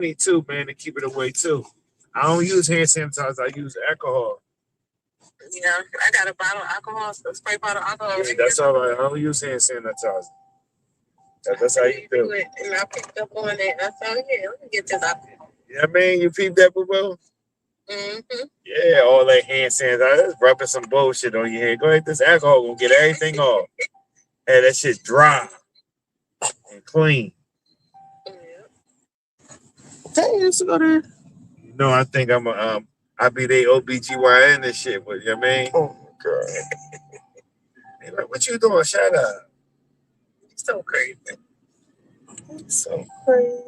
Me too, man, to keep it away too. I don't use hand sanitizer. I use alcohol. Yeah, I got a bottle of alcohol, a spray bottle of alcohol. Yeah, that's all right. I don't use hand sanitizer. That's how you do it. And I picked up on it. I said, yeah, let me get this out. Yeah, man, you peep that, boo boo? Mm-hmm. Yeah, all that hand sanitizer. That's rubbing some bullshit on your head. Go ahead, this alcohol gonna get everything off. Hey, that shit dry and clean. Dang, you used to go there. You know, I think I be they OBGYN and shit, but you know what I mean? Oh, God. Hey, like, what you doing? Shut up. So crazy. So crazy.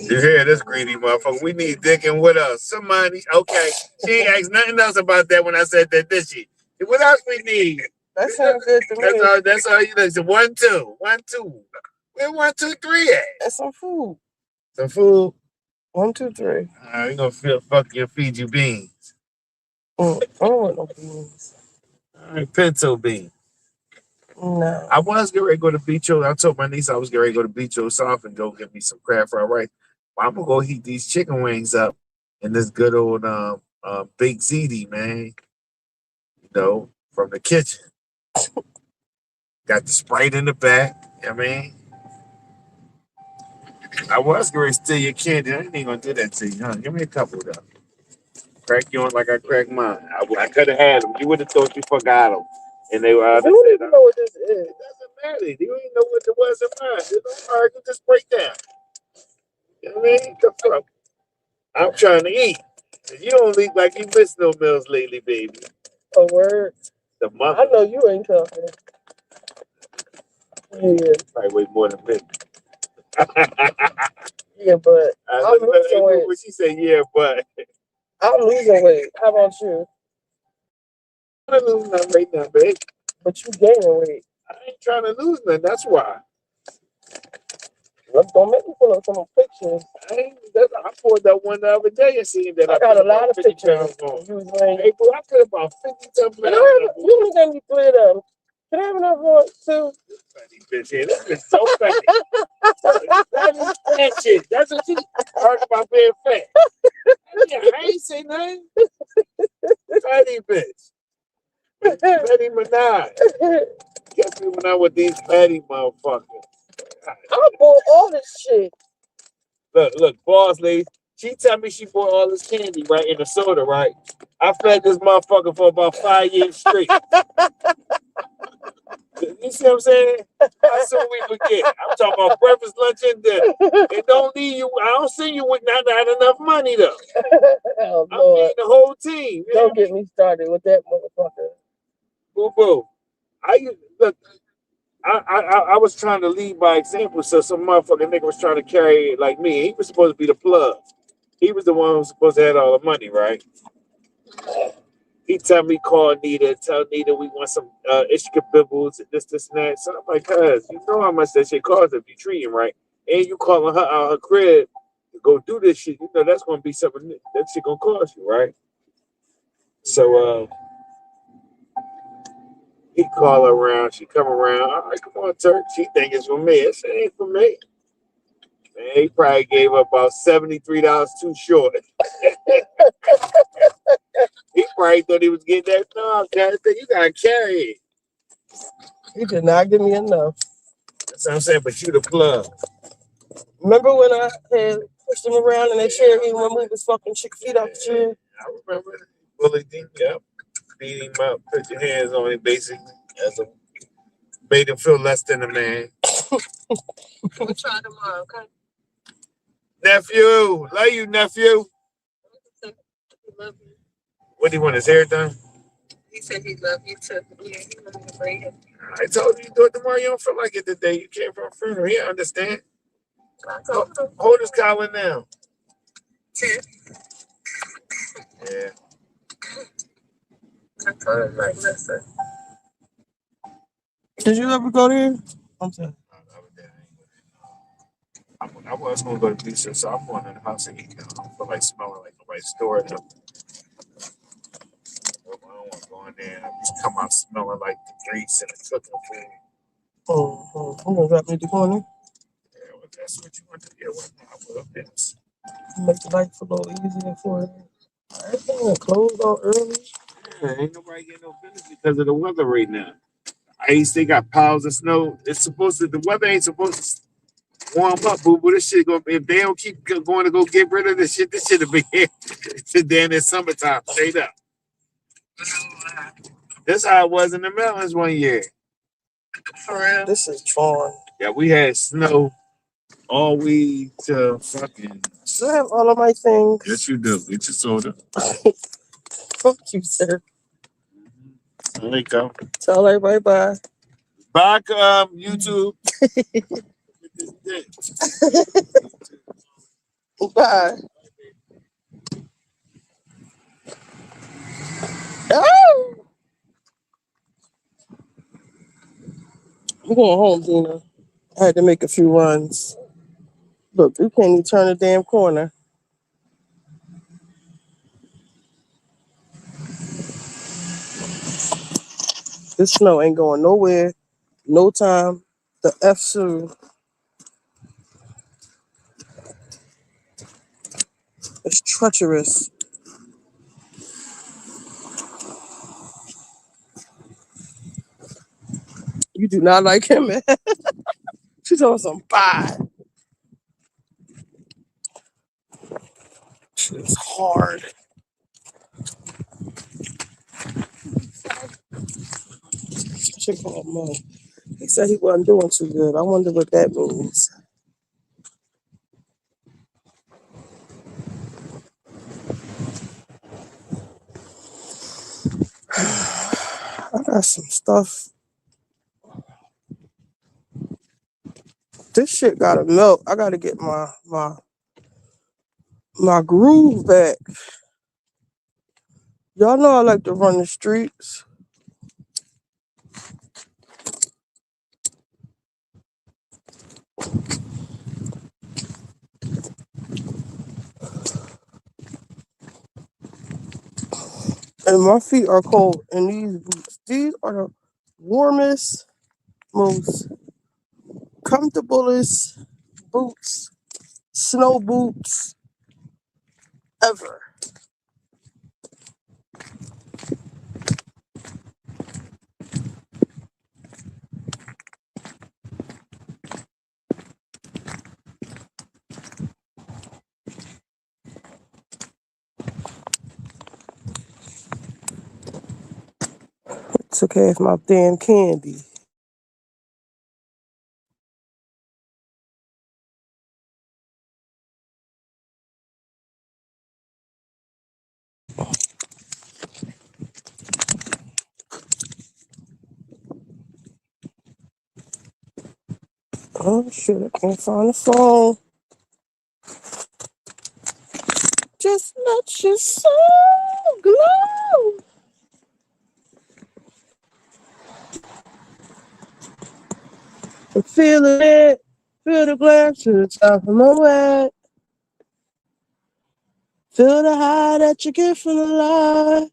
You hear this greedy motherfucker? We need dick and what else? Somebody, okay. She ain't asked nothing else about that when I said that, did she? What else we need? That sounds good to me. That's all you know. So 1, 2. 1, 2. Where 1, 2, 3 at? That's some food. Some food? 1, 2, 3. You gonna feed you beans. I don't want no beans. All right, pinto beans. No. I was getting ready to go to Beach I told my niece I was getting ready to go to Beach South and go get me some crab fried rice. I'm gonna go heat these chicken wings up in this good old Big ZD, man. You know, from the kitchen. Got the Sprite in the back. I mean, I was going to steal your candy. I ain't even gonna do that to you, huh? Give me a couple though. Crack you on like I cracked mine. I could have had them. You would have thought you forgot them. And they were. You don't even know what this is. It doesn't matter. You don't even know what it was in mine. You don't argue. Just break down. You know what I mean? The fuck? I'm trying to eat. You don't look like you missed no meals lately, baby. A word. The mother. I know you ain't talking. Yeah. Probably weigh more than me. Yeah, but I'm losing weight. When she said, yeah, but. I'm losing weight. How about you? I'm not losing nothing right now, babe. But you gaining weight. I ain't trying to lose nothing. That's why. Look, don't make me pull up some pictures. I pulled that one the other day and seen that I got a lot of pictures. Hey, bro, I put about 50 something. You got me 3 of them. Can I have another one too? Funny bitch here. This is so funny. Fat shit. That's what she talking about being fat. I ain't say nothing. Fatty bitch. Patty Minaj. Guess me when I with these patty motherfuckers. I bought all this shit. Look, boss lady. She tell me she bought all this candy, right, in the soda, right? I fed this motherfucker for about 5 years straight. You see what I'm saying? That's what we forget. I'm talking about breakfast, lunch, and dinner. It don't need you. I don't see you with not enough money though. Oh, I'm feeding the whole team. Don't get me started with that motherfucker. Boo boo. I was trying to lead by example, so some motherfucking nigga was trying to carry it like me. He was supposed to be the plug. He was the one who was supposed to have all the money, right? He tell me call Nita, tell Nita we want some Ishka Bibbles, this, and that. So I'm like, cuz, you know how much that shit costs if you treat him right. And you calling her out her crib to go do this shit, you know that's gonna be something that shit gonna cost you, right? So he call her around, she come around. I'm like, come on, Turk. She think it's for me. I said, it ain't for me. Man, he probably gave her about $73 too short. He probably thought he was getting that. No, you gotta carry it. He did not give me enough. That's what I'm saying, but you the plug. Remember when I had pushed him around in that chair even when we was fucking chick feet off the chair? I remember. Bully deep, yep. Beat him up, put your hands on him basically. Made him feel less than a man. We'll try tomorrow, okay? Nephew, love you, nephew. Love you. What do you want, his hair done? He said he loved you too. Yeah, he wanted me to bring him. I told you do it tomorrow. You don't feel like it today. You came from a funeral. He understand. Hold his collar now. 10. Yeah. I told him, like, listen. Did you ever go there? I'm sorry. I was going to go to Lisa, so I'm going in the house and eat. I feel like smelling like the right store. I don't want to go in there and just come out smelling like the grease and the cooking food. I'm going to drop me at the corner. Yeah, that's what you want to do. What I will. Yes. Make life a little easier for you. Everything closed out early. Yeah, ain't nobody getting no business because of the weather right now. Ice, they got piles of snow. It's supposed to. The weather ain't supposed to warm up, boo. But this shit going. If they don't keep going to go get rid of this shit will be here to then in summertime. Straight up. That's how it was in the mountains one year. For real? This is drawn. Yeah, we had snow all we to fucking. So I have all of my things. Yes, you do. Get your soda. Fuck you, sir. There you go. Tell everybody bye. Back YouTube. Bye. Oh! I'm going home, Dina. I had to make a few runs. Look, you can't even turn the damn corner. This snow ain't going nowhere. No time. The F soon. It's treacherous. You do not like him, man. She's on some bye. It's hard. Chick called Mo. He said he wasn't doing too good. I wonder what that means. I got some stuff. This shit gotta melt. I gotta get my groove back. Y'all know I like to run the streets. And my feet are cold in these boots. These are the warmest, most comfortablest boots, snow boots ever. Took half my damn candy. Oh shit, I can't find the phone. Just let your soul glow. I'm feeling it. Feel the glance to the top of my head. Feel the high that you get from the light.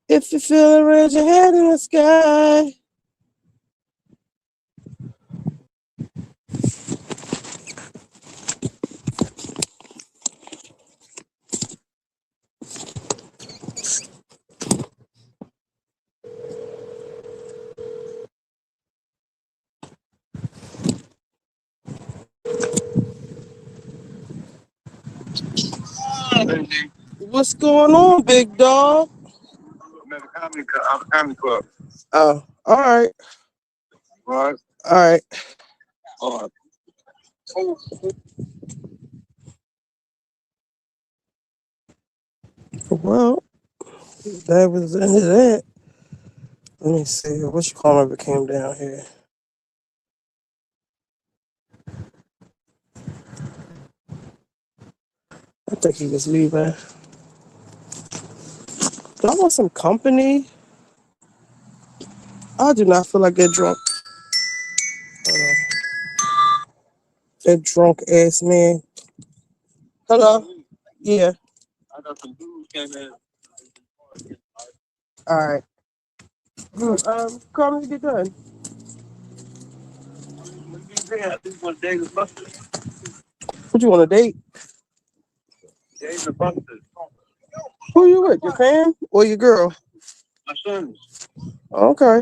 If you feel it, raise your head in the sky. What's going on, big dog? Comedy club. Oh, all right. Right. All right. Well, that was the end of that. Let me see. Which caller came down here? I think he was leaving. Do I want some company? I do not feel like get drunk. Hold on. That drunk ass man. Hello? Yeah. I got some dudes came in. All right. Call me to get done. Yeah, this one day was busted. What you want a date? Yeah, he's a buster. Who you with? Your fam or your girl? My sons. Okay.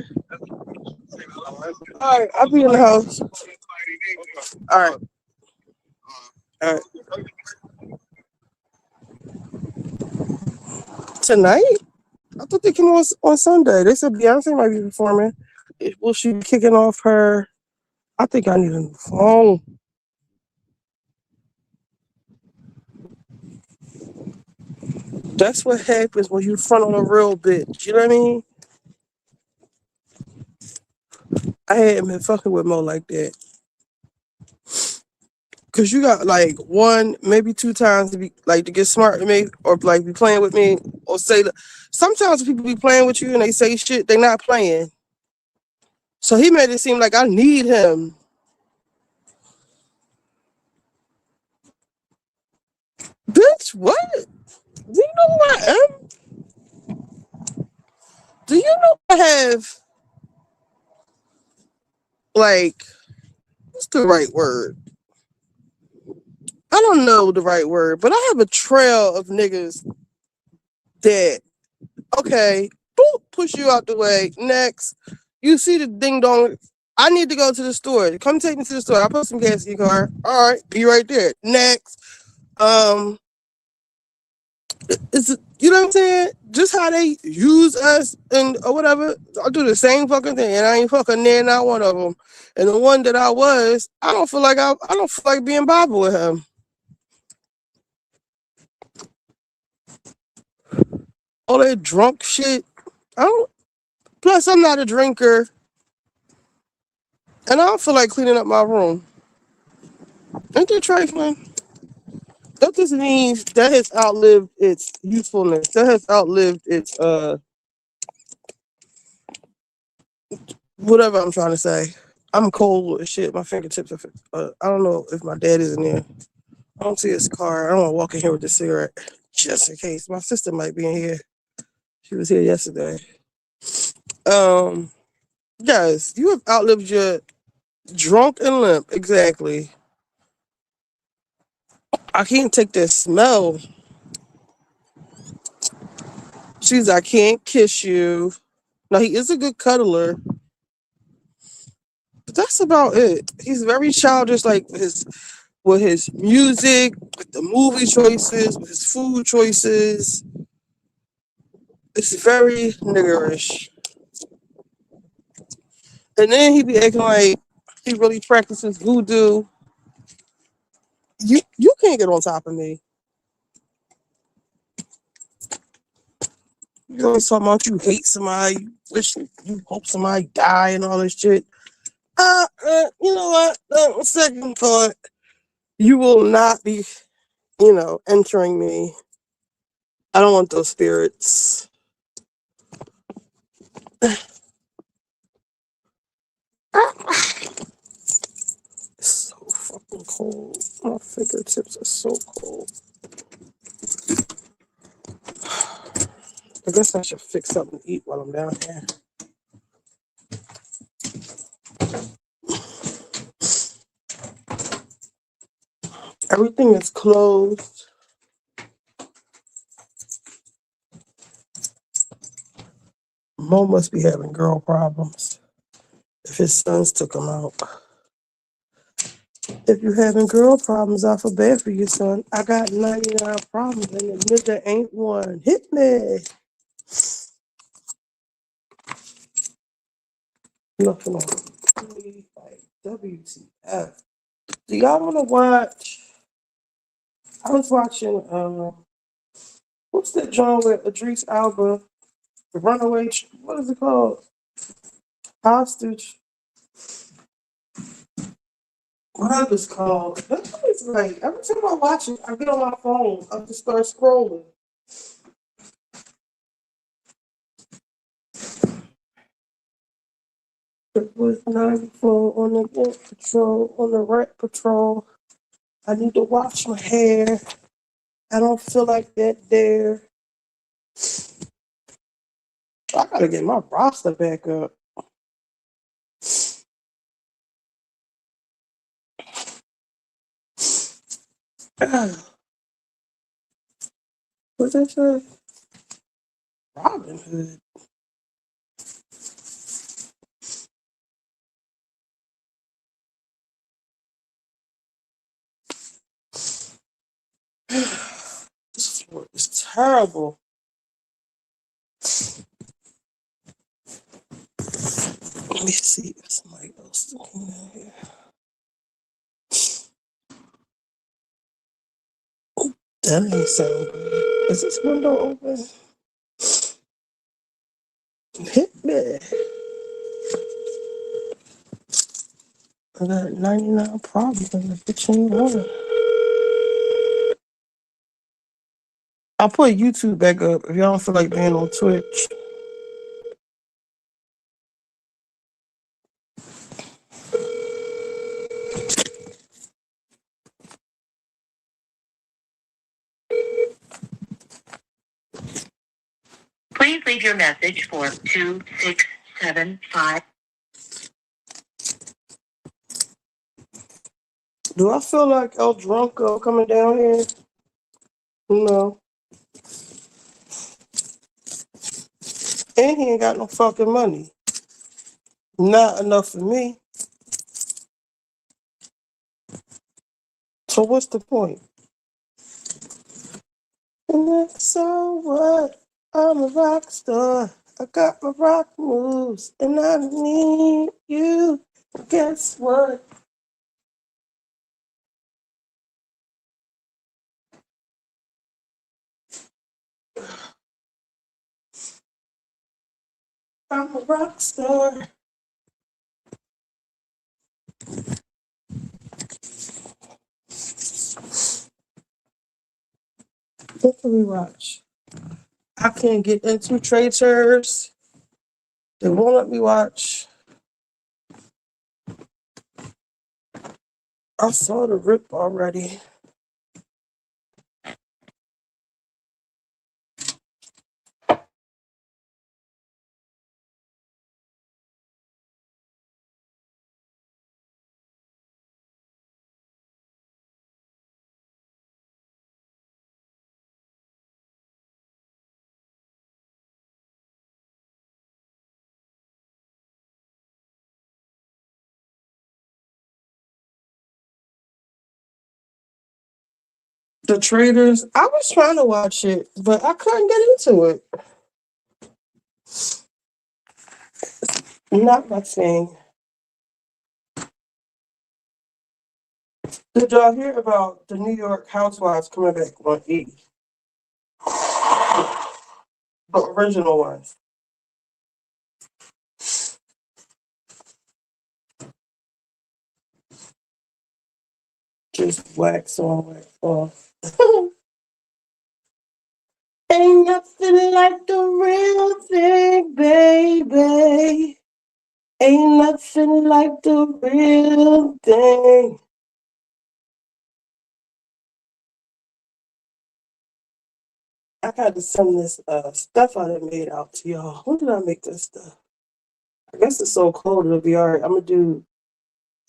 All right, I'll be in the house. All right. All right. Tonight? I thought they came on Sunday. They said Beyonce might be performing. Will she be kicking off her? I think I need a new phone. That's what happens when you front on a real bitch. You know what I mean? I hadn't been fucking with Mo like that. Cause you got like one, maybe two times to be like to get smart with me or like be playing with me or say that sometimes people be playing with you and they say shit, they not playing. So he made it seem like I need him. Bitch, what? Do you know who I am? Do you know I have like what's the right word? I don't know the right word, but I have a trail of niggas that okay, boop, push you out the way. Next, you see the ding dong. I need to go to the store. Come take me to the store. I'll put some gas in your car. All right, be right there. Next, um, it's you know what I'm saying? Just how they use us and or whatever. I'll do the same fucking thing, and I ain't fucking near not one of them. And the one that I was, I don't feel like being bothered with him. All that drunk shit. I don't. Plus, I'm not a drinker, and I don't feel like cleaning up my room. Ain't that trifling? That just means that has outlived its usefulness. That has outlived its whatever I'm trying to say. I'm cold as shit. My fingertips are. I don't know if my dad is in there. I don't see his car. I don't want to walk in here with a cigarette just in case. My sister might be in here. She was here yesterday. Um, guys, you have outlived your drunk and limp. Exactly. I can't take that smell. She's. I can't kiss you. Now he is a good cuddler. But that's about it. He's very childish, like with his music, with the movie choices, with his food choices. It's very niggerish. And then he be acting like he really practices voodoo. You can't get on top of me. You always talking about you hate somebody, you wish you hope somebody die and all this shit. You know what? Second thought, you will not be, entering me. I don't want those spirits. It's so fucking cold. My fingertips are so cold. I guess I should fix something to eat while I'm down here. Everything is closed. Mo must be having girl problems if his sons took him out. If you're having girl problems, I feel bad for you, son. I got 99 problems and the nigga ain't one. Hit me. Nothing on. Like, WTF. Do y'all want to watch? I was watching, what's that genre with Idris Elba? The Runaway, what is it called? Hostage. Whatever it's called. That's what it's like. Every time I watch it, I get on my phone. I just start scrolling. It was 94 on the ink patrol, on the rat patrol. I need to wash my hair. I don't feel like that there. I gotta get my roster back up. What's that say? Robin Hood. This floor is terrible. Let me see if somebody else is looking out here. That ain't sound good. Is this window open? Hit me. I got 99 problems in the kitchen water. I'll put YouTube back up if y'all don't feel like being on Twitch. Please leave your message for 2675. Do I feel like El Drunko coming down here? No. And he ain't got no fucking money. Not enough for me. So what's the point? So what? I'm a rock star. I got my rock moves, and I need you. Guess what? I'm a rock star. What can we watch? I can't get into traitors. They won't let me watch. I saw the rip already. The Traitors. I was trying to watch it, but I couldn't get into it. Not my thing. Did y'all hear about the New York Housewives coming back on E? The original ones. Just wax on, wax off. Ain't nothing like the real thing, baby. Ain't nothing like the real thing. I got to send this stuff I done made out to y'all. When did I make this stuff? I guess it's so cold it'll be alright. I'm gonna do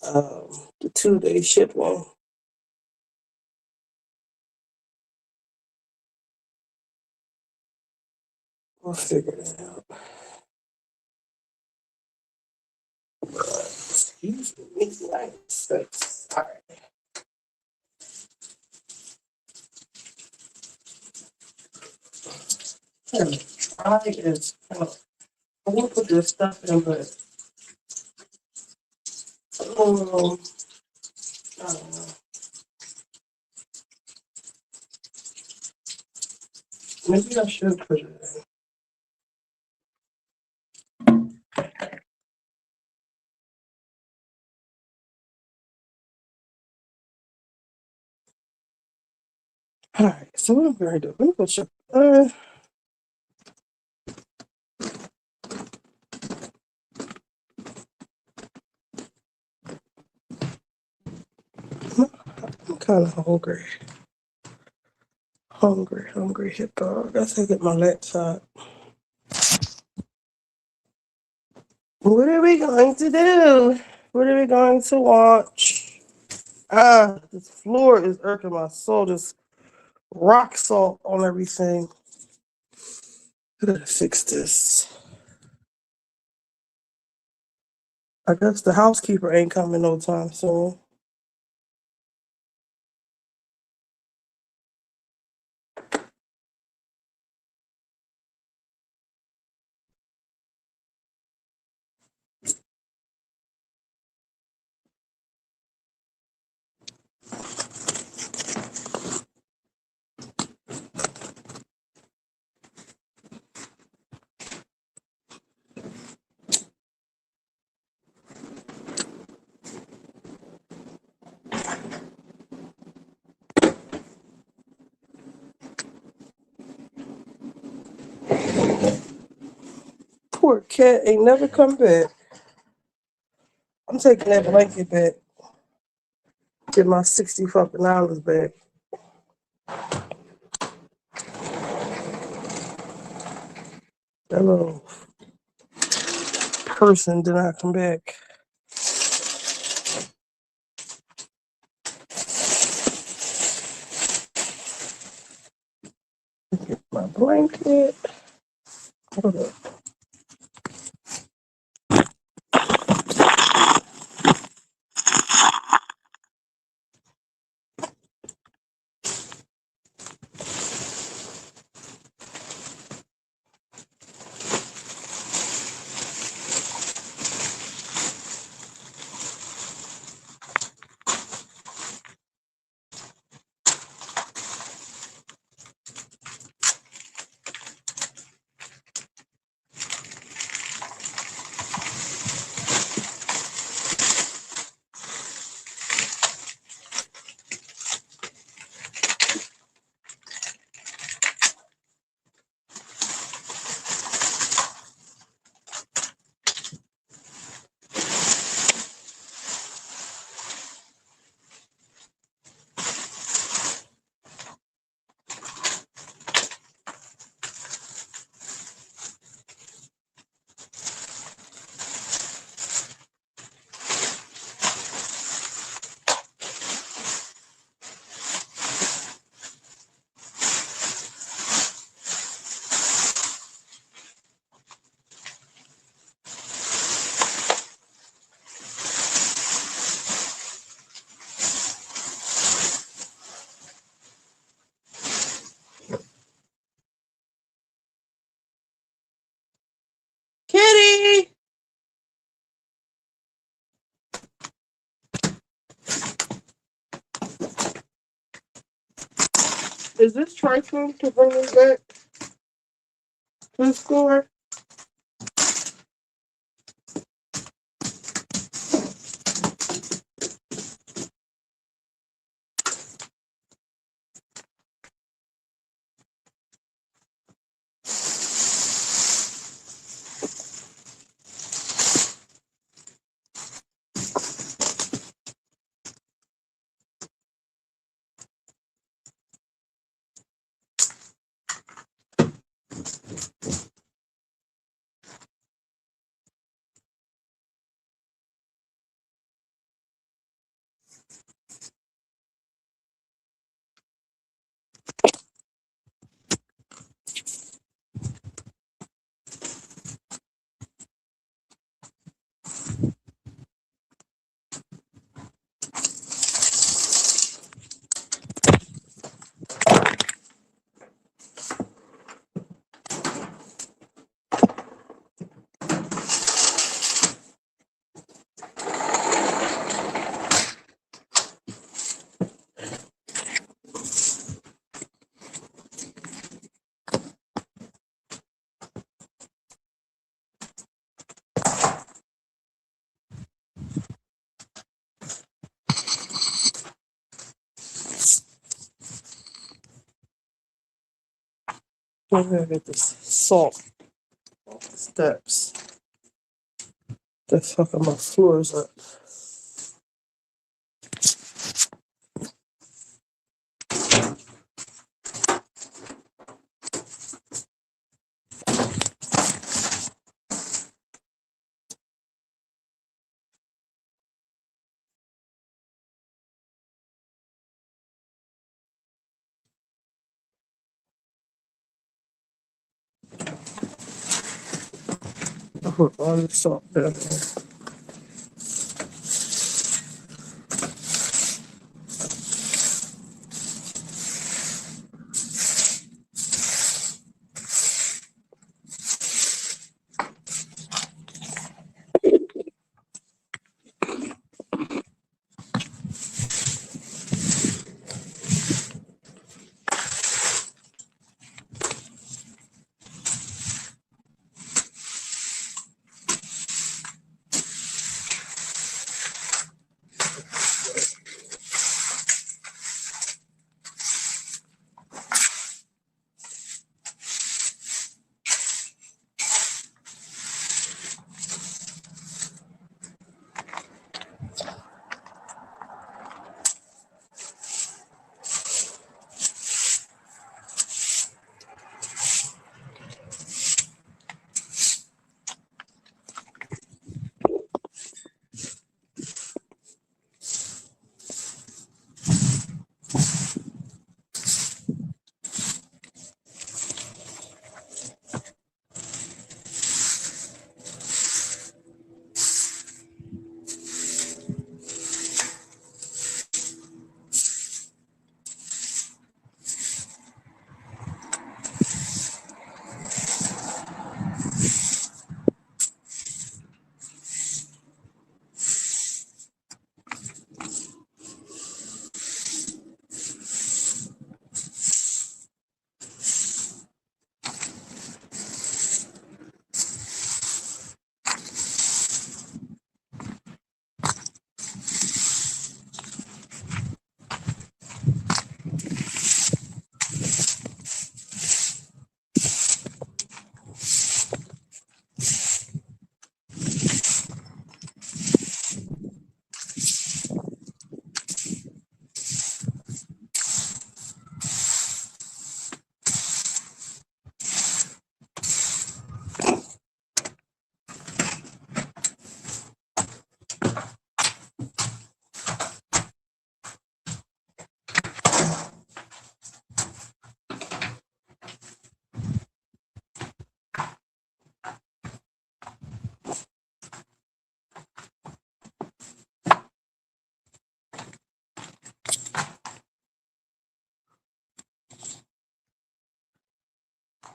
the 2-day shipping. We'll figure that out. Excuse me, nice. Alright. Try is I won't put this stuff in, but I don't know. Maybe I should put it in. Alright, so what I'm going to do, let me go check. I'm kind of hungry. Hungry hip dog. I guess I get my laptop. What are we going to do? What are we going to watch? This floor is irking my soul. This rock salt on everything. I gotta fix this. I guess the housekeeper ain't coming no time soon. Poor cat ain't never come back. I'm taking that blanket back. Get my $60 fucking back. That little person did not come back. Get my blanket. Hold up. Kitty! Is this trifling to bring this back to the store? I'm gonna get this salt off the steps. The fucking my floors up. put all the salt down there.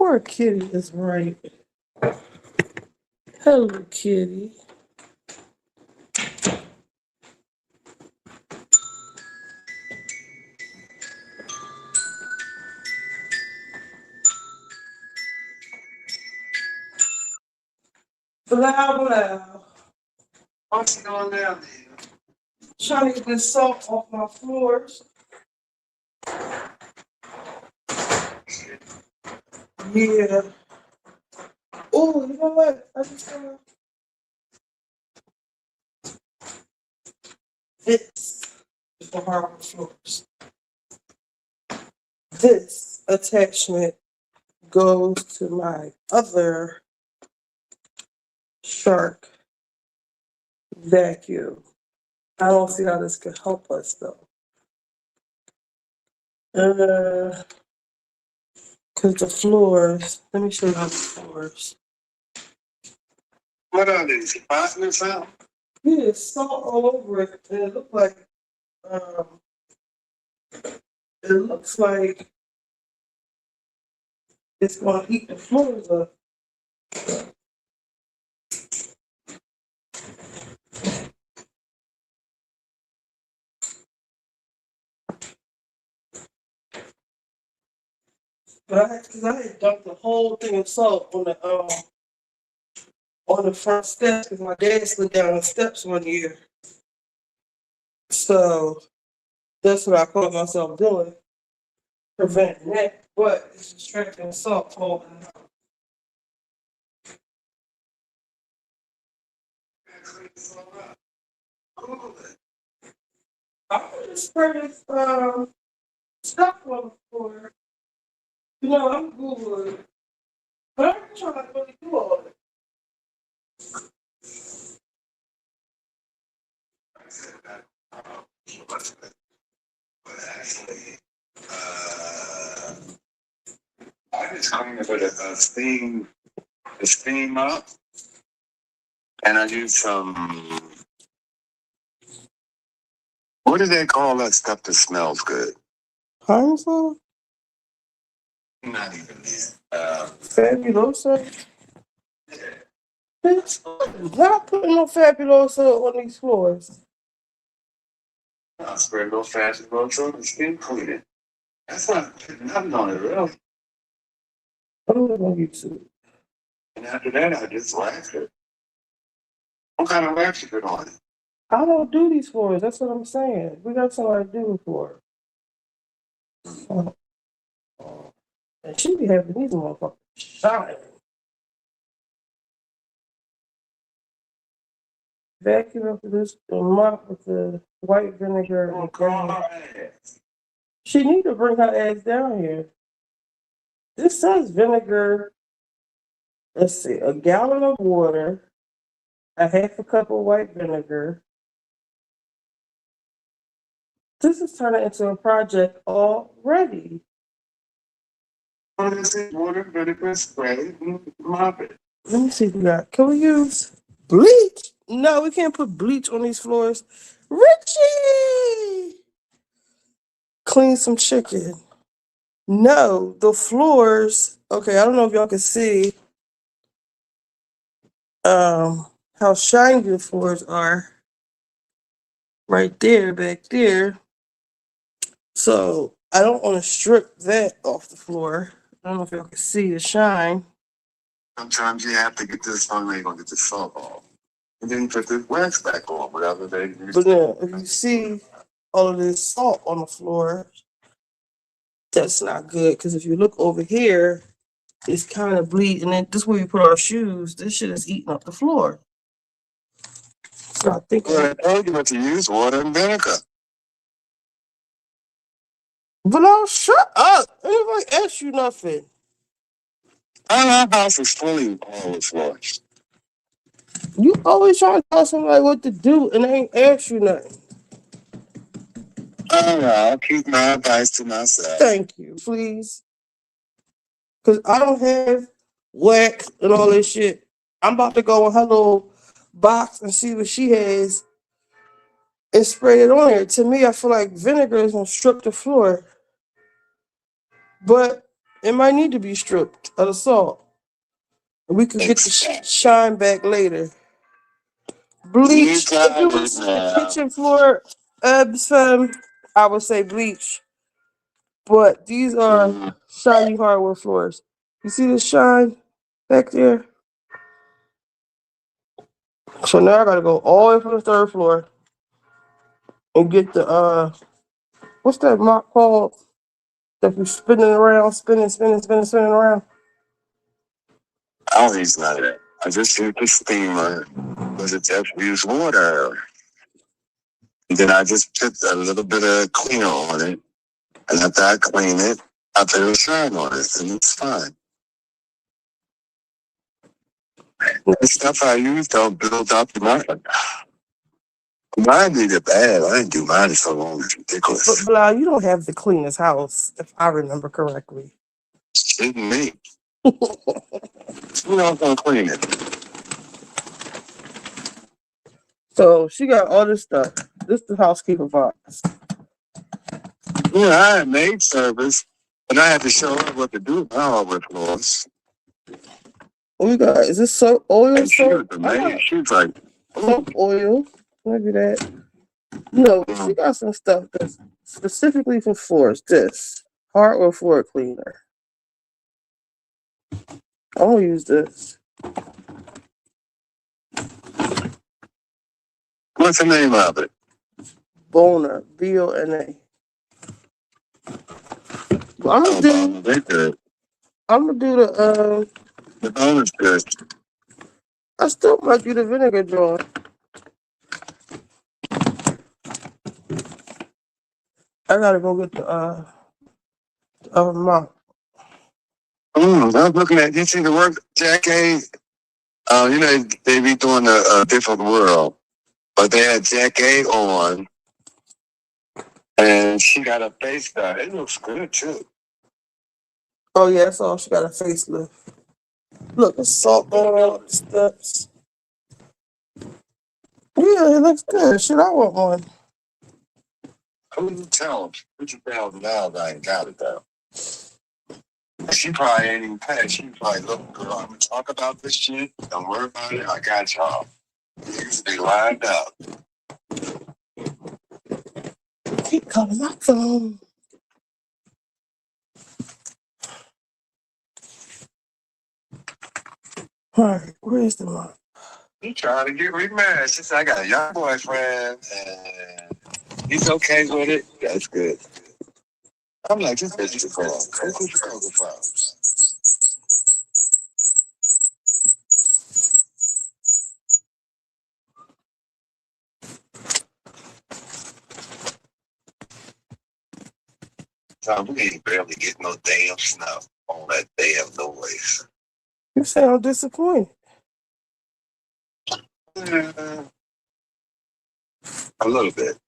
Poor kitty is right. Hello, kitty. Blah, blah. What's going on there? Trying to get this salt off my floors. Yeah. Oh, you know what? I just it's the hardwood floors. This attachment goes to my other Shark vacuum. I don't see how this could help us though. Cause the floors, let me show you the floors. What are these? Apartments out? Yeah, it's salt all over it. And it looks like, um, it looks like it's gonna eat the floors up. But cause I had dumped the whole thing of salt on the front steps because my dad slid down the steps one year. So that's what I caught myself doing, preventing that. But it's extracting salt all in. I would have sprayed stuff on the floor. You know, I'm Googling, but I'm trying to really do all of it. But actually, I just cleaned it with a steam up. And I use some, what do they call that stuff that smells good? Harmful? Not even that. Fabuloso? Bitch, I'm not putting no Fabuloso on these floors. I spray real fast and real short and skin cleaning. That's not putting nothing on it, really. I'm looking on YouTube. And after that, I just wax it. What kind of wax you put on it? I don't do these floors. That's what I'm saying. We got somebody to do it for. And she be having these motherfuckers shine. Vacuum up this mop with the white vinegar. Oh, And call garlic. her ass. She need to bring her ass down here. This says vinegar. Let's see, a gallon of water, a half a cup of white vinegar. This is turning into a project already. What is it? Water, vinegar, spray, mop it. Let me see if we got. Can we use bleach? No, we can't put bleach on these floors. Richie, clean some chicken. No, the floors. Okay, I don't know if y'all can see how shiny the floors are. Right there, back there. So I don't want to strip that off the floor. I don't know if y'all can see the shine. Sometimes you have to get this on, you're going to get the salt off. And then put the wax back on, whatever they use. But then if you see all of this salt on the floor, that's not good. Because if you look over here, it's kind of bleeding. And then this is where we put our shoes. This shit is eating up the floor. So I think. Well, I told you what to use, water and vinegar. But no, shut up. Anybody ask you nothing? Our house is fully all the floors. You always trying to tell somebody what to do and they ain't ask you nothing. I'll keep my advice to myself. Thank you, please. Because I don't have wax and all this shit. I'm about to go in her little box and see what she has and spray it on there. To me, I feel like vinegar is going to strip the floor. But it might need to be stripped of the salt. We could get the shine back later. Bleach. If it was the kitchen floor, I would say bleach. But these are shiny hardwood floors. You see the shine back there? So now I gotta go all the way from the third floor and get the what's that mop called? That you spinning around, spinning around. I don't use none of that. I just use the steamer because it just use water. And then I just put a little bit of cleaner on it. And after I clean it, I put a shine on it, and it's fine. The stuff I use don't build up nothing. Mine needed bad. I didn't do mine so long. It's ridiculous. But Blah, you don't have the cleanest house, if I remember correctly. Shit me. You know I'm gonna clean it. So she got all this stuff. This is the housekeeper box. Yeah, I had maid service, but I had to show her what to do with hardwood floors. What we got? Is this soap, oil? And she was Soap? amazing. She was like, Soap, oil. Maybe that. No, she got some stuff that's specifically for floors. This hardwood floor cleaner. I'm gonna use this. what's the name of it? Bona, B-O-N-A. Well, I'm gonna do The bone is good. I still might do the vinegar jar. I gotta go get the mop. I was looking at, you see the work, Jack A? You know, they be doing a different world, but they had Jack A on, and she got a face done. It looks good too. Oh yeah, that's all. She got a facelift. Look, there's salt on all the steps. Yeah, it looks good. Shit, I want one. I wouldn't tell him. $50,000, I ain't got it though. She probably ain't even paid. She probably, look, girl, I'm gonna talk about this shit. Don't worry about it. I got y'all. Niggas be lined up. Keep calling my phone. All right, where's the mom? He trying to get remarried. She said, I got a young boyfriend and he's okay with it. That's good. I'm like, this bitch is a girl. This is a girl from. So we ain't barely getting no damn snow on that damn noise. You sound disappointed. A little bit.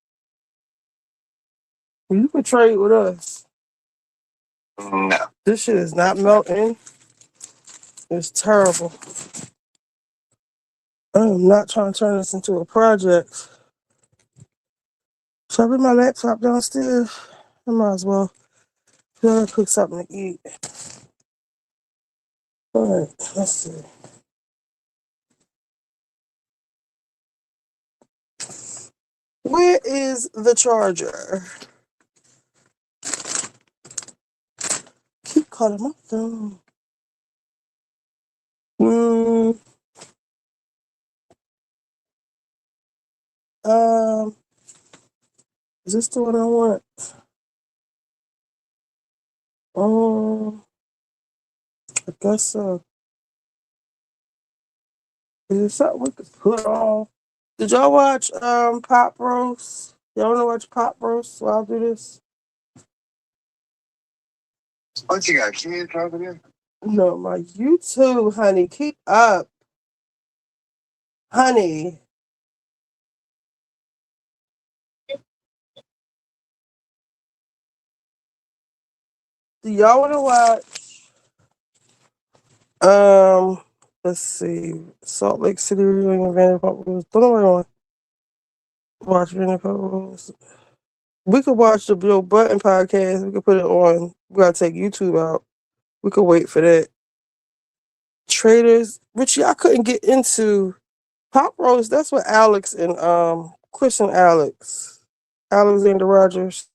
You could trade with us. No. This shit is not melting. It's terrible. I am not trying to turn this into a project. So I bring my laptop downstairs. I might as well cook something to eat. All right, let's see. Where is the charger? Keep calling my phone. Um, is this the one I want? I guess so. Is it something we could put on? Did y'all watch Pop Roast? Y'all wanna watch Pop Roast while I do this? What you got, kids over there? No, my YouTube, honey. Keep up. Honey. Do y'all wanna watch let's see. Salt Lake City reviewing Vanderpump Rules. Don't know what I want. Watch Vanderpump Rules. We could watch the Joe Button podcast. We could put it on. We gotta take YouTube out. We could wait for that. Traders, which y'all couldn't get into. Pop Roast, that's what Alex and Christian Alex. Alexander Rogers.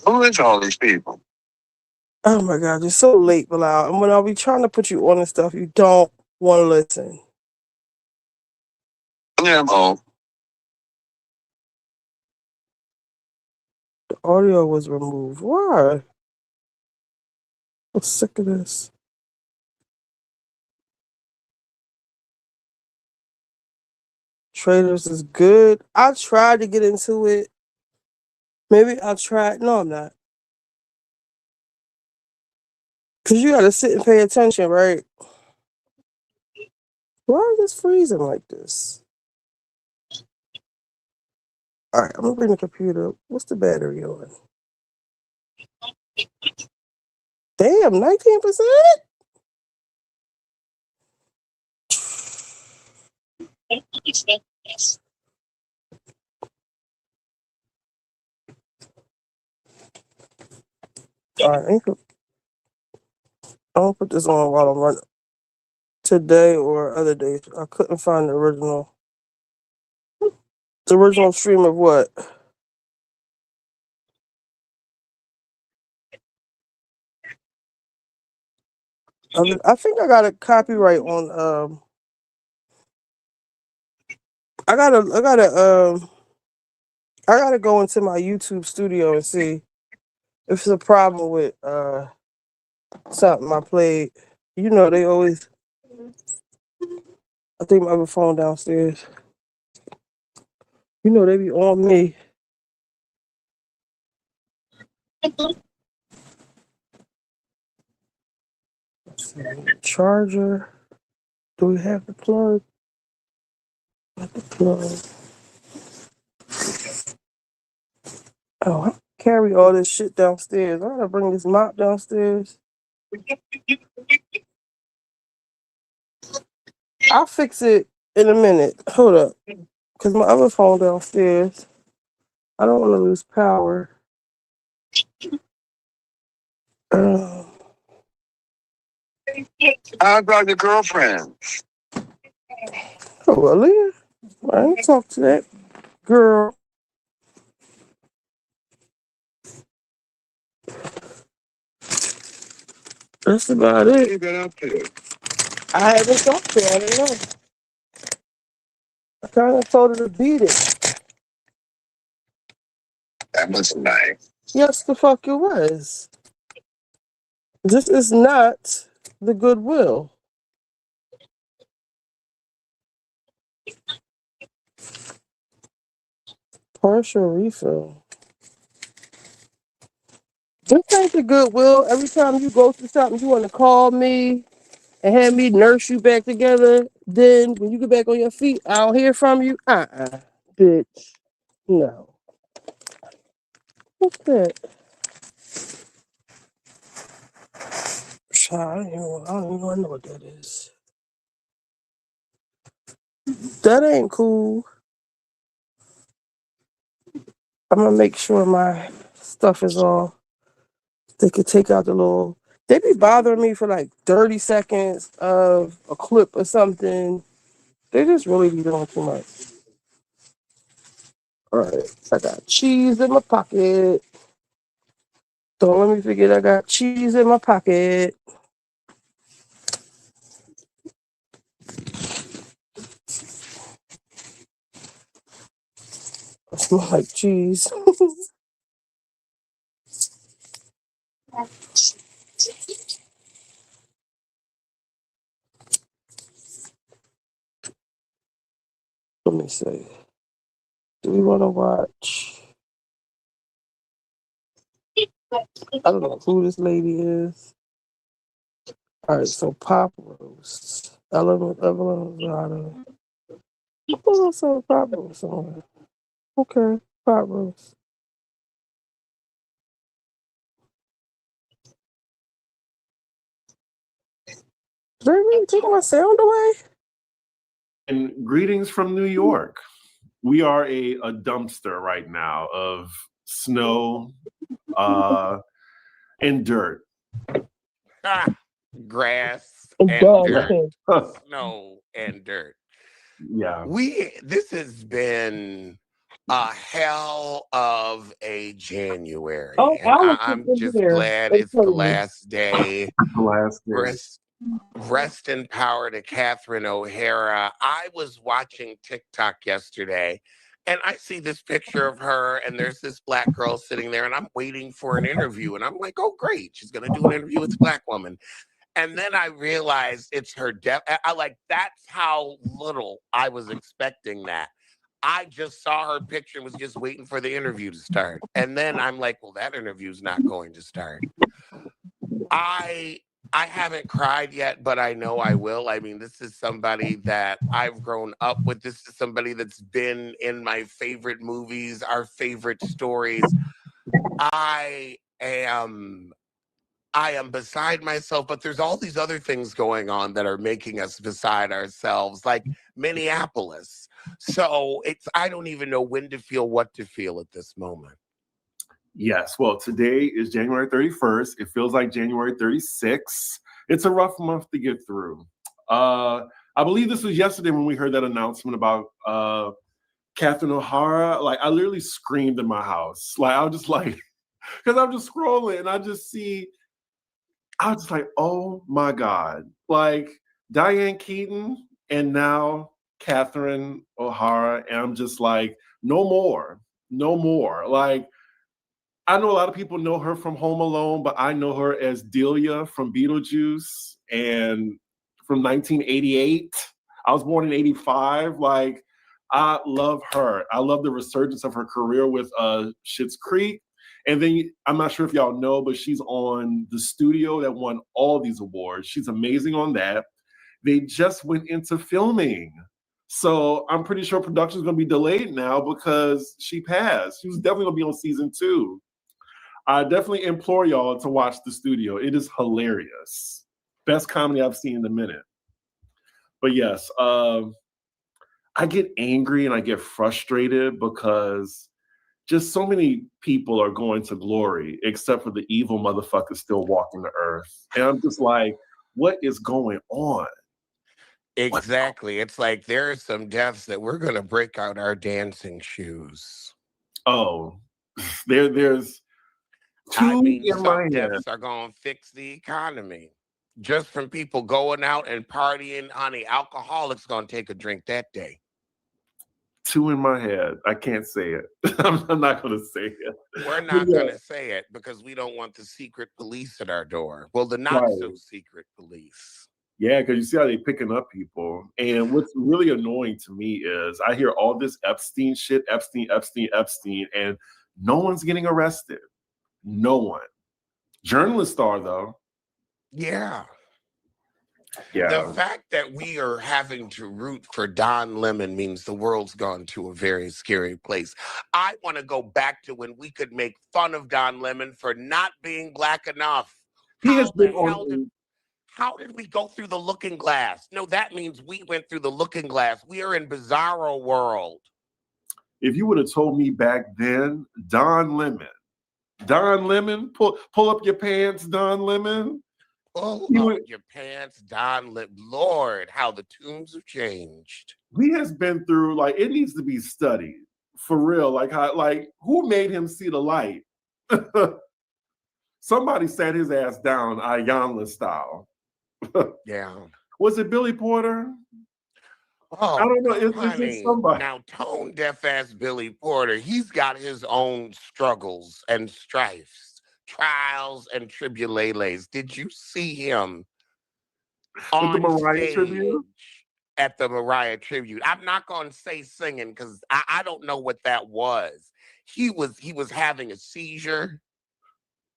Who is all these people? Oh my God, you're so late, Bilal. And when I'll be trying to put you on and stuff, you don't want to listen. Yeah, I'm home. The audio was removed. Why? I'm sick of this. Traders is good. I tried to get into it. Maybe I'll try. No, I'm not. Because you got to sit and pay attention, right? Why is this freezing like this? All right, I'm going to bring the computer. What's the battery on? Damn, 19%? All right, I'll put this on while I'm running. Today or other days. I couldn't find the original. The original stream of what? I think I got a copyright on I gotta go into my YouTube studio and see if it's a problem with something I played. You know they always I think my other phone downstairs. You know they be on me. Charger. Do we have the plug? Not the plug. Oh, I carry all this shit downstairs. I gotta bring this mop downstairs. I'll fix it in a minute. Hold up. Because my other phone downstairs. I don't want to lose power. Uh, How about your girlfriend? oh, well, Leah. I ain't talk to that girl. That's about What it. you been up to? I haven't talked to her. I don't know. I kind of told her to beat it. That was nice. Yes, the fuck it was. This is not the Goodwill. Partial refill. This ain't the Goodwill. Every time you go through something, you want to call me and have me nurse you back together. Then when you get back on your feet, I don't hear from you. Bitch. No. What's that? I don't even know what that is. That ain't cool. I'm gonna make sure my stuff is all. They could take out the little. They be bothering me for like 30 seconds of a clip or something. They just really be doing too much. All right, I got cheese in my pocket. Don't let me forget I got cheese in my pocket. I smell like cheese. Let me see. Do we want to watch? I don't know who this lady is. All right, so Pop Roast. Evelyn Rosado. I thought I saw Pop Roast somewhere. Okay, Pop Roast. Did they really take my sound away? And greetings from New York. We are a dumpster right now of snow and dirt. Grass And and dog dirt, shit. snow and dirt. Yeah. This has been a hell of a January, Oh, and Alex is I'm in just there. glad They it's tell the you. last day. Last day. Rest in power to Catherine O'Hara. I was watching TikTok yesterday, and I see this picture of her, and there's this black girl sitting there, and I'm waiting for an interview, and I'm like, oh, great, she's going to do an interview with a black woman. And then I realized it's her death. I like, that's how little I was expecting that. I just saw her picture and was just waiting for the interview to start. And then I'm like, well, that interview's not going to start. I haven't cried yet, but I know I will. I mean, this is somebody that I've grown up with. This is somebody that's been in my favorite movies, our favorite stories. I am beside myself, but there's all these other things going on that are making us beside ourselves, like Minneapolis. So I don't even know when to feel, what to feel at this moment. Yes. Well, today is January 31st. It feels like January 36th. It's a rough month to get through. I believe this was yesterday when we heard that announcement about Catherine O'Hara. Like, I literally screamed in my house. Like, I was just like, because I'm just scrolling and I was just like, oh my God. Like, Diane Keaton and now Catherine O'Hara. And I'm just like, no more. No more. Like, I know a lot of people know her from Home Alone, but I know her as Delia from Beetlejuice and from 1988. I was born in 85. Like, I love her. I love the resurgence of her career with Schitt's Creek. And then I'm not sure if y'all know, but she's on The Studio that won all these awards. She's amazing on that. They just went into filming. So I'm pretty sure production is going to be delayed now because she passed. She was definitely going to be on season 2. I definitely implore y'all to watch The Studio. It is hilarious. Best comedy I've seen in a minute. But yes, I get angry and I get frustrated because just so many people are going to glory, except for the evil motherfuckers still walking the earth. And I'm just like, what is going on? Exactly. It's like there are some deaths that we're gonna break out our dancing shoes. Oh, there's I two mean, in my some head. deaths are gonna fix the economy. Just from people going out and partying, honey, alcoholics gonna take a drink that day. Two in my head. I can't say it. I'm not going to say it. We're But not yeah, gonna say it because we don't want the secret police at our door. Well, the not right. so secret police. Yeah, because you see how they picking up people. And what's really annoying to me is I hear all this Epstein shit, Epstein, and no one's getting arrested. No one. Journalists are, though. Yeah. The Yeah. fact that we are having to root for Don Lemon means the world's gone to a very scary place. I want to go back to when we could make fun of Don Lemon for not being black enough. He has How the been hell did on. how did we go through the looking glass? No, that means we went through the looking glass. We are in bizarro world. If you would have told me back then, Don Lemon, pull up your pants, Don Lemon. Pull He up would, your pants, Don Lemon. Lord, how the tunes have changed. he has been through, like, it needs to be studied for real. Like, how, like, who made him see the light? Somebody sat his ass down, Ayanla style. Yeah. Was it Billy Porter? I Oh, don't know. It's honey. just somebody. Now, tone deaf ass Billy Porter, he's got his own struggles and strifes, trials and tribulations. Did you see him With the on Mariah stage tribute? at the Mariah tribute? I'm not going to say singing because I don't know what that was. He was having a seizure.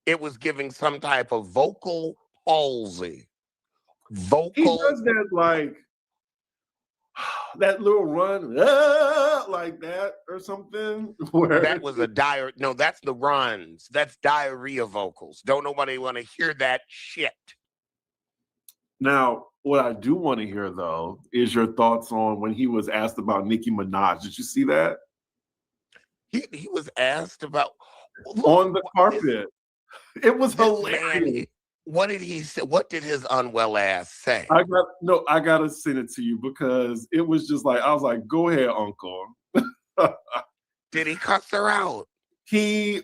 It was giving some type of vocal palsy. He Vocal. does that, like, that little run, like that or something. Where That was a no, that's the runs. That's diarrhea vocals. Don't nobody want to hear that shit. Now, what I do want to hear though is your thoughts on when he was asked about Nicki Minaj. Did you see that? He was asked about On the carpet. It was this hilarious. man. What did he say? What did his unwell ass say? I gotta send it to you because it was just like I was like, go ahead, Uncle. Did he cuss her out?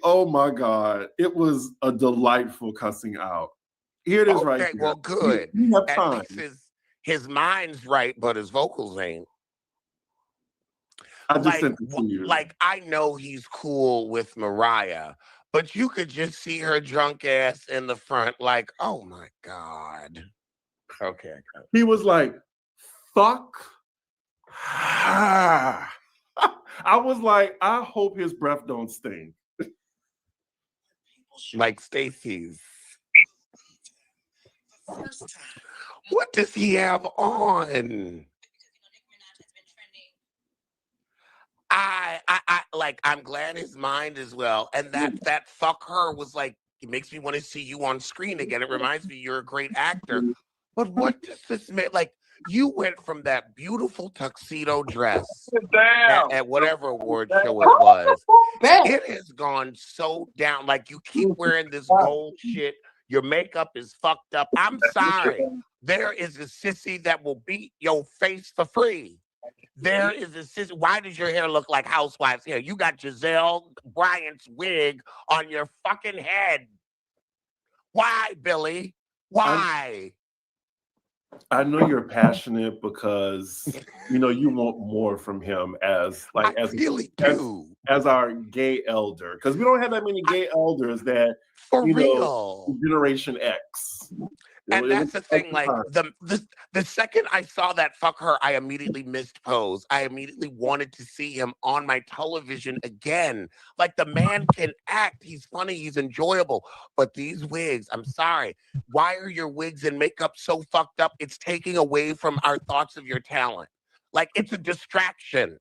Oh my God, it was a delightful cussing out. Here it is, right Okay, here. well, good. You have At time. least his mind's right, but his vocals ain't. I just Like, sent it to you. like I know he's cool with Mariah, but you could just see her drunk ass in the front, like, oh my God. Okay. He was like, fuck. I was like, I hope his breath don't stink. Like Stacey's. What does he have on? I like, I'm glad his mind is well. And that fuck her was like, it makes me want to see you on screen again. It reminds me you're a great actor. But what does this mean? Like, you went from that beautiful tuxedo dress at whatever award show it was. It has gone so down. Like, you keep wearing this gold shit. Your makeup is fucked up. I'm sorry. There is a sissy that will beat your face for free. There is a sissy. Why does your hair look like Housewives hair? You got Giselle Bryant's wig on your fucking head. Why, Billy? Why? I know you're passionate because you want more from him as I really do. as our gay elder, because we don't have that many gay elders that For real. Generation X. And that's the thing, like the second I saw that fuck her, I immediately missed Pose. I immediately wanted to see him on my television again. Like, the man can act, he's funny, he's enjoyable. But these wigs, I'm sorry. Why are your wigs and makeup so fucked up? It's taking away from our thoughts of your talent. Like, it's a distraction.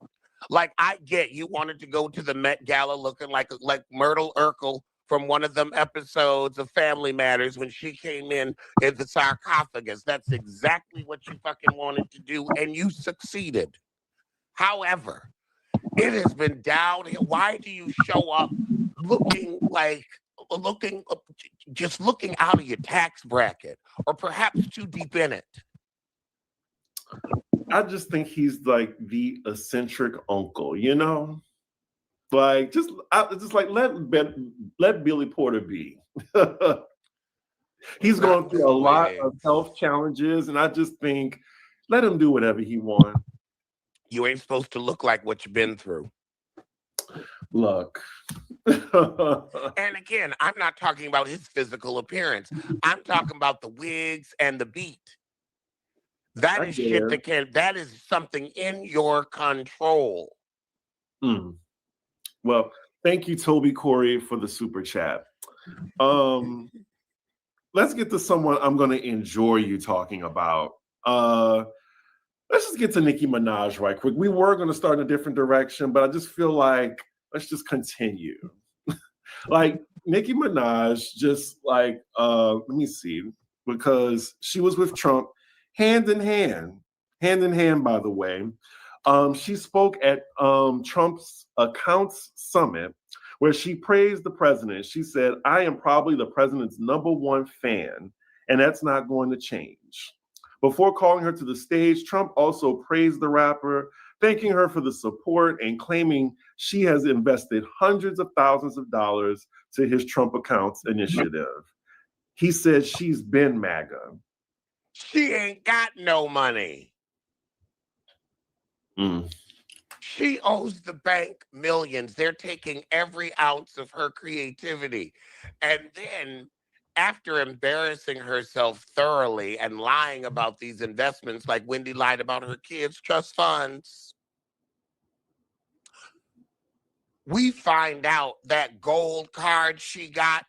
Like, I get you wanted to go to the Met Gala looking like Myrtle Urkel from one of them episodes of Family Matters when she came in the sarcophagus. That's exactly what you fucking wanted to do, and you succeeded. However, it has been downhill. Why do you show up looking like looking just looking out of your tax bracket or perhaps too deep in it? I just think he's like the eccentric uncle, you know? Like just like let Billy Porter be. He's going through a lot of health challenges, and I just think let him do whatever he wants. You ain't supposed to look like what you've been through. Look. And again, I'm not talking about his physical appearance. I'm talking about the wigs and the beat. That is shit that is something in your control. Well, thank you, Toby Corey, for the super chat. Let's get to someone I'm going to enjoy you talking about. Let's just get to Nicki Minaj right quick. We were going to start in a different direction, but I just feel like let's just continue. Like Nicki Minaj, just like let me see, because she was with Trump hand in hand, by the way. She spoke at Trump's Accounts Summit, where she praised the president. She said, "I am probably the president's #1 fan, and that's not going to change." Before calling her to the stage, Trump also praised the rapper, thanking her for the support and claiming she has invested hundreds of thousands of dollars to his Trump Accounts initiative. He said she's been MAGA. She ain't got no money. She owes the bank millions. They're taking every ounce of her creativity. And then after embarrassing herself thoroughly and lying about these investments, like Wendy lied about her kids' trust funds, we find out that gold card she got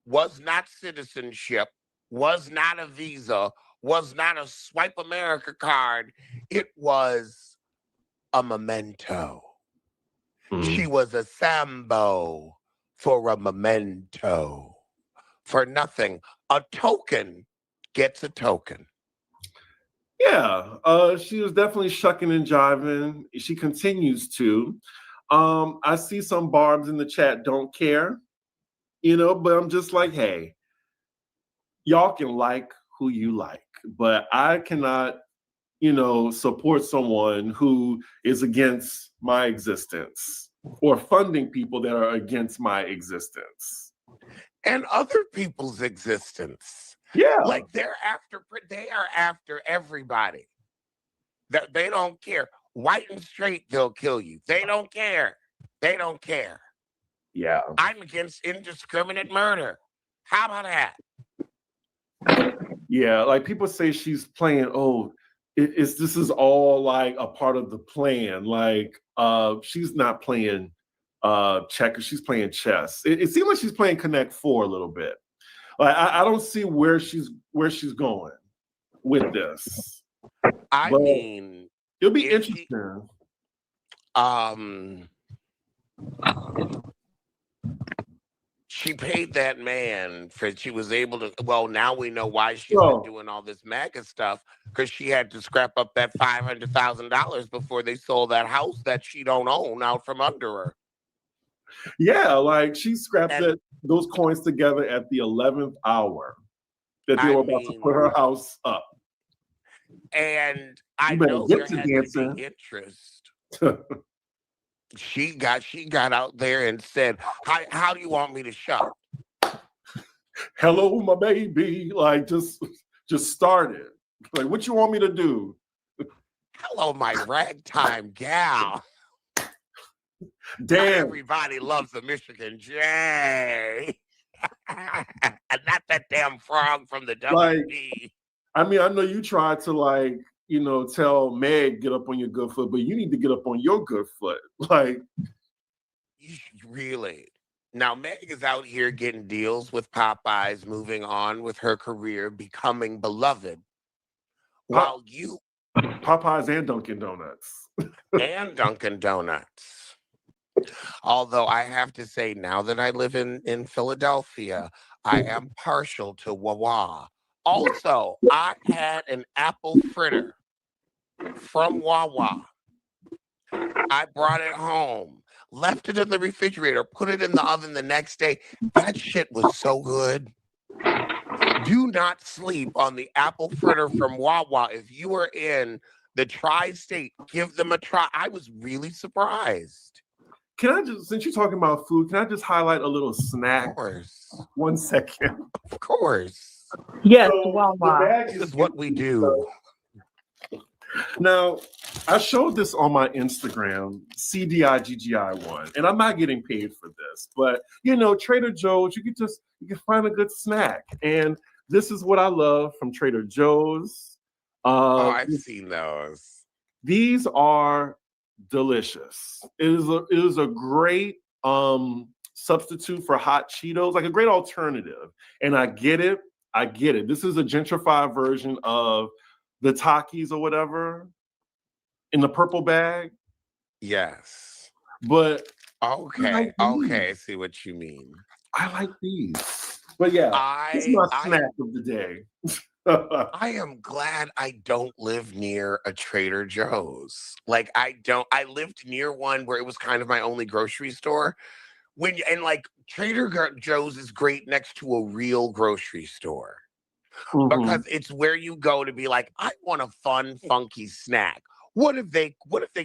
was not citizenship, was not a visa, was not a Swipe America card. It was a memento. She was a Sambo for a memento. For nothing. A token gets a token. Yeah, she was definitely shucking and jiving. She continues to. I see some barbs in the chat don't care, you know, but I'm just like, hey, y'all can like who you like, but I cannot, you know, support someone who is against my existence or funding people that are against my existence. And other people's existence. Yeah. Like they are after everybody. That they don't care. White and straight, they'll kill you. They don't care. They don't care. Yeah. I'm against indiscriminate murder. How about that? Yeah, like people say she's playing, this is all like a part of the plan. Like she's not playing checkers, she's playing chess. It seems like she's playing Connect 4 a little bit. Like I don't see where she's going with this. I mean, it'll be interesting. She paid that man for she was able to. Well, now we know why she's been doing all this MAGA stuff, because she had to scrap up that $500,000 before they sold that house that she don't own out from under her. Yeah, like she scrapped those coins together at the 11th hour that they were about to put her house up. And I know there had to be interest. She got out there and said, how do you want me to shop? Hello, my baby. Like just started. Like, what you want me to do? Hello, my ragtime gal. Damn. Not everybody loves the Michigan J. And not that damn frog from the WB. Like, I mean, I know you tried to like, you know, tell Meg get up on your good foot, but you need to get up on your good foot. Like, really? Now Meg is out here getting deals with Popeyes, moving on with her career, becoming beloved. While you Popeyes and Dunkin' Donuts. and Dunkin' Donuts. Although I have to say, now that I live in Philadelphia, I am partial to Wawa. Also, I had an apple fritter from Wawa. I brought it home, left it in the refrigerator, put it in the oven the next day. That shit was so good. Do not sleep on the apple fritter from Wawa. If you are in the tri-state, give them a try. I was really surprised. Can I just, since you're talking about food, can I just highlight a little Of snack? course. 1 second. Of course. Yes, So the Wawa. bag This is what we do. Now, I showed this on my Instagram, CDIGGI1, and I'm not getting paid for this, but you know, Trader Joe's, you can find a good snack, and this is what I love from Trader Joe's. Oh, I've seen those. These are delicious. It is a great substitute for hot Cheetos, like a great alternative. And I get it. This is a gentrified version of the Takis or whatever in the purple bag. Yes. But Okay. Okay. I see what you mean. I like these. But yeah, it's my snack of the day. I am glad I don't live near a Trader Joe's. Like I lived near one where it was kind of my only grocery store. And Trader Joe's is great next to a real grocery store. Because it's where you go to be like, I want a fun, funky snack. What if they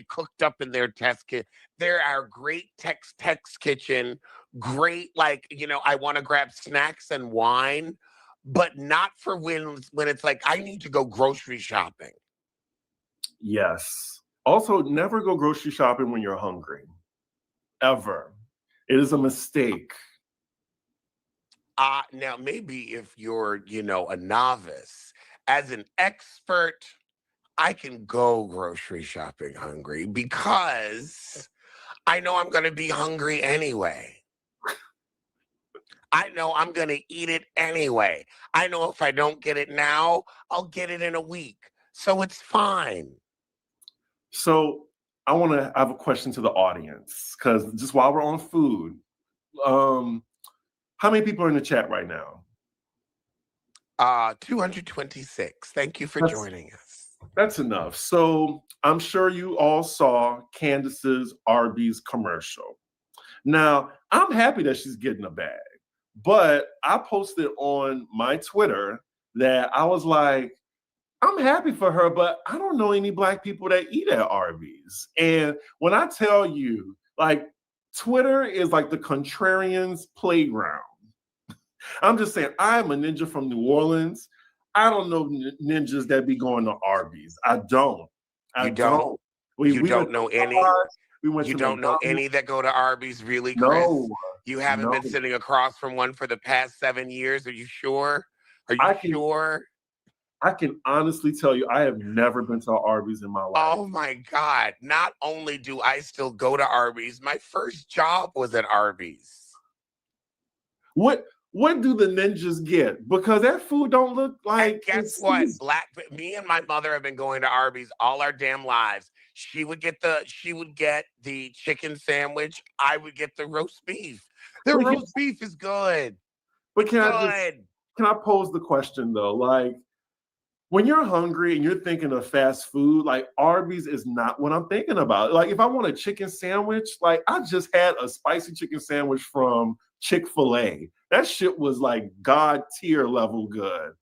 cooked up in their test kit? There are great text kitchen, great, I want to grab snacks and wine, but not for when it's like I need to go grocery shopping. Yes. Also, never go grocery shopping when you're hungry. Ever. It is a mistake. Now maybe if you're, a novice, as an expert, I can go grocery shopping hungry because I know I'm going to be hungry anyway. I know I'm going to eat it anyway. I know if I don't get it now, I'll get it in a week. So it's fine. So I have a question to the audience, because just while we're on food, how many people are in the chat right now? 226. Thank you for joining us. That's enough. So I'm sure you all saw Candace's Arby's commercial. Now, I'm happy that she's getting a bag, but I posted on my Twitter that I was like, I'm happy for her, but I don't know any Black people that eat at Arby's. And when I tell you, Twitter is like the contrarians' playground. I'm just saying, I'm a ninja from New Orleans. I don't know ninjas that be going to Arby's. I don't. You don't know any? You don't know any that go to Arby's, really, Chris? No. You haven't been sitting across from one for the past 7 years? Are you sure? Sure? I can honestly tell you, I have never been to Arby's in my life. Oh my God. Not only do I still go to Arby's, my first job was at Arby's. What do the ninjas get? Because that food don't look like. And guess what? Me and my mother have been going to Arby's all our damn lives. She would get the chicken sandwich. I would get the roast beef. The roast beef is good. But can I pose the question though? When you're hungry and you're thinking of fast food, Arby's is not what I'm thinking about. If I want a chicken sandwich, I just had a spicy chicken sandwich from Chick-fil-A. That shit was God tier level good,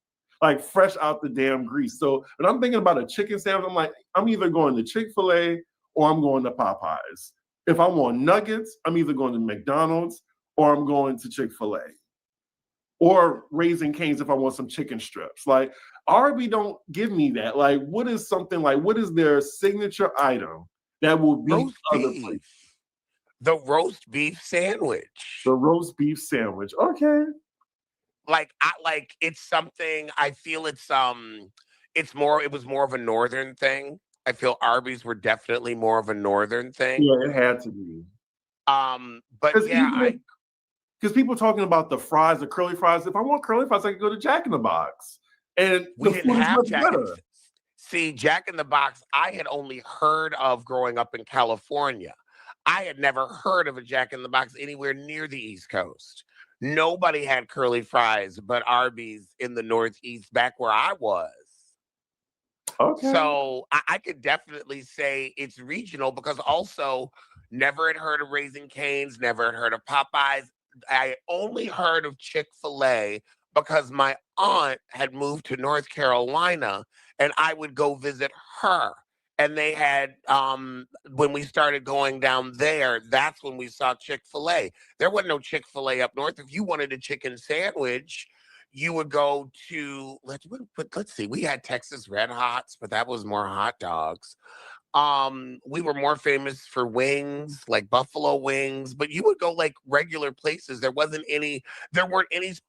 fresh out the damn grease. So when I'm thinking about a chicken sandwich, I'm either going to Chick-fil-A or I'm going to Popeyes. If I want nuggets, I'm either going to McDonald's or I'm going to Chick-fil-A. Or Raising Cane's if I want some chicken strips. Arby don't give me that. What is their signature item that will beat other places? The roast beef sandwich. The roast beef sandwich. Okay. It's something, I feel it was more of a northern thing. I feel Arby's were definitely more of a northern thing. Yeah, it had to be. But yeah, because people talking about the fries, the curly fries. If I want curly fries, I can go to Jack in the Box. And we didn't have Jack in the Box, I had only heard of growing up in California. I had never heard of a Jack in the Box anywhere near the East Coast. Nobody had curly fries but Arby's in the Northeast back where I was. Okay. So I could definitely say it's regional because also never had heard of Raising Cane's, never had heard of Popeyes. I only heard of Chick-fil-A because my aunt had moved to North Carolina and I would go visit her. And they had when we started going down there, that's when we saw Chick-fil-A. There wasn't no Chick-fil-A up north. If you wanted a chicken sandwich, you would go to let's see, we had Texas Red Hots, but that was more hot dogs. We were more famous for wings, like buffalo wings, but you would go like regular places. There weren't any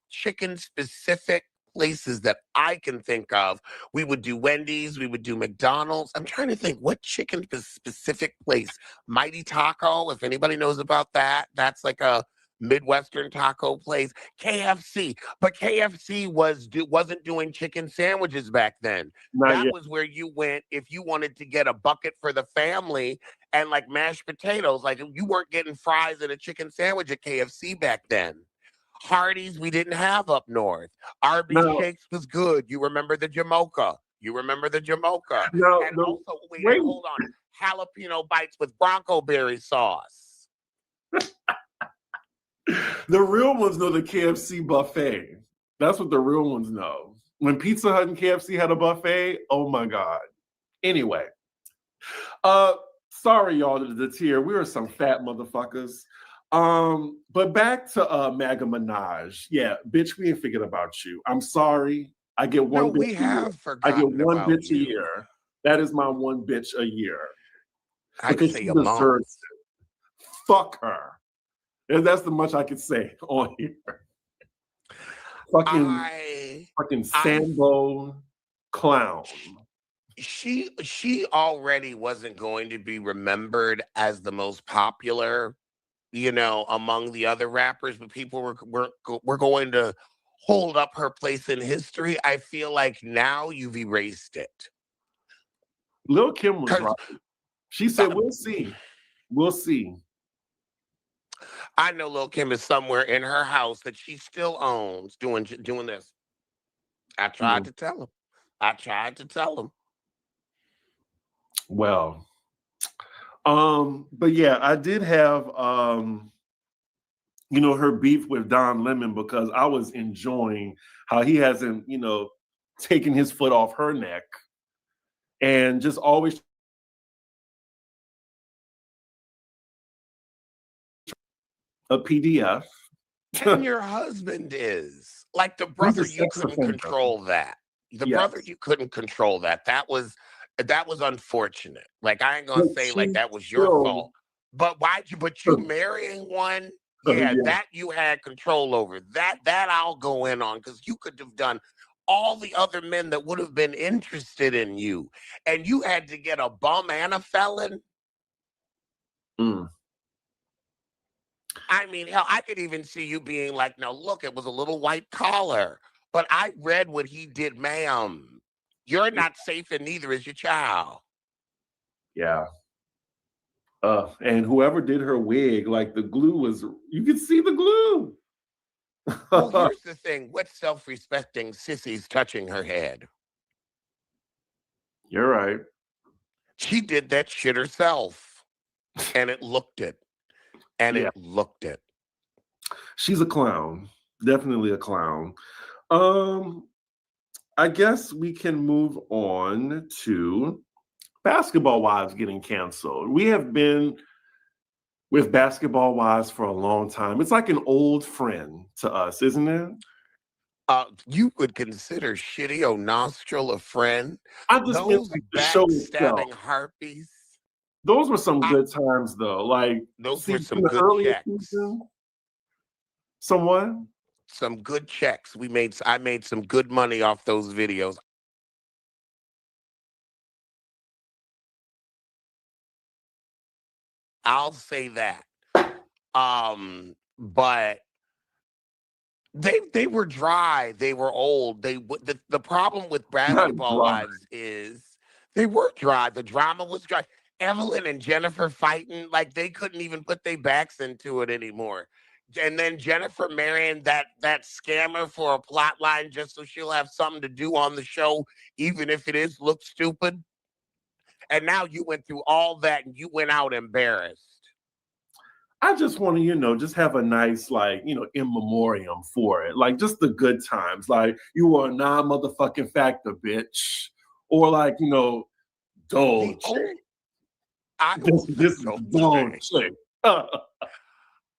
chicken specific places that I can think of. We would do Wendy's, we would do McDonald's. I'm trying to think what chicken specific place. Mighty Taco, if anybody knows about that, that's like a Midwestern taco place. KFC, but KFC wasn't doing chicken sandwiches back then. Not That yet. was where you went if you wanted to get a bucket for the family and like mashed potatoes. Like you weren't getting fries and a chicken sandwich at KFC back then. Hardee's we didn't have up north. Arby's Now, Shakes was good. You remember the Jamocha. You remember the Jamocha. now And the also, wait, wait. and hold on. Jalapeno bites with Bronco berry sauce. The real ones know the KFC buffet. That's what the real ones know. When Pizza Hut and KFC had a buffet, oh my God. Anyway, sorry y'all to the tier. We were some fat motherfuckers. But back to Maga Minaj. Yeah, bitch, we ain't figured about you. I'm sorry. I get one No, bitch we a year. have I get forgotten one about bitch a you. year. That is my one bitch a year. I'd Because say she a month. deserves it. Fuck her. And that's the much I could say on here. Fucking I Sambo clown. she already wasn't going to be remembered as the most popular, among the other rappers, but people were going to hold up her place in history. I feel like now you've erased it. Lil Kim was 'Cause right. She said, "We'll see. We'll see." I know Lil Kim is somewhere in her house that she still owns doing this. I tried Mm. to tell him. I tried to tell him. Well, but yeah, I did have her beef with Don Lemon because I was enjoying how he hasn't, taken his foot off her neck and just always a PDF. And your husband is like the He's a brother. You sex couldn't offender. control that. The Yes. brother, you couldn't control that. That was unfortunate. Like I ain't gonna But say like she's that was your still fault. But you marrying one, yeah, yeah. that you had control over. That I'll go in on because you could have done all the other men that would have been interested in you, and you had to get a bum and a felon. Mm. I mean, hell, I could even see you being like, no, look, it was a little white collar. But I read what he did, ma'am. You're not safe and neither is your child. Yeah. And whoever did her wig, like the glue was, you could see the glue. Well, here's the thing. What self-respecting sissy's touching her head? You're right. She did that shit herself. And it looked it. And Yeah. it looked it. She's a clown. Definitely a clown. I guess we can move on to Basketball Wives getting canceled. We have been with Basketball Wives for a long time. It's like an old friend to us, isn't it? You would consider Shitty O'Nostril a friend? I just meant Those like the show itself. backstabbing harpies. Those were some good times, though. Like Those were some in the good earlier checks. season, someone. Some good checks. I made some good money off those videos. I'll say that. But they were dry. They were old. The problem with Basketball dry. Wives is they were dry. The drama was dry. Evelyn and Jennifer fighting like they couldn't even put their backs into it anymore. and then Jennifer marrying that scammer for a plot line just so she'll have something to do on the show, even if it is look stupid. And now you went through all that and you went out embarrassed. I just want to, just have a nice, like, in memoriam for it. Like, just the good times. Like, you were a non-motherfucking factor, bitch. Or, like, The Doge. only, I This is Doge.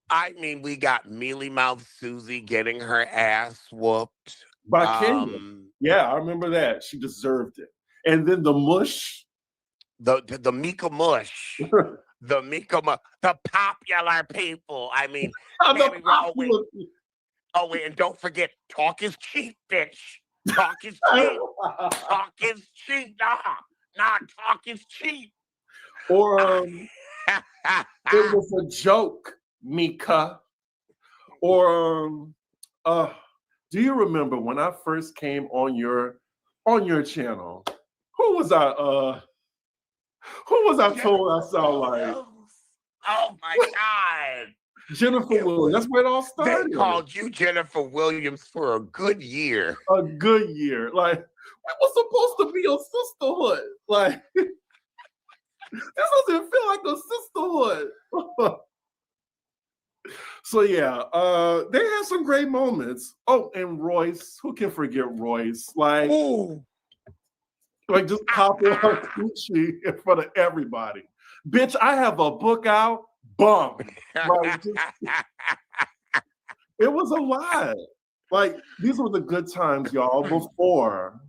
I mean, we got mealy mouth Susie getting her ass whooped. By Kenya. Um, Yeah, I remember that. She deserved it. And then the mush. the Mika Mush, the popular people. I mean, Tammy wait, and don't forget, talk is cheap, bitch. Talk is cheap. Talk is cheap. Nah, talk is cheap. Or it was a joke, Mika. Or do you remember when I first came on your channel? Who was I told I sound like? Oh my God. Jennifer Williams. That's where it all started. They called you Jennifer Williams for a good year. A good year. Like, it was supposed to be a sisterhood. Like, this doesn't feel like a sisterhood. So yeah, they had some great moments. Oh, and Royce, who can forget Royce? Like, just popping her coochie in front of everybody. Bitch, I have a book out. Bum. Like, it was a lot. Like, these were the good times, y'all, before.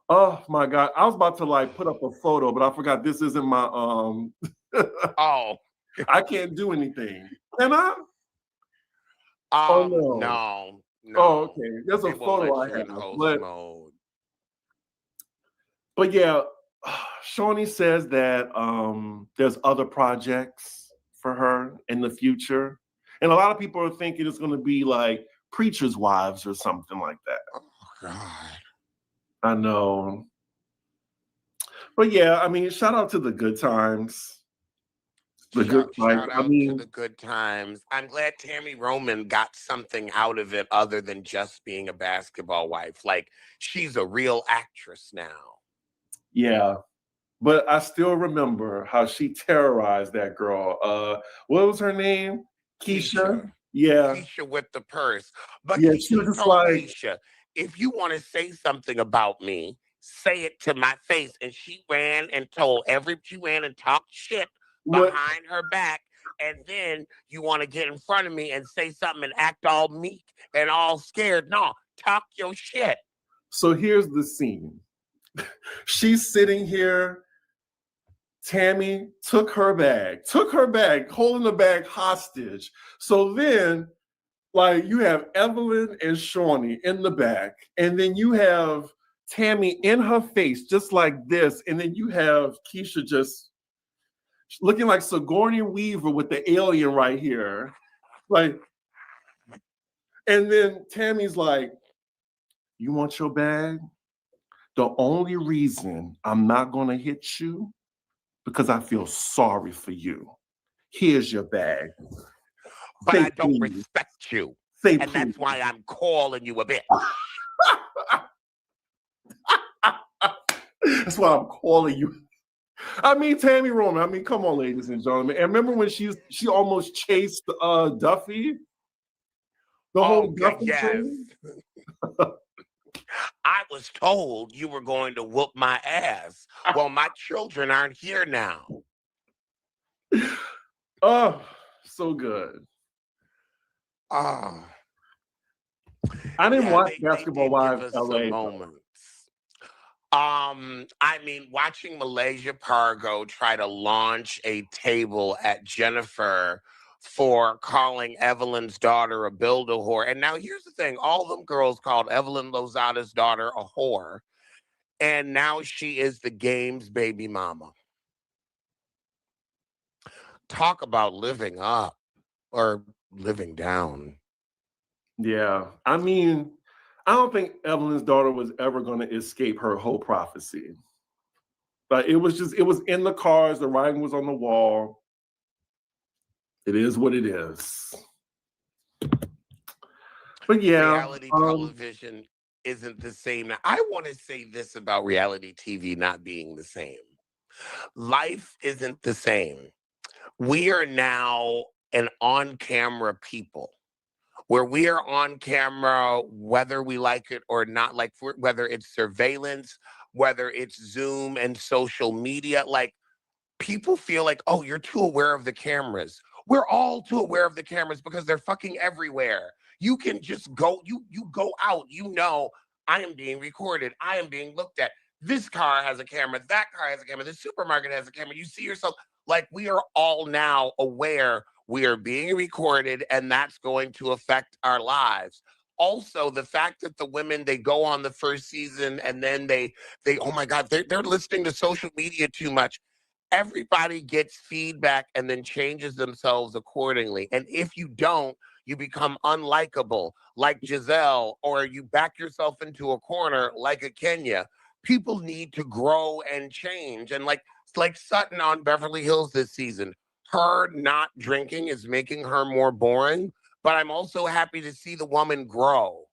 Oh my God. I was about to like put up a photo, but I forgot this isn't my Oh. I can't do anything. Can I? No. Oh, okay. There's a photo I have. But yeah, Shawnee says that there's other projects for her in the future. And a lot of people are thinking it's going to be like Preacher's Wives or something like that. Oh, God. I know. But yeah, I mean, shout out to the good times. Shout out to the good times. I'm glad Tammy Roman got something out of it other than just being a basketball wife. Like, she's a real actress now. Yeah. But I still remember how she terrorized that girl. What was her name? Keisha? Yeah. Keisha with the purse. But yeah, Keisha she was just told like, Keisha, if you want to say something about me, say it to my face. And she ran and talked shit behind her back. And then you want to get in front of me and say something and act all meek and all scared. No, talk your shit. So here's the scene. She's sitting here. Tammy took her bag, holding the bag hostage. So then, like, you have Evelyn and Shawnee in the back, and then you have Tammy in her face, just like this, and then you have Keisha just looking like Sigourney Weaver with the alien right here. Like, and then Tammy's like, you want your bag? The only reason I'm not going to hit you because I feel sorry for you. Here's your bag. But I don't respect you. And that's why I'm calling you a bitch. That's why I'm calling you. I mean, Tammy Roman. I mean, come on, ladies and gentlemen. And remember when she almost chased Duffy? The whole Duffy thing? I was told you were going to whoop my ass. Well, my children aren't here now. Oh, so good. Oh. I didn't watch Basketball Wives LA. Moments. I mean, watching Malaysia Pargo try to launch a table at Jennifer for calling Evelyn's daughter a build-a-whore. And now here's the thing. All them girls called Evelyn Lozada's daughter a whore. And now she is the game's baby mama. Talk about living up or living down. Yeah. I mean, I don't think Evelyn's daughter was ever going to escape her whole prophecy. But it was in the cards. The writing was on the wall. It is what it is. But yeah, Reality television isn't the same now. I want to say this about reality TV not being the same. Life isn't the same. We are now an on-camera people where we are on camera whether we like it or not, like whether it's surveillance, whether it's Zoom and social media. Like, people feel like, oh, you're too aware of the cameras. We're all too aware of the cameras because they're fucking everywhere. You can just go, you go out, I am being recorded, I am being looked at. This car has a camera, that car has a camera, the supermarket has a camera. You see yourself, like, we are all now aware we are being recorded, and that's going to affect our lives. Also, the fact that the women, they go on the first season and then they oh my God, they're listening to social media too much. Everybody gets feedback and then changes themselves accordingly. And if you don't, you become unlikable, like Giselle, or you back yourself into a corner like a Kenya. People need to grow and change. And like Sutton on Beverly Hills this season, her not drinking is making her more boring. But I'm also happy to see the woman grow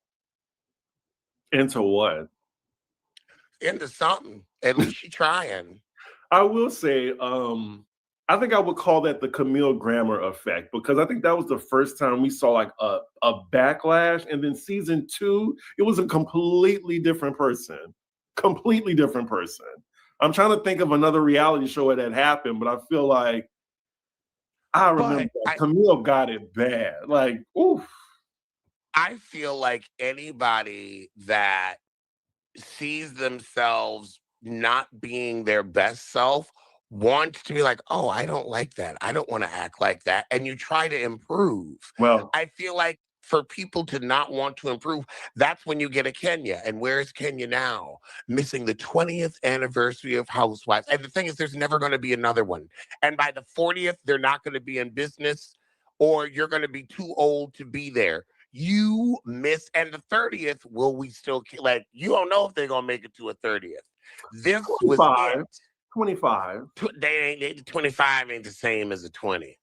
into what? into something. At least she's trying. I will say, I think I would call that the Camille Grammer effect, because I think that was the first time we saw like a backlash. And then season 2, it was a completely different person. Completely different person. I'm trying to think of another reality show where that happened, but I feel like I remember Camille got it bad. Like, oof. I feel like anybody that sees themselves not being their best self wants to be like, oh, I don't like that. I don't want to act like that. And you try to improve. Well, I feel like for people to not want to improve, that's when you get a Kenya. And where's Kenya now? Missing the 20th anniversary of Housewives. And the thing is, there's never going to be another one. And by the 40th, they're not going to be in business, or you're going to be too old to be there. You miss, and the 30th, will we still, like, you don't know if they're going to make it to a 30th. This 25, was it. 25. 25 ain't the same as a 20.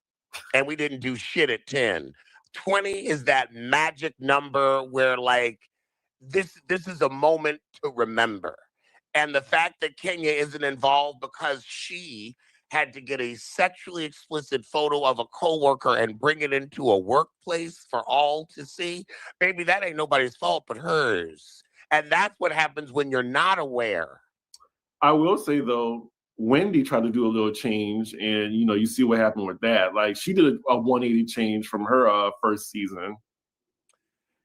And we didn't do shit at 10. 20 is that magic number where, like, this is a moment to remember. And the fact that Kenya isn't involved because she had to get a sexually explicit photo of a coworker and bring it into a workplace for all to see, baby, that ain't nobody's fault but hers. And that's what happens when you're not aware. I will say, though, Wendy tried to do a little change, and you see what happened with that. Like, she did a 180 change from her first season.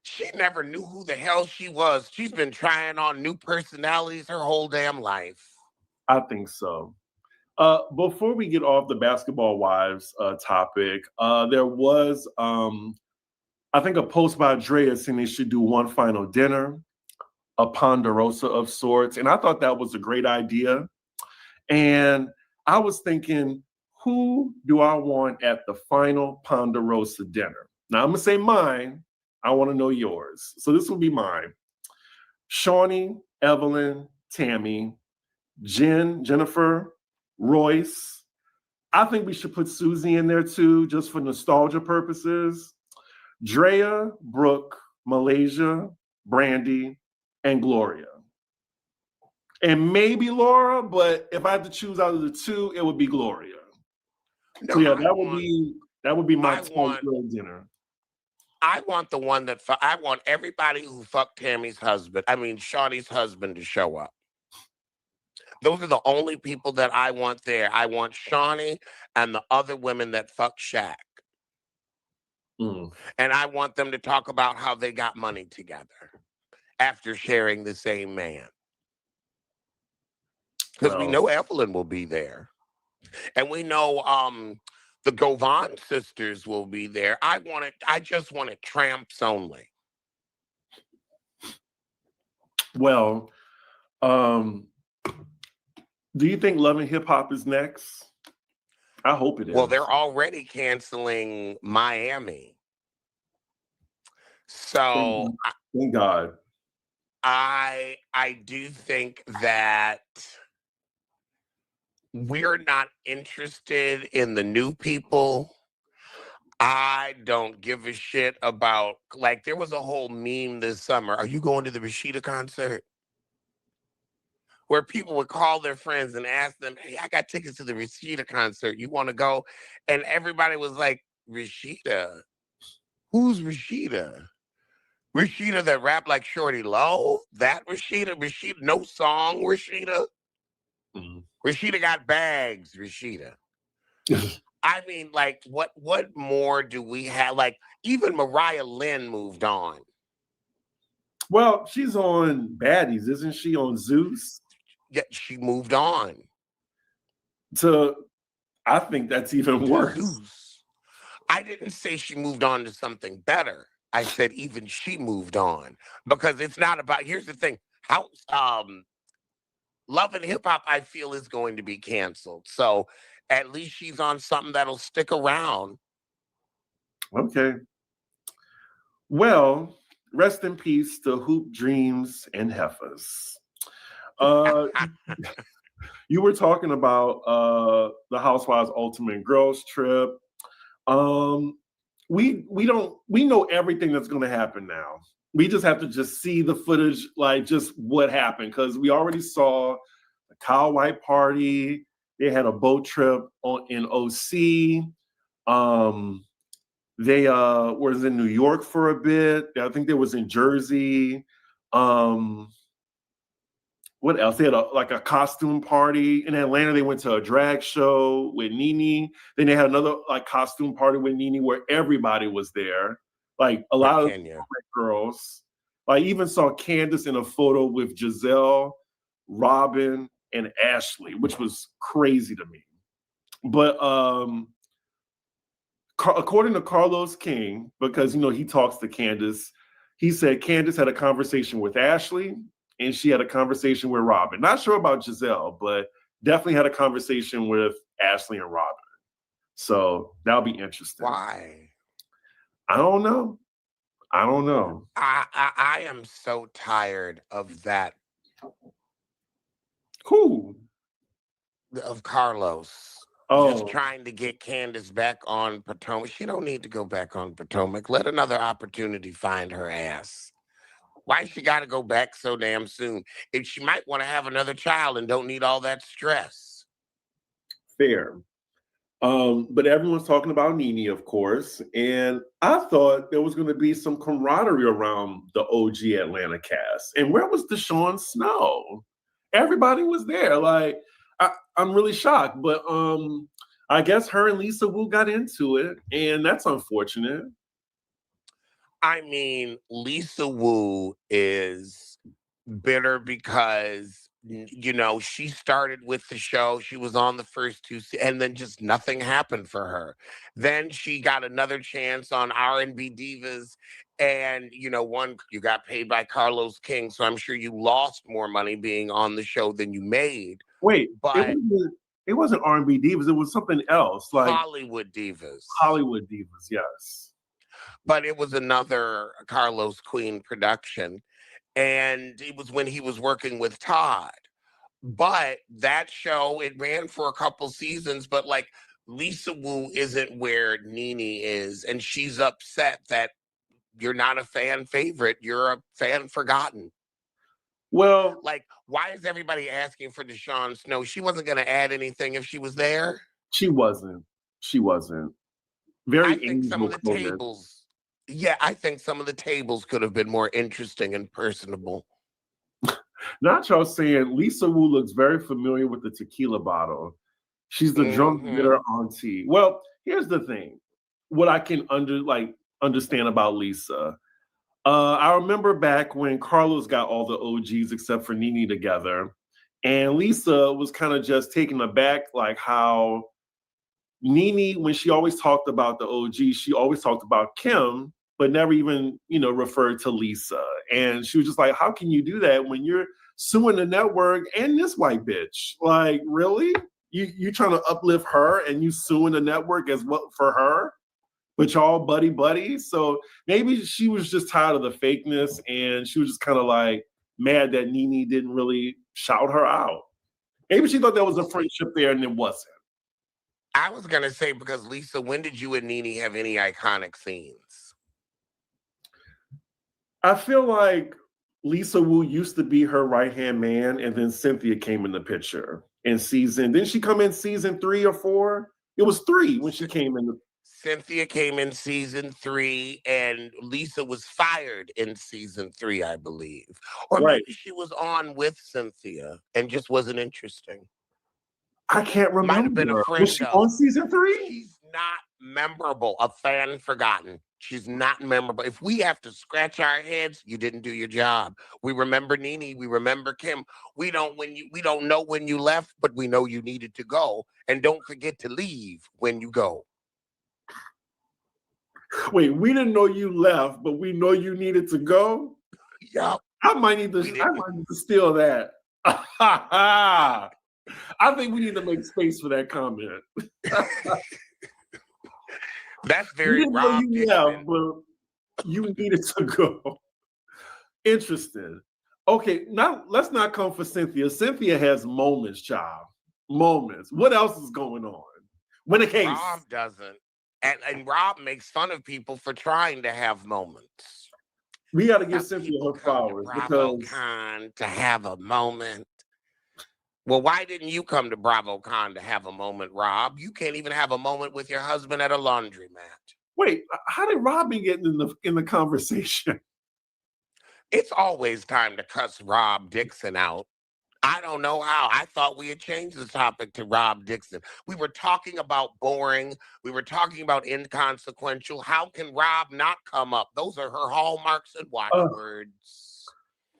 She never knew who the hell she was. She's been trying on new personalities her whole damn life. I think so. Before we get off the Basketball Wives topic, there was, I think, a post by Drea saying they should do one final dinner, a Ponderosa of sorts. And I thought that was a great idea. And I was thinking, who do I want at the final Ponderosa dinner? Now, I'm going to say mine. I want to know yours. So this will be mine. Shawnee, Evelyn, Tammy, Jennifer, Royce. I think we should put Susie in there too, just for nostalgia purposes. Drea, Brooke, Malaysia, Brandy, and Gloria. And maybe Laura, but if I had to choose out of the two, it would be Gloria. No, so yeah, that would be my dinner. I want the one that I want everybody who fucked Shawnee's husband to show up. Those are the only people that I want there. I want Shawnee and the other women that fucked Shaq. Mm. And I want them to talk about how they got money together after sharing the same man. Because we know Evelyn will be there. And we know the Govan sisters will be there. I just want it tramps only. Well, do you think Love and Hip Hop is next? I hope it is. Well, they're already canceling Miami. So thank God. I do think that we're not interested in the new people. I don't give a shit about, like, there was a whole meme this summer. Are you going to the Rashida concert? Where people would call their friends and ask them, hey, I got tickets to the Rashida concert. You want to go? And everybody was like, Rashida? Who's Rashida? Rashida that rap like Shorty Low? That Rashida? Rashida, no song, Rashida? Mhm. Rashida got bags, Rashida. I mean, like, what more do we have? Like, even Mariah Lynn moved on. Well, she's on Baddies, isn't she? On Zeus. Yeah, she moved on I think that's even to worse. Zeus. I didn't say she moved on to something better. I said even she moved on, because it's not about. Here's the thing: how Love and Hip Hop, I feel, is going to be canceled. So at least she's on something that'll stick around. Okay. Well, rest in peace to Hoop Dreams and Heifers. You were talking about the Housewives Ultimate Girls Trip. We know everything that's going to happen now. We just have to just see the footage, like just what happened, because we already saw the Kyle White party. They had a boat trip in OC. They was in New York for a bit. I think they was in Jersey. What else? They had a costume party in Atlanta. They went to a drag show with Nene. Then they had another costume party with Nene where everybody was there. Like a lot of girls. I even saw Candace in a photo with Giselle, Robin, and Ashley, which was crazy to me. But according to Carlos King, because he talks to Candace, he said Candace had a conversation with Ashley and she had a conversation with Robin. Not sure about Giselle, but definitely had a conversation with Ashley and Robin. So that'll be interesting. Why? I don't know. I am so tired of that. Who? Of Carlos. Oh. Just trying to get Candace back on Potomac. She don't need to go back on Potomac. Let another opportunity find her ass. Why she got to go back so damn soon? If she might want to have another child and don't need all that stress. Fair. But everyone's talking about Nene, of course. And I thought there was going to be some camaraderie around the OG Atlanta cast. And where was Deshaun Snow? Everybody was there. Like, I'm really shocked. But I guess her and Lisa Wu got into it. And that's unfortunate. I mean, Lisa Wu is bitter because, she started with the show. She was on the first two, and then just nothing happened for her. Then she got another chance on R&B Divas, and, you got paid by Carlos King, so I'm sure you lost more money being on the show than you made. Wait, but it wasn't R&B Divas. It was something else, like Hollywood Divas. Hollywood Divas, yes. But it was another Carlos Queen production. And it was when he was working with Todd. But that show, it ran for a couple seasons, but Lisa Wu isn't where Nene is. And she's upset that you're not a fan favorite. You're a fan forgotten. Well, why is everybody asking for Deshaun Snow? She wasn't going to add anything if she was there. She wasn't. Very amiable. I think some of the tables could have been more interesting and personable. Not y'all saying Lisa Wu looks very familiar with the tequila bottle. She's the drunk bitter auntie. Well, here's the thing. What I can understand about Lisa. I remember back when Carlos got all the OGs except for Nene together. And Lisa was kind of just taken aback, like how Nene, when she always talked about the OG, she always talked about Kim, but never even, referred to Lisa. And she was just like, how can you do that when you're suing the network and this white bitch? Like, really? You trying to uplift her and you suing the network as well for her? But y'all buddy. So maybe she was just tired of the fakeness and she was just kind of mad that Nene didn't really shout her out. Maybe she thought there was a friendship there and it wasn't. I was gonna say, because Lisa, when did you and Nene have any iconic scenes? I feel like Lisa Wu used to be her right-hand man, and then Cynthia came in the picture in season. Didn't she come in season 3 or 4? It was 3 when she came in. Cynthia came in season 3, and Lisa was fired in season 3, I believe. Or Right. maybe she was on with Cynthia and just wasn't interesting. I can't remember. Might have been a Was friend she of. on season 3? She's not memorable. A fan forgotten. She's not memorable. If we have to scratch our heads, you didn't do your job. We remember Nene. We remember Kim. We don't know when you left, but we know you needed to go. And don't forget to leave when you go. Wait, we didn't know you left, but we know you needed to go? Yup. I might need to steal that. I think we need to make space for that comment. That's We very didn't know Rob you left, Dixon. but you needed to go. Interesting. Okay, now let's not come for Cynthia. Cynthia has moments, child. Moments. What else is going on? Win a case. Rob doesn't. And Rob makes fun of people for trying to have moments. We got to Now, give Cynthia people her come to flowers because BravoCon to have a moment. Well, why didn't you come to BravoCon to have a moment, Rob? You can't even have a moment with your husband at a laundromat. wait, how did Rob be getting in the conversation? It's always time to cuss Rob Dixon out. I don't know how. I thought we had changed the topic to Rob Dixon. We were talking about boring. We were talking about inconsequential. How can Rob not come up? Those are her hallmarks and watchwords.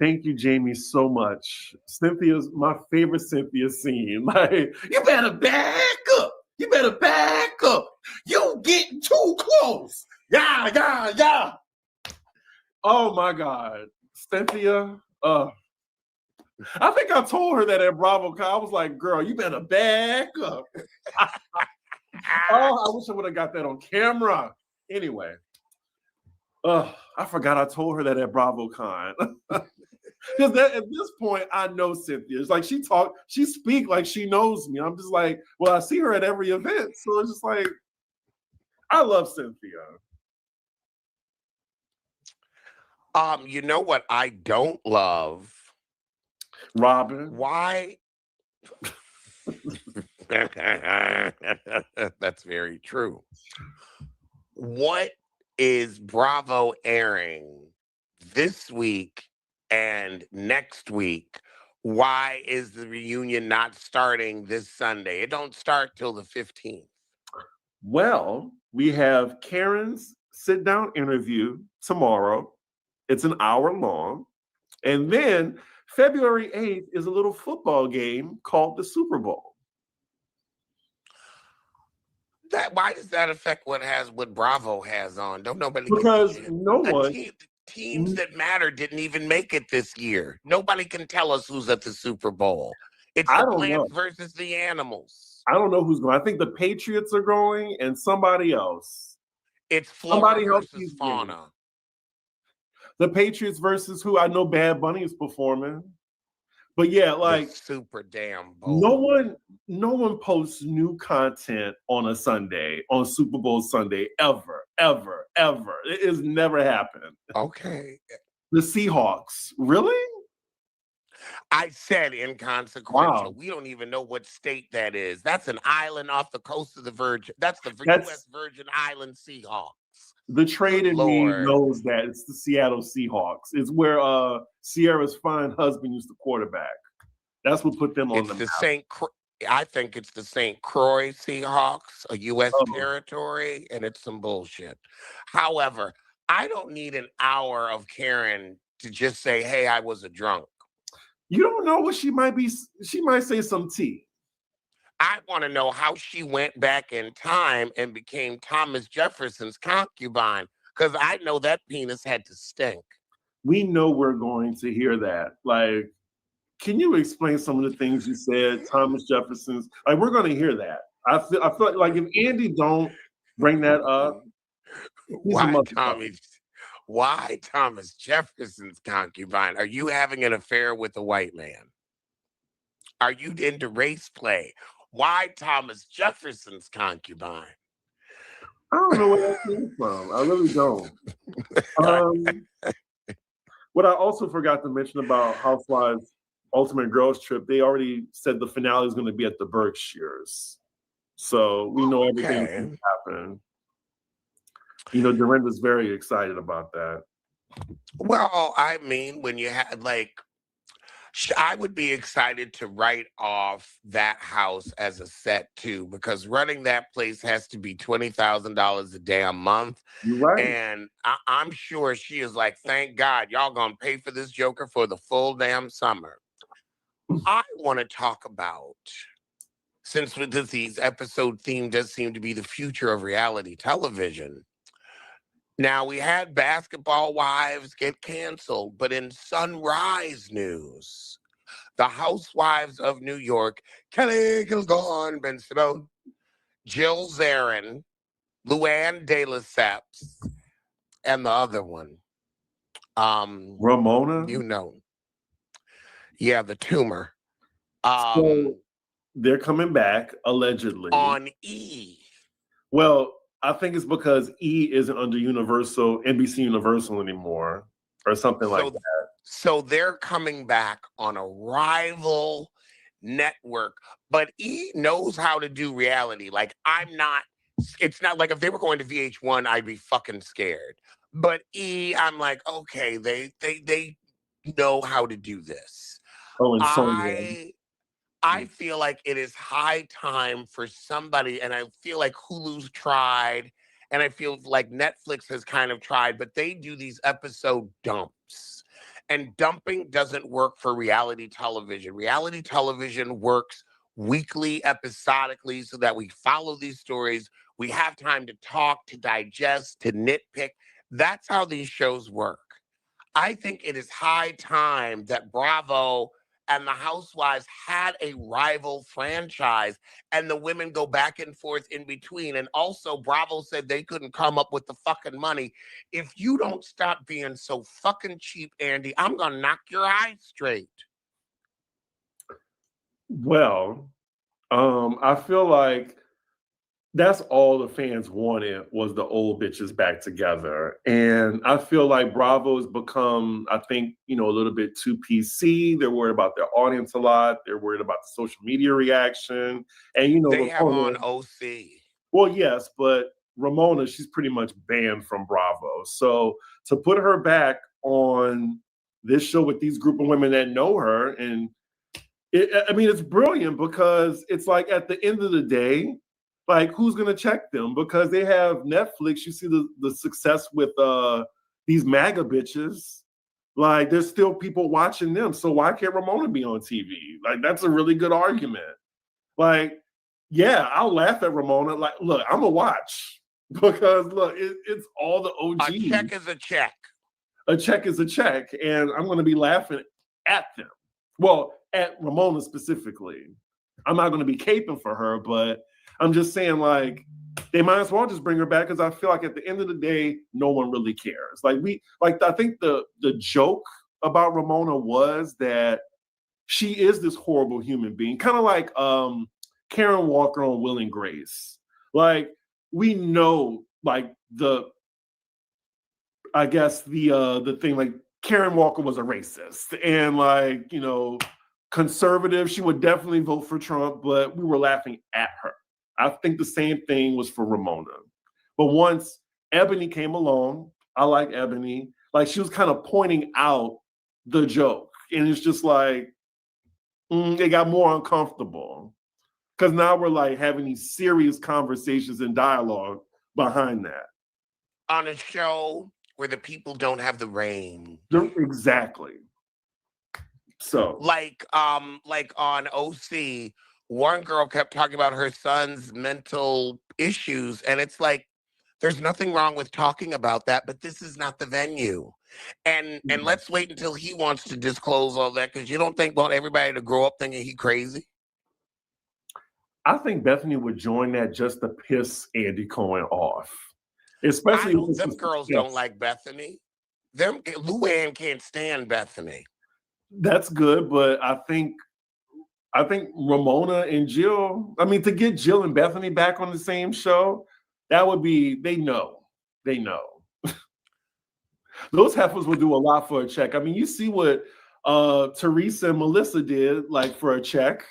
Thank you, Jamie, so much. Cynthia's my favorite Cynthia scene. Like, you better back up. You better back up. You getting too close. Yeah. Oh my God. Cynthia. I think I told her that at BravoCon. I was like, girl, you better back up. Oh, I wish I would have got that on camera. Anyway. I forgot I told her that at BravoCon. Because at this point, I know Cynthia. It's like she speak like she knows me. I'm just like, well, I see her at every event. So it's just like, I love Cynthia. You know what I don't love? Robin. Why? That's very true. What is Bravo airing this week and next week? Why is the reunion not starting this Sunday? It don't start till the 15th. Well, we have Karen's sit-down interview tomorrow. It's an hour long. And then February 8th is a little football game called the Super Bowl. Why does that affect what Bravo has on? Don't nobody Because give a shit. no one Teams that matter didn't even make it this year. Nobody can tell us who's at the Super Bowl. It's I the don't plants know. versus the animals. I don't know who's going. I think the Patriots are going and somebody else. It's flora Somebody else versus is fauna. The Patriots versus who? I know Bad Bunny is performing. But yeah, like The super damn bowl. no one posts new content on a Sunday, on Super Bowl Sunday, ever. It has never happened. Okay. The Seahawks. Really? I said inconsequential. Wow. We don't even know what state that is. That's an island off the coast of the Virgin. That's the U.S. Virgin Island Seahawks. The trade in me knows that it's the Seattle Seahawks. It's where Sierra's fine husband used to quarterback. That's what put them on the map. I think it's the St. Croix Seahawks, a U.S. territory, and it's some bullshit. However, I don't need an hour of Karen to just say, hey, I was a drunk. You don't know what she might be. She might say some tea. I want to know how she went back in time and became Thomas Jefferson's concubine, because I know that penis had to stink. We know we're going to hear that. Like, can you explain some of the things you said, Thomas Jefferson's? Like, we're going to hear that. I feel like if Andy don't bring that up, why Thomas Jefferson's concubine? Are you having an affair with a white man? Are you into race play? Why Thomas Jefferson's concubine? I don't know where that came from. I really don't. What I also forgot to mention about Housewives Ultimate Girls Trip, they already said the finale is going to be at the Berkshires. So we know everything that's going to happen. You know, Dorinda's very excited about that. Well, I mean, when you had I would be excited to write off that house as a set too, because running that place has to be $20,000 a damn month. You're right. And I'm sure she is like, thank God y'all gonna pay for this joker for the full damn summer. I want to talk about, since with this episode theme does seem to be the future of reality television. Now, we had Basketball Wives get canceled, but in Sunrise news, the Housewives of New York, Kelly Kilgore, Ben Simone, Jill Zarin, Luann de Lesseps, and the other one. Ramona? You know. Yeah, the tumor. So they're coming back, allegedly. On E! Well, I think it's because E isn't under NBC Universal anymore, or something like that. So they're coming back on a rival network, but E knows how to do reality. Like, it's not like if they were going to VH1, I'd be fucking scared. But E, I'm like, okay, they know how to do this. Oh, and Sonya. I feel like it is high time for somebody, and I feel like Hulu's tried, and I feel like Netflix has kind of tried, but they do these episode dumps. And dumping doesn't work for reality television. Reality television works weekly, episodically, so that we follow these stories. We have time to talk, to digest, to nitpick. That's how these shows work. I think it is high time that Bravo and the Housewives had a rival franchise, and the women go back and forth in between. And also, Bravo said they couldn't come up with the fucking money. If you don't stop being so fucking cheap, Andy, I'm gonna knock your eyes straight. Well, I feel like that's all the fans wanted was the old bitches back together. And I feel like Bravo's become, I think, a little bit too PC. They're worried about their audience a lot. They're worried about the social media reaction. And, they have on OC. Well, yes, but Ramona, she's pretty much banned from Bravo. So to put her back on this show with these group of women that know her, and it's brilliant because it's like at the end of the day, like, who's going to check them? Because they have Netflix. You see the success with these MAGA bitches. Like, there's still people watching them. So why can't Ramona be on TV? Like, that's a really good argument. Like, yeah, I'll laugh at Ramona. Like, look, I'm going to watch. Because, look, it's all the OGs. A check is a check. A check is a check. And I'm going to be laughing at them. Well, at Ramona specifically. I'm not going to be caping for her, but I'm just saying, like, they might as well just bring her back because I feel like at the end of the day, no one really cares. I think the joke about Ramona was that she is this horrible human being, kind of like Karen Walker on Will and Grace. Like, we know, like, the thing, like, Karen Walker was a racist and, like, conservative. She would definitely vote for Trump, but we were laughing at her. I think the same thing was for Ramona. But once Ebony came along, I like Ebony, like, she was kind of pointing out the joke. And it's just like, it got more uncomfortable. Because now we're like having these serious conversations and dialogue behind that. On a show where the people don't have the reign. Exactly. So like on OC, one girl kept talking about her son's mental issues, and it's like, there's nothing wrong with talking about that, but this is not the venue. And let's wait until he wants to disclose all that, because you don't want everybody to grow up thinking he crazy. I think Bethany would join that just to piss Andy Cohen off. Especially them girls don't like Bethany. Luann can't stand Bethany. That's good, but I think I think Ramona and Jill, I mean, to get Jill and Bethany back on the same show, that would be, they know. They know. Those heifers will do a lot for a check. I mean, you see what Teresa and Melissa did, like, for a check.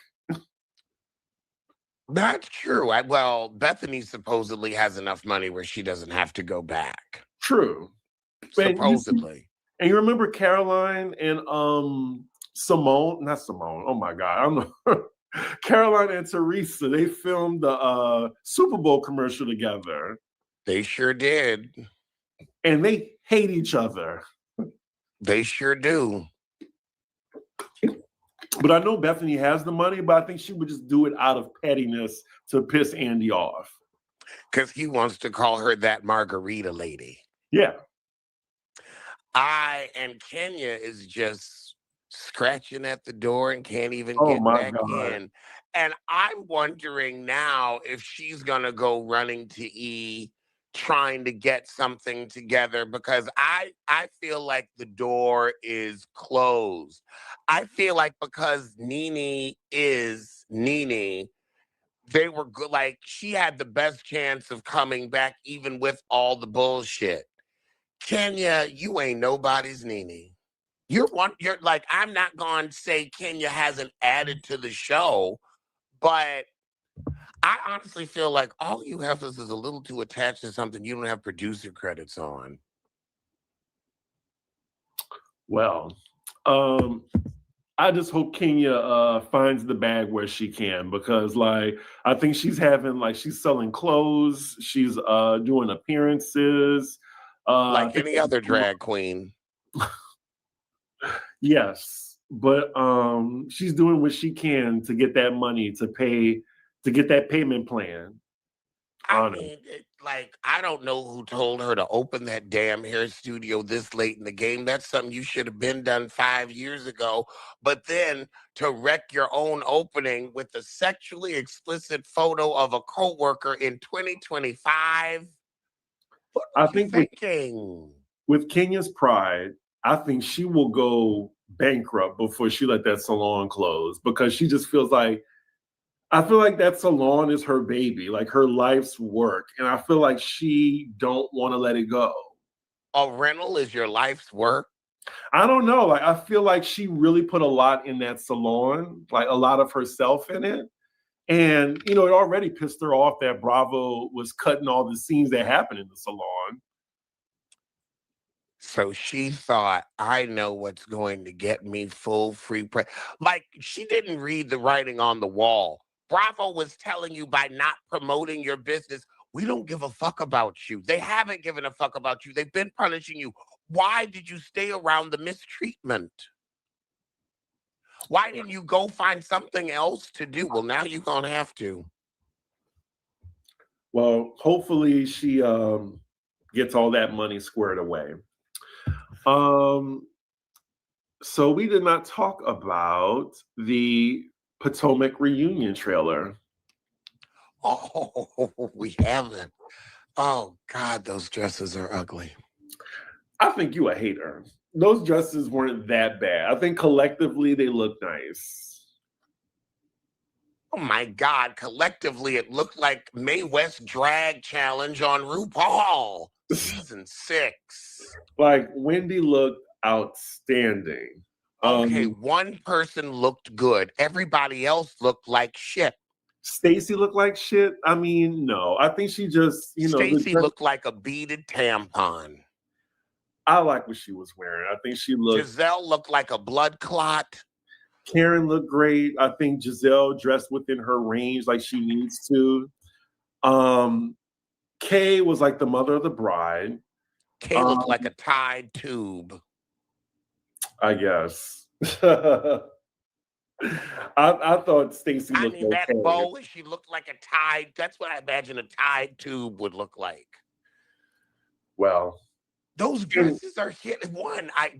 That's true. Well, Bethany supposedly has enough money where she doesn't have to go back. True. Supposedly. And you remember Caroline and Simone, not Simone, oh my God, I don't know. Caroline and Teresa, they filmed the Super Bowl commercial together. They sure did. And they hate each other. They sure do. But I know Bethany has the money, but I think she would just do it out of pettiness to piss Andy off. Because he wants to call her that margarita lady. Yeah. And Kenya is just scratching at the door and can't even Oh get my back God. in. And I'm wondering now if she's going to go running to E, trying to get something together, because I feel like the door is closed. I feel like because Nene is Nene, they were good. Like, she had the best chance of coming back even with all the bullshit. Kenya, you ain't nobody's Nene. You're like, I'm not going to say Kenya hasn't added to the show, but I honestly feel like all you have is a little too attached to something you don't have producer credits on. Well, I just hope Kenya finds the bag where she can, because like I think she's selling clothes, she's doing appearances. Like any other drag queen. Yes, but she's doing what she can to get that money to get that payment plan. I mean, I don't know who told her to open that damn hair studio this late in the game. That's something you should have been done 5 years ago. But then to wreck your own opening with a sexually explicit photo of a coworker in 2025. What are you thinking? With Kenya's pride, I think she will go bankrupt before she let that salon close, because she just feels like, I feel like that salon is her baby, like her life's work. And I feel like she don't want to let it go. A rental is your life's work? I don't know. Like, I feel like she really put a lot in that salon, like a lot of herself in it. And, it already pissed her off that Bravo was cutting all the scenes that happened in the salon. So she thought, I know what's going to get me full free press. Like, she didn't read the writing on the wall. Bravo was telling you, by not promoting your business, we don't give a fuck about you. They haven't given a fuck about you. They've been punishing you. Why did you stay around the mistreatment? Why didn't you go find something else to do? Well, now you're going to have to. Well, hopefully she gets all that money squared away. So we did not talk about the Potomac reunion trailer. Oh, we haven't. Oh, God, those dresses are ugly. I think you a hater. Those dresses weren't that bad. I think collectively they look nice. Oh, my God. Collectively, it looked like Mae West Drag Challenge on RuPaul. Season 6. Like, Wendy looked outstanding. Okay, one person looked good. Everybody else looked like shit. Stacey looked like shit? I mean, no. I think she just, Stacey looked like a beaded tampon. I like what she was wearing. I think she looked... Giselle looked like a blood clot. Karen looked great. I think Giselle dressed within her range like she needs to. Kay was like the mother of the bride. Kay looked like a Tide tube. I guess. I thought Stacey looked okay. That bow, she looked like a Tide. That's what I imagine a Tide tube would look like. Well, those dresses are hit.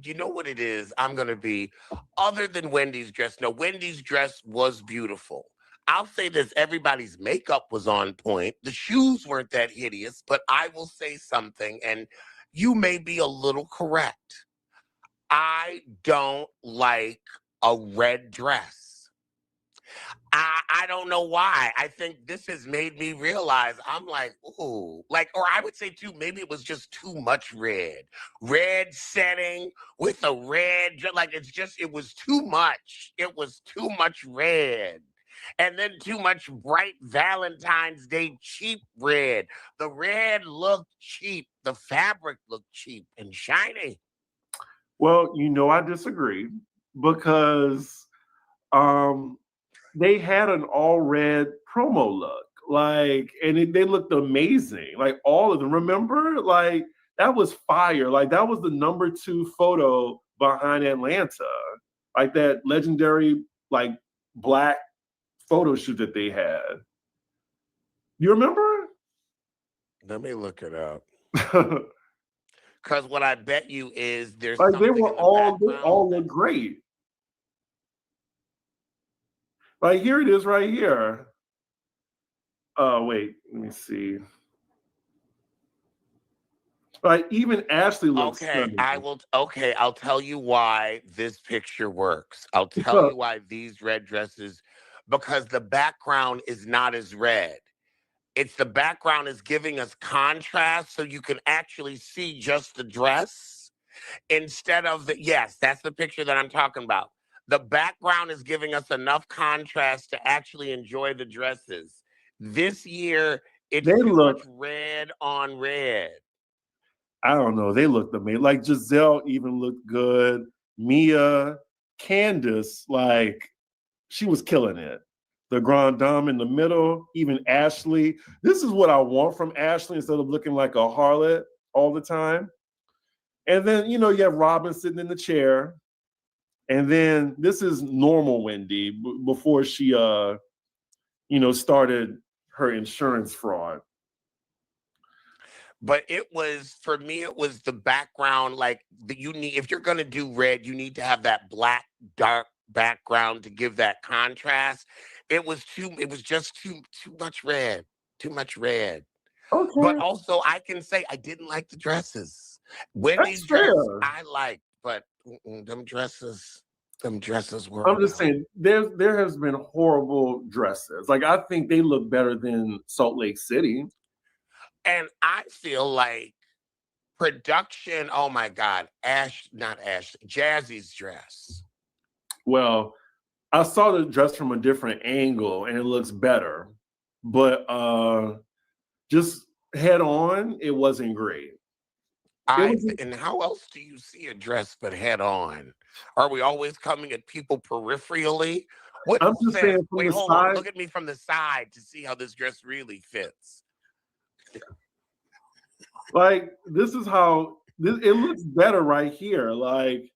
You know what it is? I'm going to be, other than Wendy's dress. No, Wendy's dress was beautiful. I'll say this, everybody's makeup was on point. The shoes weren't that hideous, but I will say something, and you may be a little correct. I don't like a red dress. I don't know why. I think this has made me realize I'm like, ooh, like, or I would say too, maybe it was just too much red. Red setting with a red, like it was too much. It was too much red. And then too much bright Valentine's Day cheap red. The red looked cheap. The fabric looked cheap and shiny. Well, I disagree because um they had an all red promo look. Like, and they looked amazing. Like all of them. Remember? Like that was fire. Like that was the number 2 photo behind Atlanta. Like that legendary like black photo shoot that they had. You remember? Let me look it up. Like Because what I bet you is there's they something were in the all background. look great. Like here it is right here. Oh wait, let me see. Like even Ashley looks Okay, stunning. I'll tell you why this picture works. I'll tell Because you why these red dresses, because the background is not as red. It's the background is giving us contrast so you can actually see just the dress instead of yes, that's the picture that I'm talking about. The background is giving us enough contrast to actually enjoy the dresses. This year, it's they too much look, red on red. I don't know, they looked amazing. Like Giselle even looked good. Mia, Candace, like she was killing it. The Grand Dame in the middle, even Ashley. This is what I want from Ashley instead of looking like a harlot all the time. And then, you have Robin sitting in the chair. And then this is normal Wendy before she, started her insurance fraud. But it was for me, it was the background. Like you need, if you're gonna do red, you need to have that black dark background to give that contrast. It was just too much red, too much red. But Okay, also, I can say I didn't like the dresses. that's Wendy's dress fair. I liked, but them dresses were I'm just no. saying there has been horrible dresses. Like I think they look better than Salt Lake City. And I feel like production. Oh my God, not Ash, Jazzy's dress. Well, I saw the dress from a different angle and it looks better. But just head on, it wasn't great. It was And how else do you see a dress but head on? Are we always coming at people peripherally? What I'm just says, saying from wait, the hold on, side. look at me from the side to see how this dress really fits. Like this is how it looks better right here. Like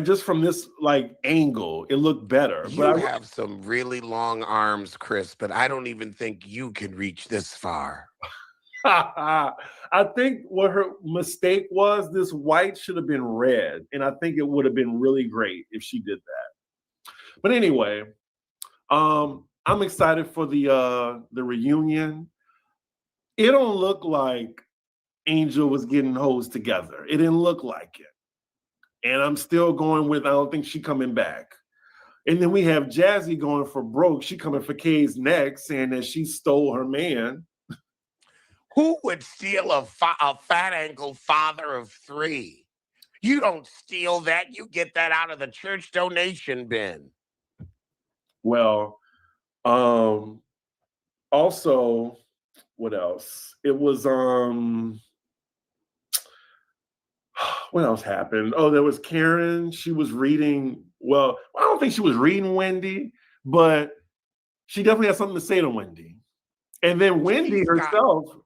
just from this like angle, it looked better. But You have some really long arms, Chris, but I don't even think you can reach this far. I think what her mistake was, this white should have been red, and I think it would have been really great if she did that. But anyway, I'm excited for the reunion. It don't look like Angel was getting hoes together. It didn't look like it. And I'm still going with I don't think she coming back. And then we have Jazzy going for broke. She coming for Kay's neck, saying that she stole her man. Who would steal a fat ankle father of 3? You don't steal that. You get that out of the church donation bin. Well, also, what else? It was what else happened? Oh, there was Karen. She was reading. Well, I don't think she was reading Wendy, but she definitely had something to say to Wendy. And then Wendy herself.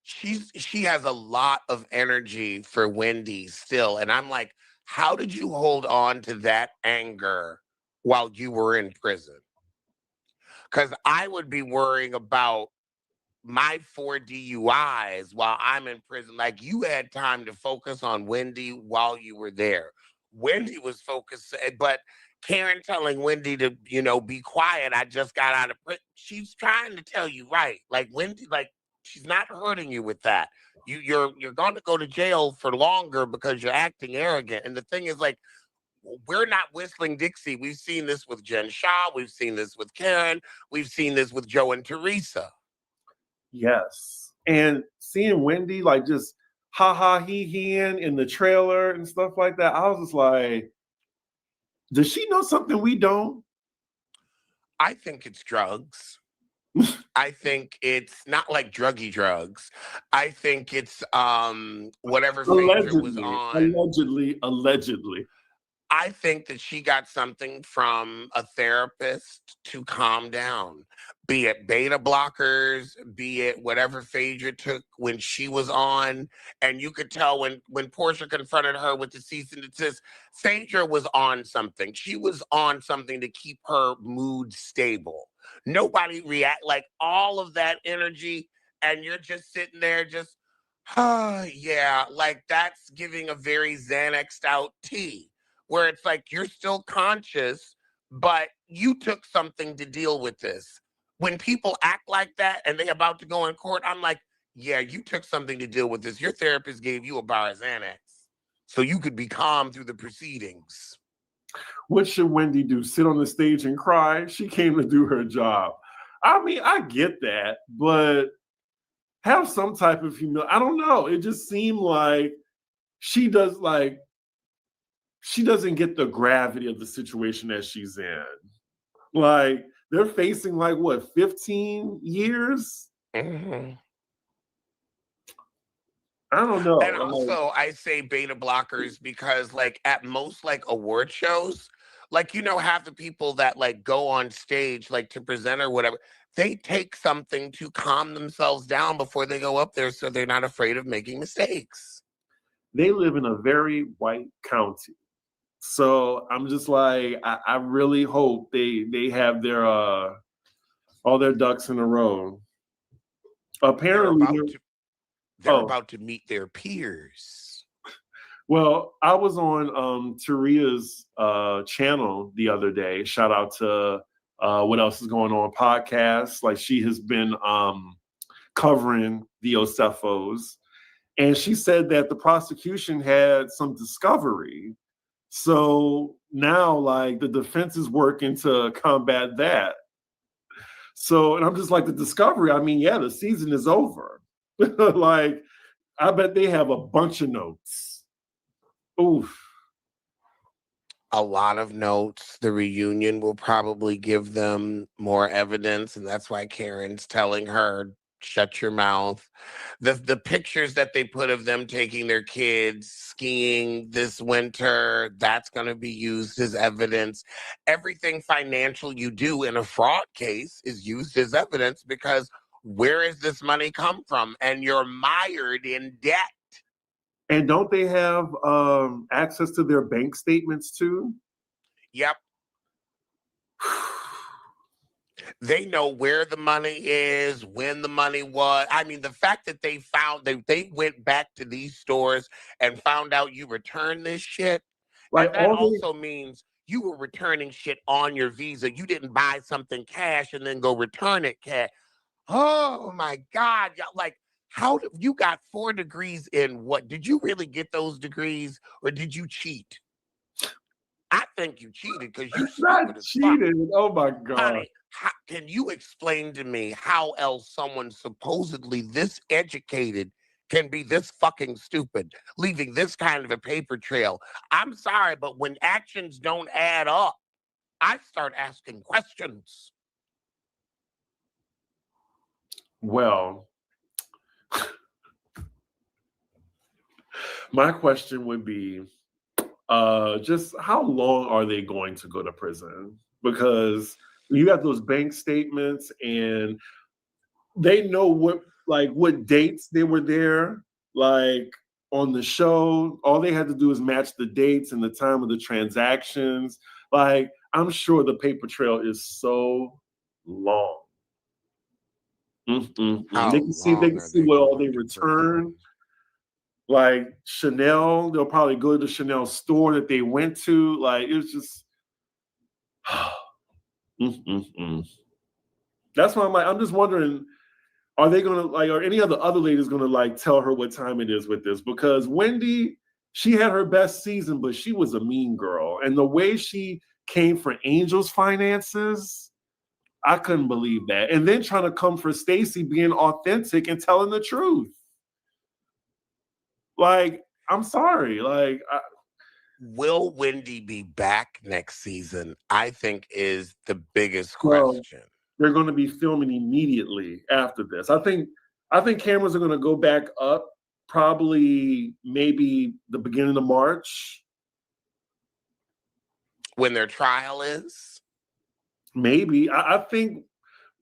She has a lot of energy for Wendy still, and I'm like, how did you hold on to that anger while you were in prison? Because I would be worrying about my 4 DUIs while I'm in prison. Like you had time to focus on Wendy while you were there. Wendy was focused, but Karen telling Wendy to, be quiet. I just got out of prison. She's trying to tell you, right? Like Wendy, like she's not hurting you with that. You're going to go to jail for longer because you're acting arrogant. And the thing is, like, we're not whistling Dixie. We've seen this with Jen Shaw. We've seen this with Karen. We've seen this with Joe and Teresa. Yes. And seeing Wendy like just ha ha he in the trailer and stuff like that, I was just like, does she know something we don't? I think it's drugs. I think it's not like druggy drugs. I think it's whatever Phaedra was on. Allegedly. I think that she got something from a therapist to calm down, be it beta blockers, be it whatever Phaedra took when she was on. And you could tell when Portia confronted her with the cease and desist, Phaedra was on something. She was on something to keep her mood stable. Nobody react like all of that energy, and you're just sitting there just, yeah, like that's giving a very Xanaxed out tea, where it's like you're still conscious, but you took something to deal with this. When people act like that and they about to go in court, I'm like, yeah, you took something to deal with this. Your therapist gave you a bar of Xanax so you could be calm through the proceedings. What should Wendy do? Sit on the stage and cry? She came to do her job. I mean, I get that, but have some type of humility. I don't know. It just seemed like she doesn't get the gravity of the situation that she's in. Like, they're facing like what, 15 years? Mm-hmm. I don't know. And also, I say beta blockers because, like, at most, like, award shows, like, you know, half the people that, like, go on stage, like, to present or whatever, they take something to calm themselves down before they go up there so they're not afraid of making mistakes. They live in a very white county. So I'm just like, I really hope they have their all their ducks in a row. Apparently, they're about to meet their peers. Well, I was on Taria's channel the other day. Shout out to What Else Is Going On podcast. Like, she has been covering the Osefos. And she said that the prosecution had some discovery. So now, like, the defense is working to combat that. So, and I'm just like, the discovery, I mean, yeah, the season is over. Like, I bet they have a bunch of notes. Oof. A lot of notes. The reunion will probably give them more evidence, and that's why Karen's telling her, shut your mouth. The pictures that they put of them taking their kids skiing this winter, that's going to be used as evidence. Everything financial you do in a fraud case is used as evidence, because where is this money come from? And you're mired in debt. And don't they have access to their bank statements too? Yep. They know where the money is, when the money was. I mean, the fact that they went back to these stores and found out you returned this shit, like, that also means you were returning shit on your Visa. You didn't buy something cash and then go return it cash. Oh my God. Like, how you got 4 degrees in what? Did you really get those degrees, or did you cheat? I think you cheated, because you not cheated. Oh my God. Honey, can you explain to me how else someone supposedly this educated can be this fucking stupid, leaving this kind of a paper trail? I'm sorry, but when actions don't add up, I start asking questions. Well, my question would be, just how long are they going to go to prison? Because you have those bank statements and they know what dates they were there, like, on the show. All they had to do is match the dates and the time of the transactions. Like, I'm sure the paper trail is so long. They can see what all they return. Like Chanel, they'll probably go to the Chanel store that they went to. Like, it was just, That's why I'm just wondering, are they gonna, like, are any of the other ladies gonna, like, tell her what time it is with this? Because Wendy, she had her best season, but she was a mean girl. And the way she came for Angel's finances, I couldn't believe that. And then trying to come for Stacey being authentic and telling the truth. Like, I'm sorry. Like, Will Wendy be back next season? I think is the biggest well, question. they're going to be filming immediately after this. I think cameras are going to go back up probably maybe the beginning of March. When their trial is? Maybe. I think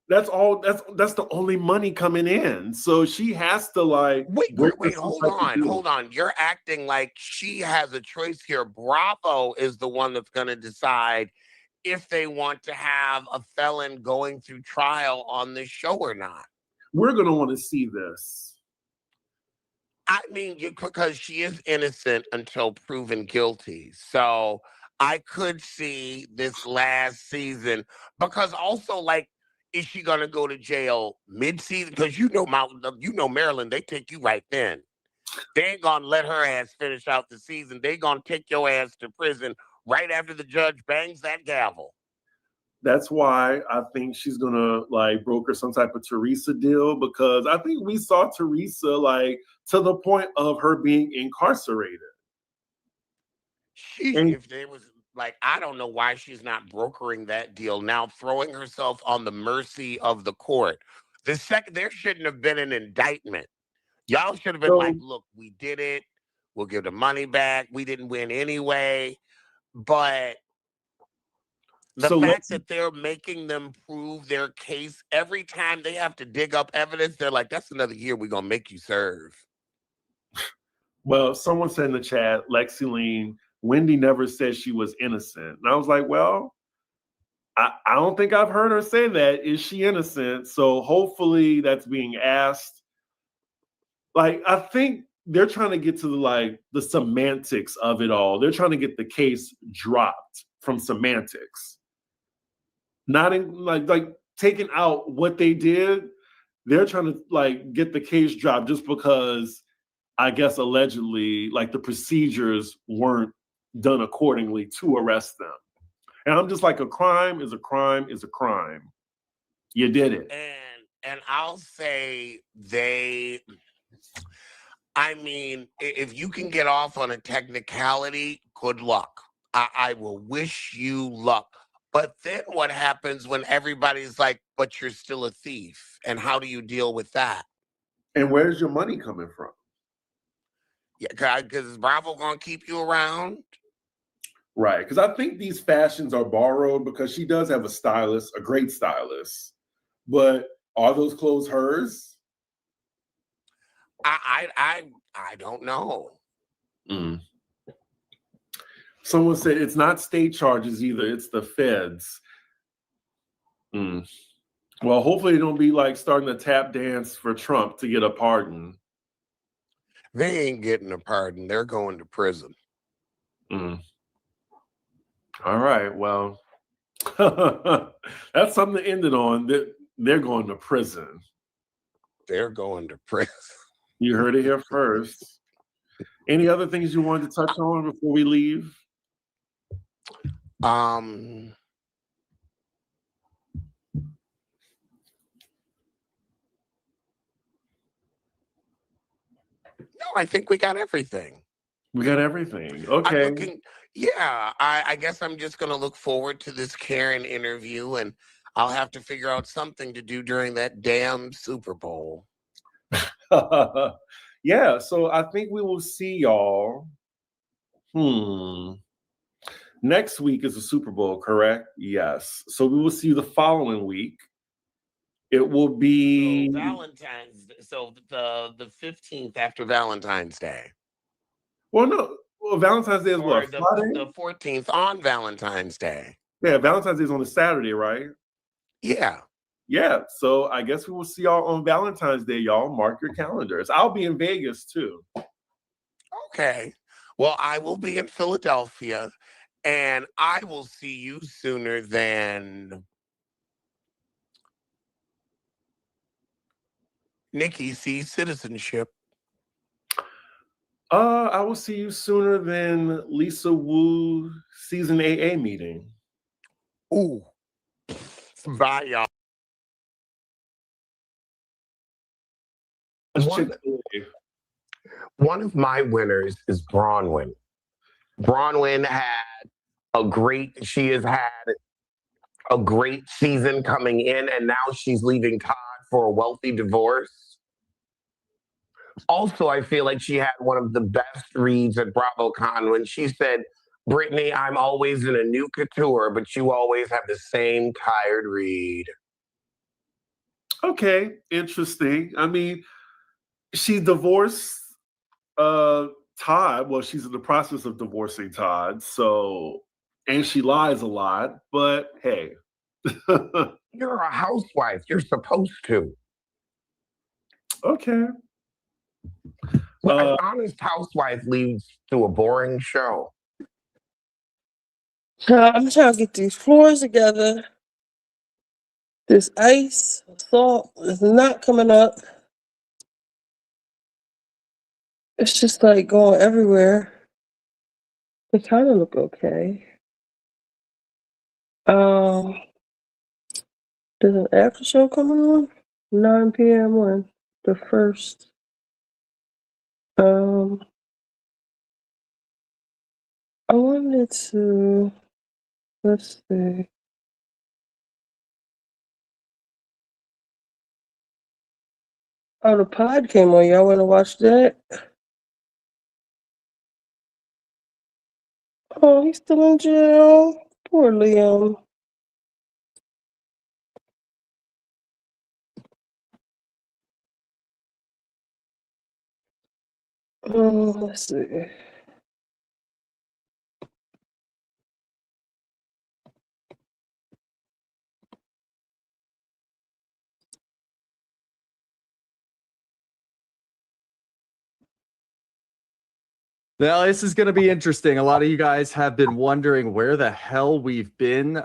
that's all. That's the only money coming in. So she has to like Wait, work hold on. You're acting like she has a choice here. Bravo is the one that's going to decide if they want to have a felon going through trial on this show or not. We're going to want to see this. I mean, because she is innocent until proven guilty. So I could see this last season, because also, like, is she gonna go to jail mid-season? Because you know Maryland, they take you right then. They ain't gonna let her ass finish out the season. They gonna take your ass to prison right after the judge bangs that gavel. That's why I think she's gonna like broker some type of Teresa deal, because I think we saw Teresa like to the point of her being incarcerated. If there was like, I don't know why she's not brokering that deal now, throwing herself on the mercy of the court. There shouldn't have been an indictment. Y'all should have been like, look, we did it. We'll give the money back. We didn't win anyway. But the fact that they're making them prove their case every time they have to dig up evidence, they're like, that's another year we're going to make you serve. Well, someone said in the chat, Lexi Lean, Wendy never said she was innocent. And I was like, well, I don't think I've heard her say that. Is she innocent? So hopefully that's being asked. Like, I think they're trying to get to the semantics of it all. They're trying to get the case dropped from semantics. Not in like taking out what they did. They're trying to like get the case dropped just because I guess allegedly like the procedures weren't done accordingly to arrest them. And I'm just like, a crime is a crime is a crime. You did it. And I'll say I mean, if you can get off on a technicality, good luck. I will wish you luck. But then what happens when everybody's like, but you're still a thief? And how do you deal with that? And where's your money coming from? Yeah, because is Bravo going to keep you around? Right, because I think these fashions are borrowed because she does have a stylist, a great stylist. But are those clothes hers? I don't know. Someone said it's not state charges either, it's the feds. Well, hopefully they don't be like starting to tap dance for Trump to get a pardon. They ain't getting a pardon. They're going to prison. All right, well, that's something to end it on. They're going to prison. They're going to prison. You heard it here first. Any other things you wanted to touch on before we leave? No, I think we got everything. We got everything. Okay. I guess I'm just going to look forward to this Karen interview, and I'll have to figure out something to do during that damn Super Bowl. Yeah, so I think we will see y'all. Next week is the Super Bowl, correct? Yes. So we will see you the following week. It will be Valentine's. So the 15th after Valentine's Day. Well, no. Well, Valentine's Day is what? The 14th on Valentine's Day. Yeah, Valentine's Day is on a Saturday, right? Yeah. Yeah. So I guess we will see y'all on Valentine's Day, y'all. Mark your calendars. I'll be in Vegas too. Okay. Well, I will be in Philadelphia, and I will see you sooner than Nikki sees citizenship. I will see you sooner than Lisa Wu season AA meeting. Ooh. Bye, y'all. One, one of my winners is Bronwyn. Bronwyn she has had a great season coming in, and now she's leaving Todd for a wealthy divorce. Also, I feel like she had one of the best reads at BravoCon when she said, Brittany, I'm always in a new couture, but you always have the same tired read. Okay, interesting. I mean, she divorced Todd. Well, she's in the process of divorcing Todd. So, and she lies a lot, but hey. You're a housewife. You're supposed to. Okay. Well, an honest housewife leads to a boring show. I'm trying to get these floors together. This ice, salt is not coming up. It's just like going everywhere. They kind of look okay. There's an after show coming on 9 p.m. on the 1st. I wanted to, let's see. Oh, the pod came on. Y'all want to watch that? Oh, he's still in jail. Poor Liam. Let's see. Now, this is going to be interesting. A lot of you guys have been wondering where the hell we've been.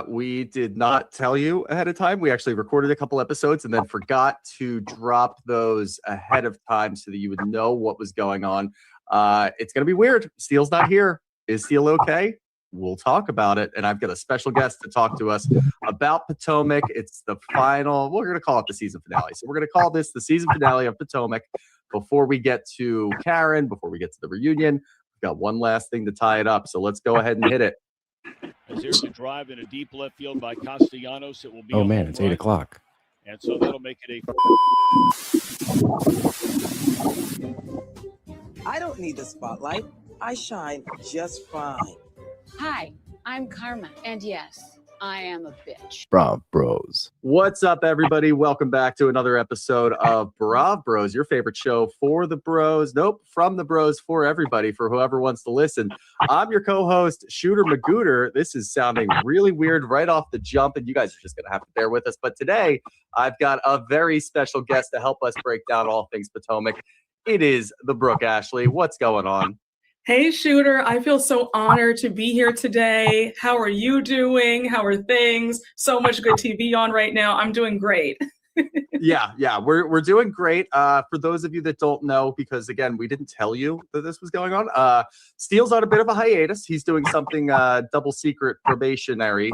We did not tell you ahead of time. We actually recorded a couple episodes and then forgot to drop those ahead of time so that you would know what was going on. It's going to be weird. Steele's not here. Is Steele okay? We'll talk about it. And I've got a special guest to talk to us about Potomac. It's the final, we're going to call it the season finale. So we're going to call this the season finale of Potomac. Before we get to Karen, before we get to the reunion, we've got one last thing to tie it up. So let's go ahead and hit it. As there's a drive in a deep left field by Castellanos, it will be. Oh man, it's 8 o'clock. And so that'll make it I don't need the spotlight. I shine just fine. Hi, I'm Karma, and yes, I am a bitch. Brav Bros. What's up, everybody? Welcome back to another episode of Brav Bros, your favorite show for the bros. Nope, from the bros for everybody, for whoever wants to listen. I'm your co-host, Shooter Magooter. This is sounding really weird right off the jump, and you guys are just going to have to bear with us. But today, I've got a very special guest to help us break down all things Potomac. It is the Brooke Ashley. What's going on? Hey, Shooter. I feel so honored to be here today. How are you doing? How are things? So much good TV on right now. I'm doing great. Yeah, we're doing great. For those of you that don't know, because again, we didn't tell you that this was going on. Steele's on a bit of a hiatus. He's doing something double secret probationary,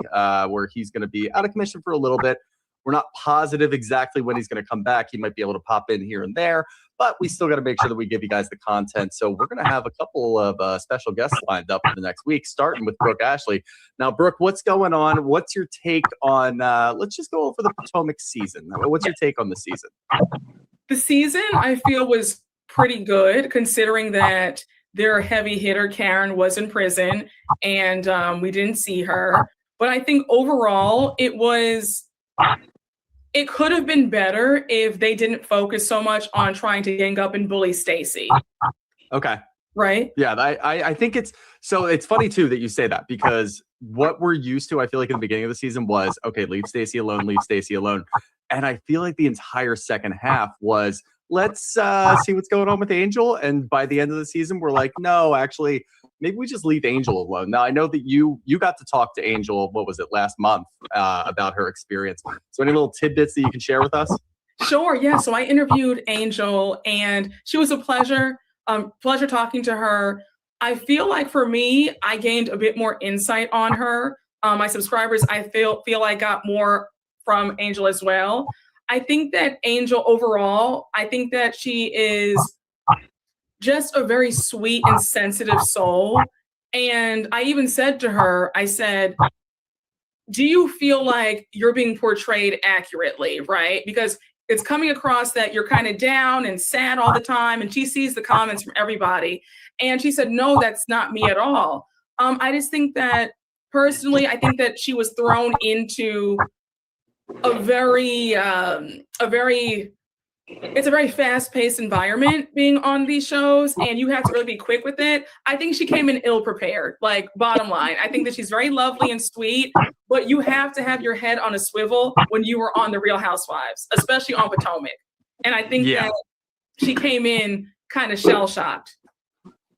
where he's going to be out of commission for a little bit. We're not positive exactly when he's going to come back. He might be able to pop in here and there, but we still got to make sure that we give you guys the content. So we're going to have a couple of special guests lined up for the next week, starting with Brooke Ashley. Now, Brooke, what's going on? What's your take on, let's just go over the Potomac season. What's your take on the season? The season, I feel, was pretty good, considering that their heavy hitter, Karen, was in prison, and we didn't see her. But I think overall, it could have been better if they didn't focus so much on trying to gang up and bully Stacey. Okay. Right? Yeah, I think it's funny too that you say that, because what we're used to, I feel like in the beginning of the season was, okay, leave Stacey alone. And I feel like the entire second half was, let's see what's going on with Angel. And by the end of the season, we're like, no, actually, maybe we just leave Angel alone. Now, I know that you got to talk to Angel, what was it, last month, about her experience. So any little tidbits that you can share with us? Sure, yeah. So I interviewed Angel, and she was a pleasure. Pleasure talking to her. I feel like for me, I gained a bit more insight on her. My subscribers, I feel I got more from Angel as well. I think that Angel overall, I think that she is just a very sweet and sensitive soul. And I even said to her, I said, do you feel like you're being portrayed accurately, right? Because it's coming across that you're kind of down and sad all the time. And she sees the comments from everybody. And she said, no, that's not me at all. I just think that personally, I think that she was thrown into a very it's a very fast-paced environment being on these shows, and you have to really be quick with it. I think she came in ill-prepared, like, bottom line. I think that she's very lovely and sweet, but you have to have your head on a swivel when you were on The Real Housewives, especially on Potomac. And I think that she came in kind of shell-shocked.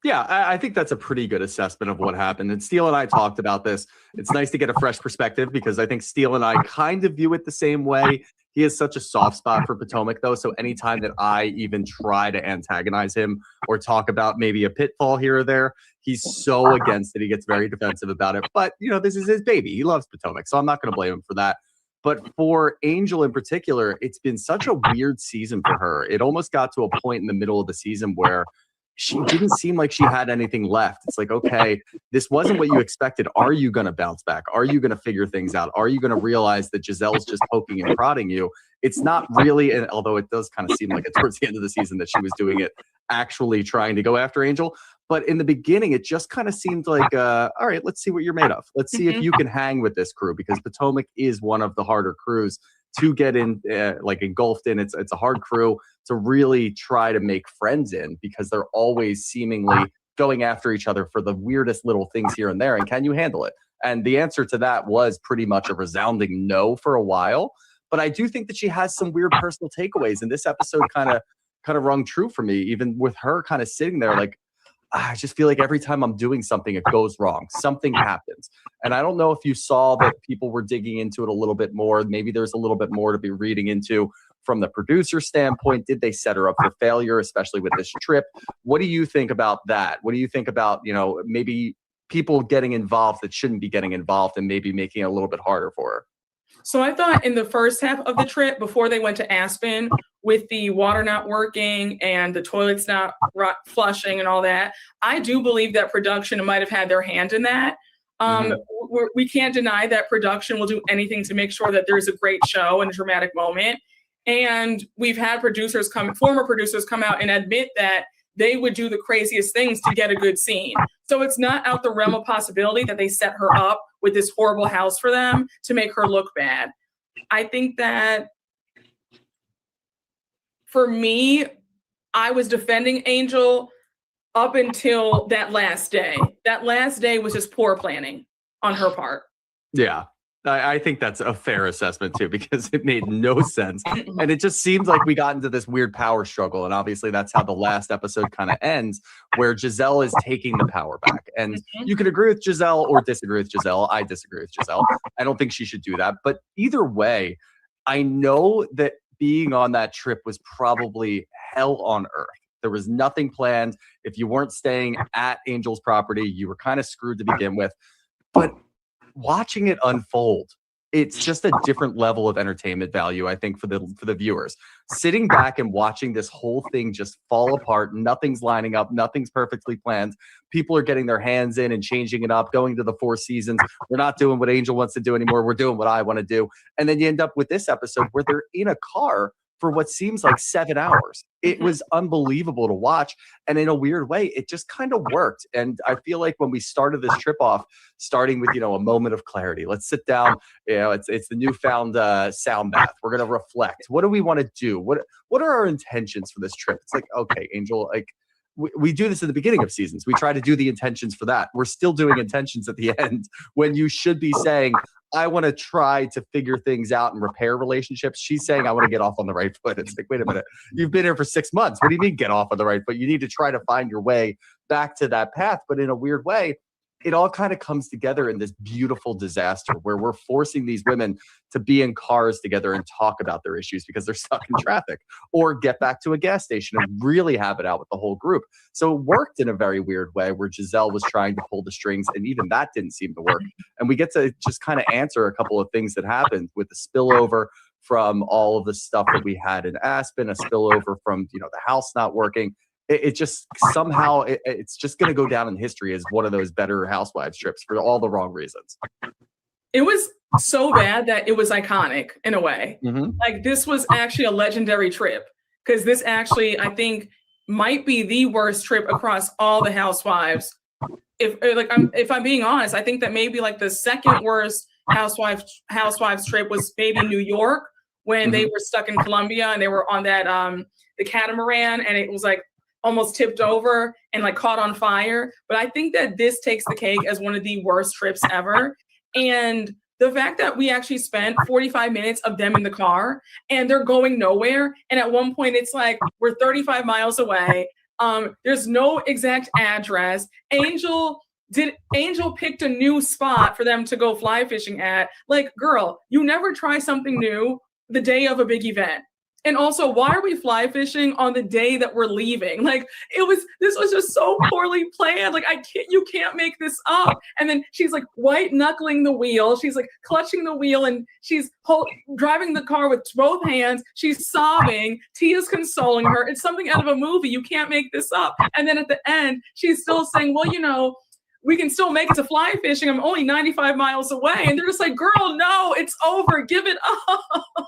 Yeah, I think that's a pretty good assessment of what happened. And Steele and I talked about this. It's nice to get a fresh perspective because I think Steele and I kind of view it the same way. He has such a soft spot for Potomac, though. So anytime that I even try to antagonize him or talk about maybe a pitfall here or there, he's so against it. He gets very defensive about it. But, you know, this is his baby. He loves Potomac. So I'm not going to blame him for that. But for Angel in particular, it's been such a weird season for her. It almost got to a point in the middle of the season where she didn't seem like she had anything left. It's like, okay, this wasn't what you expected. Are you going to bounce back? Are you going to figure things out? Are you going to realize that Giselle's just poking and prodding you? It's not really, and although it does kind of seem like it towards the end of the season that she was doing it, actually trying to go after Angel. But in the beginning, it just kind of seemed like, all right, let's see what you're made of. Let's see if you can hang with this crew, because Potomac is one of the harder crews to get in, like engulfed in. It's a hard crew to really try to make friends in, because they're always seemingly going after each other for the weirdest little things here and there. And can you handle it? And the answer to that was pretty much a resounding no for a while. But I do think that she has some weird personal takeaways. And this episode kind of rung true for me, even with her kind of sitting there like, I just feel like every time I'm doing something, it goes wrong. Something happens. And I don't know if you saw that people were digging into it a little bit more. Maybe there's a little bit more to be reading into from the producer standpoint. Did they set her up for failure, especially with this trip? What do you think about that? What do you think about, you know, maybe people getting involved that shouldn't be getting involved and maybe making it a little bit harder for her? So I thought in the first half of the trip, before they went to Aspen, with the water not working and the toilets not flushing and all that, I do believe that production might have had their hand in that. We can't deny that production will do anything to make sure that there's a great show and a dramatic moment. And we've had former producers come out and admit that they would do the craziest things to get a good scene. So it's not out the realm of possibility that they set her up with this horrible house for them to make her look bad. I think that for me, I was defending Angel up until that last day. That last day was just poor planning on her part. Yeah, I think that's a fair assessment too, because it made no sense. And it just seems like we got into this weird power struggle. And obviously that's how the last episode kind of ends, where Giselle is taking the power back. And you can agree with Giselle or disagree with Giselle. I disagree with Giselle. I don't think she should do that. But either way, I know that being on that trip was probably hell on earth. There was nothing planned. If you weren't staying at Angel's property, you were kind of screwed to begin with. But watching it unfold, it's just a different level of entertainment value, I think, for the viewers. Sitting back and watching this whole thing just fall apart, nothing's lining up, nothing's perfectly planned. People are getting their hands in and changing it up, going to the Four Seasons. We're not doing what Angel wants to do anymore. We're doing what I want to do. And then you end up with this episode where they're in a car for what seems like 7 hours. It was unbelievable to watch. And in a weird way, it just kind of worked. And I feel like when we started this trip off, starting with, you know, a moment of clarity, let's sit down, you know, it's the newfound sound bath. We're going to reflect. What do we want to do? What are our intentions for this trip? It's like, okay, Angel, like we do this at the beginning of seasons. We try to do the intentions for that. We're still doing intentions at the end when you should be saying, I want to try to figure things out and repair relationships. She's saying, I want to get off on the right foot. It's like, wait a minute. You've been here for 6 months. What do you mean get off on the right foot? You need to try to find your way back to that path. But in a weird way, it all kind of comes together in this beautiful disaster where we're forcing these women to be in cars together and talk about their issues because they're stuck in traffic, or get back to a gas station and really have it out with the whole group. So it worked in a very weird way where Giselle was trying to pull the strings, and even that didn't seem to work. And we get to just kind of answer a couple of things that happened with the spillover from all of the stuff that we had in Aspen, a spillover from, the house not working. It just somehow it's just going to go down in history as one of those better Housewives trips for all the wrong reasons. It was so bad that it was iconic in a way. Mm-hmm. Like, this was actually a legendary trip, because this actually, I think, might be the worst trip across all the Housewives. If I'm being honest, I think that maybe like the second worst Housewives trip was maybe New York, when they were stuck in Colombia and they were on that the catamaran, and it was like almost tipped over and like caught on fire. But I think that this takes the cake as one of the worst trips ever. And the fact that we actually spent 45 minutes of them in the car and they're going nowhere. And at one point it's like, we're 35 miles away. There's no exact address. Angel picked a new spot for them to go fly fishing at. Like, girl, you never try something new the day of a big event. And also, why are we fly fishing on the day that we're leaving? Like, this was just so poorly planned. Like, you can't make this up. And then she's like white knuckling the wheel. She's like clutching the wheel, and she's driving the car with both hands. She's sobbing. Tia's consoling her. It's something out of a movie. You can't make this up. And then at the end, she's still saying, well, we can still make it to fly fishing. I'm only 95 miles away. And they're just like, girl, no, it's over. Give it up.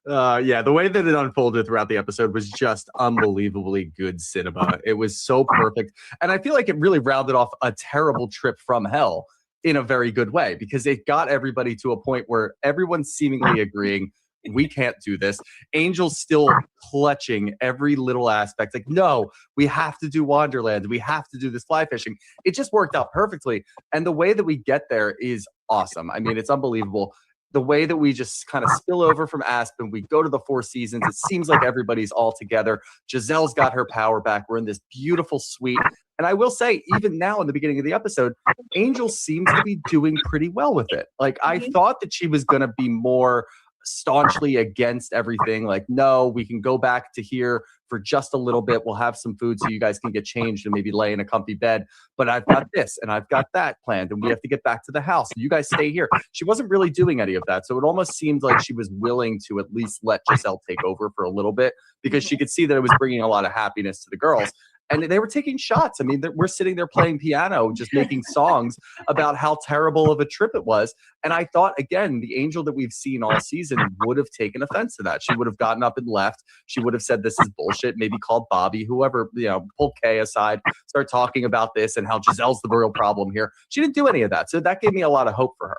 Yeah, the way that it unfolded throughout the episode was just unbelievably good cinema. It was so perfect. And I feel like it really rounded off a terrible trip from hell in a very good way, because it got everybody to a point where everyone's seemingly agreeing, we can't do this. Angel's still clutching every little aspect. Like, no, we have to do Wonderland. We have to do this fly fishing. It just worked out perfectly. And the way that we get there is awesome. I mean, it's unbelievable. The way that we just kind of spill over from Aspen, we go to the Four Seasons. It seems like everybody's all together. Giselle's got her power back. We're in this beautiful suite. And I will say, even now in the beginning of the episode, Angel seems to be doing pretty well with it. Like, I thought that she was going to be more staunchly against everything. Like, no, we can go back to here for just a little bit. We'll have some food so you guys can get changed and maybe lay in a comfy bed. But I've got this and I've got that planned, and we have to get back to the house. You guys stay here. She wasn't really doing any of that. So it almost seemed like she was willing to at least let Giselle take over for a little bit, because she could see that it was bringing a lot of happiness to the girls. And they were taking shots. I mean, we're sitting there playing piano, just making songs about how terrible of a trip it was. And I thought, again, the Angel that we've seen all season would have taken offense to that. She would have gotten up and left. She would have said, this is bullshit, maybe called Bobby, whoever, pull Kay aside, start talking about this and how Giselle's the real problem here. She didn't do any of that. So that gave me a lot of hope for her.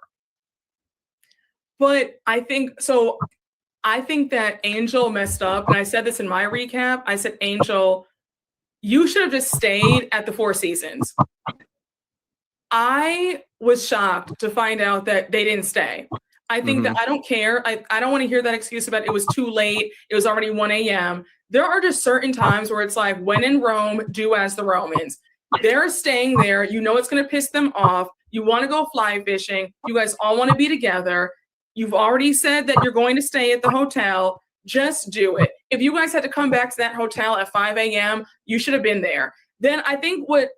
But I think that Angel messed up. And I said this in my recap. I said, Angel, you should have just stayed at the Four Seasons. I was shocked to find out that they didn't stay. I think that I don't care. I don't want to hear that excuse about it was too late. It was already 1 a.m. There are just certain times where it's like, when in Rome, do as the Romans. They're staying there. You know it's going to piss them off. You want to go fly fishing. You guys all want to be together. You've already said that you're going to stay at the hotel. Just do it. If you guys had to come back to that hotel at 5 a.m., you should have been there. Then I think what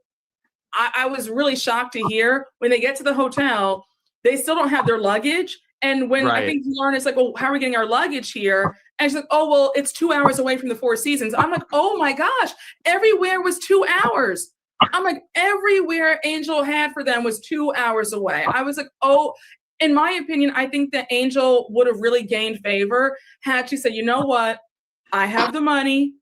I was really shocked to hear, when they get to the hotel, they still don't have their luggage. And when I think Lauren is like, well, how are we getting our luggage here? And she's like, oh, well, it's 2 hours away from the Four Seasons. I'm like, oh my gosh, everywhere was 2 hours. I'm like, everywhere Angel had for them was 2 hours away. I was like, oh, in my opinion, I think that Angel would have really gained favor had she said, you know what? I have the money.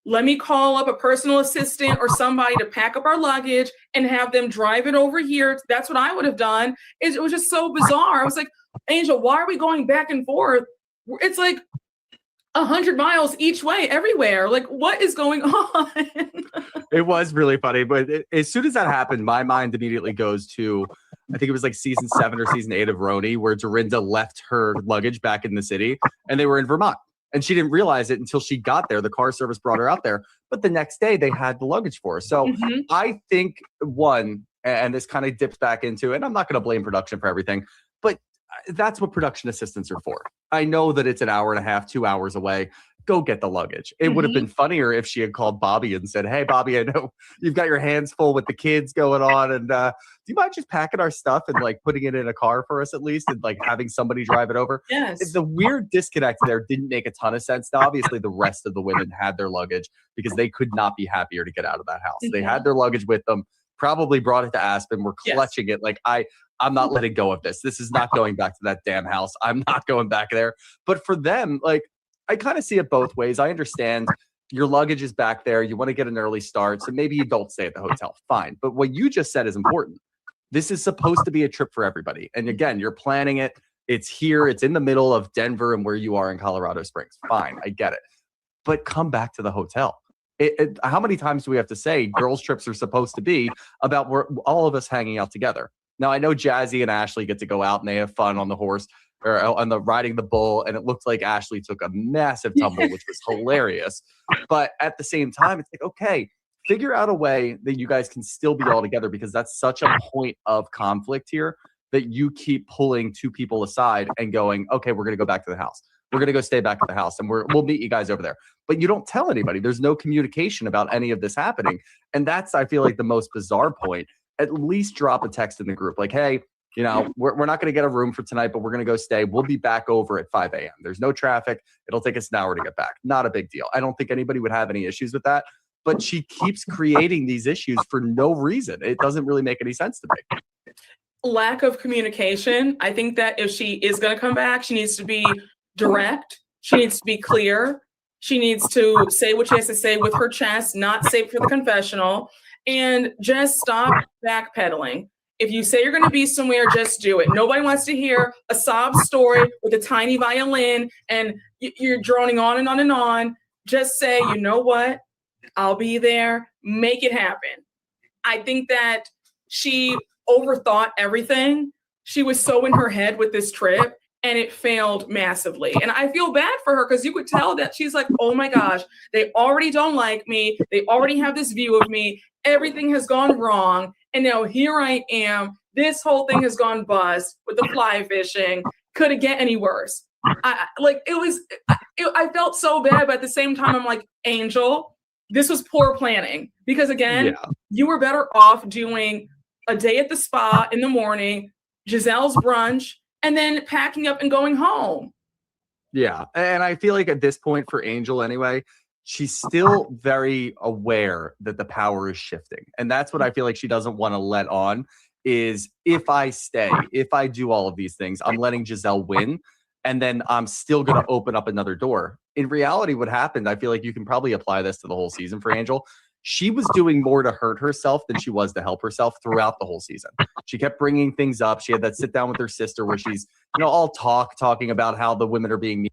Let me call up a personal assistant or somebody to pack up our luggage and have them drive it over here. That's what I would have done. It was just so bizarre. I was like, Angel, why are we going back and forth? It's like 100 miles each way everywhere. Like, what is going on? It was really funny. But as soon as that happened, my mind immediately goes to, I think it was like season 7 or season 8 of Roni, where Dorinda left her luggage back in the city and they were in Vermont. And she didn't realize it until she got there. The car service brought her out there. But the next day they had the luggage for her. So I think, one, And this kind of dips back into, and I'm not going to blame production for everything, but that's what production assistants are for. I know that it's an hour and a half, 2 hours away. Go get the luggage. It would have been funnier if she had called Bobby and said, hey, Bobby, I know you've got your hands full with the kids going on. And do you mind just packing our stuff and like putting it in a car for us at least and like having somebody drive it over? Yes. The weird disconnect there didn't make a ton of sense. Now, obviously, the rest of the women had their luggage because they could not be happier to get out of that house. They had their luggage with them, probably brought it to Aspen, were clutching it like, I'm not letting go of this. This is not going back to that damn house. I'm not going back there. But for them, like, I kind of see it both ways. I understand your luggage is back there. You want to get an early start. So maybe you don't stay at the hotel. Fine. But what you just said is important. This is supposed to be a trip for everybody. And again, you're planning it. It's here. It's in the middle of Denver and where you are in Colorado Springs. Fine. I get it. But come back to the hotel. How many times do we have to say girls' trips are supposed to be about all of us hanging out together? Now, I know Jazzy and Ashley get to go out and they have fun on the horse or on the riding the bull. And it looked like Ashley took a massive tumble, which was hilarious. But at the same time, it's like, okay, figure out a way that you guys can still be all together because that's such a point of conflict here that you keep pulling two people aside and going, okay, we're going to go back to the house. We're going to go stay back at the house and we'll meet you guys over there. But you don't tell anybody. There's no communication about any of this happening. And that's, I feel like, the most bizarre point. At least drop a text in the group like, hey, you know, we're not going to get a room for tonight, but we're going to go stay. We'll be back over at 5 a.m. There's no traffic. It'll take us an hour to get back. Not a big deal. I don't think anybody would have any issues with that. But she keeps creating these issues for no reason. It doesn't really make any sense to me. Lack of communication. I think that if she is going to come back, she needs to be direct. She needs to be clear. She needs to say what she has to say with her chest, not save for the confessional. And just stop backpedaling. If you say you're going to be somewhere, just do it. Nobody wants to hear a sob story with a tiny violin and you're droning on and on and on. Just say, you know what? I'll be there. Make it happen. I think that she overthought everything. She was so in her head with this trip and it failed massively. And I feel bad for her because you could tell that she's like, oh my gosh, they already don't like me. They already have this view of me. Everything has gone wrong. And now here I am. This whole thing has gone bust with the fly fishing. Could it get any worse? I felt so bad, but at the same time, I'm like, Angel, this was poor planning. Because again, you were better off doing a day at the spa in the morning, Giselle's brunch, and then packing up and going home. Yeah. And I feel like at this point for Angel anyway, she's still very aware that the power is shifting. And that's what I feel like she doesn't want to let on is if I stay, if I do all of these things, I'm letting Giselle win. And then I'm still going to open up another door. In reality, what happened, I feel like you can probably apply this to the whole season for Angel. She was doing more to hurt herself than she was to help herself throughout the whole season. She kept bringing things up. She had that sit down with her sister where she's, you know, all talking about how the women are being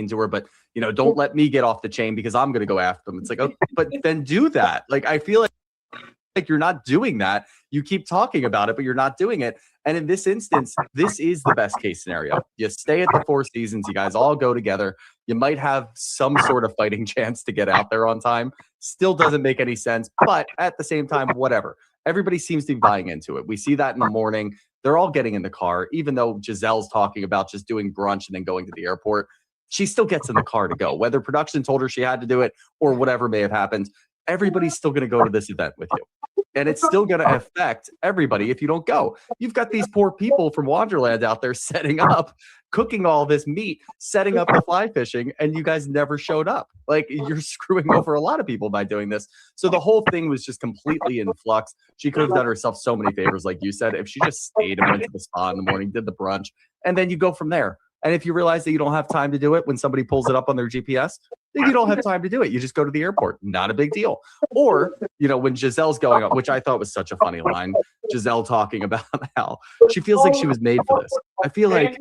to her, but you know, don't let me get off the chain because I'm going to go after them. It's like, oh, but then do that. Like, I feel like you're not doing that. You keep talking about it, but you're not doing it. And in this instance, this is the best case scenario. You stay at the Four Seasons. You guys all go together. You might have some sort of fighting chance to get out there on time. Still doesn't make any sense, but at the same time, whatever. Everybody seems to be buying into it. We see that in the morning. They're all getting in the car, even though Giselle's talking about just doing brunch and then going to the airport. She still gets in the car to go, whether production told her she had to do it or whatever may have happened. Everybody's still going to go to this event with you. And it's still going to affect everybody if you don't go. You've got these poor people from Wonderland out there setting up, cooking all this meat, setting up the fly fishing, and you guys never showed up. Like, you're screwing over a lot of people by doing this. So the whole thing was just completely in flux. She could have done herself so many favors, like you said, if she just stayed and went to the spa in the morning, did the brunch, and then you go from there. And if you realize that you don't have time to do it when somebody pulls it up on their GPS, then you don't have time to do it. You just go to the airport. Not a big deal. Or, you know, when Giselle's going up, which I thought was such a funny line, Giselle talking about how she feels like she was made for this. I feel like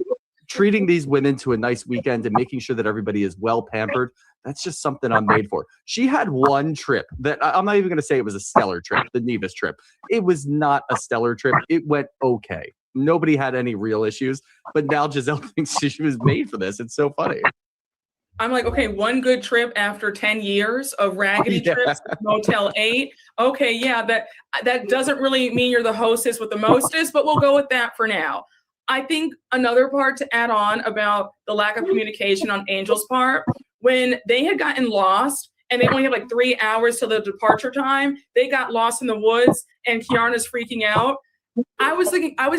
treating these women to a nice weekend and making sure that everybody is well pampered, that's just something I'm made for. She had one trip that I'm not even going to say it was a stellar trip, the Nevis trip. It was not a stellar trip. It went okay. Nobody had any real issues, but now Giselle thinks she was made for this. It's so funny. I'm like, okay, one good trip after 10 years of raggedy trips, Motel 8. Okay, yeah, that doesn't really mean you're the hostess with the mostest, but we'll go with that for now. I think another part to add on about the lack of communication on Angel's part, when they had gotten lost and they only had like 3 hours till the departure time, they got lost in the woods and Kiarna's freaking out. I was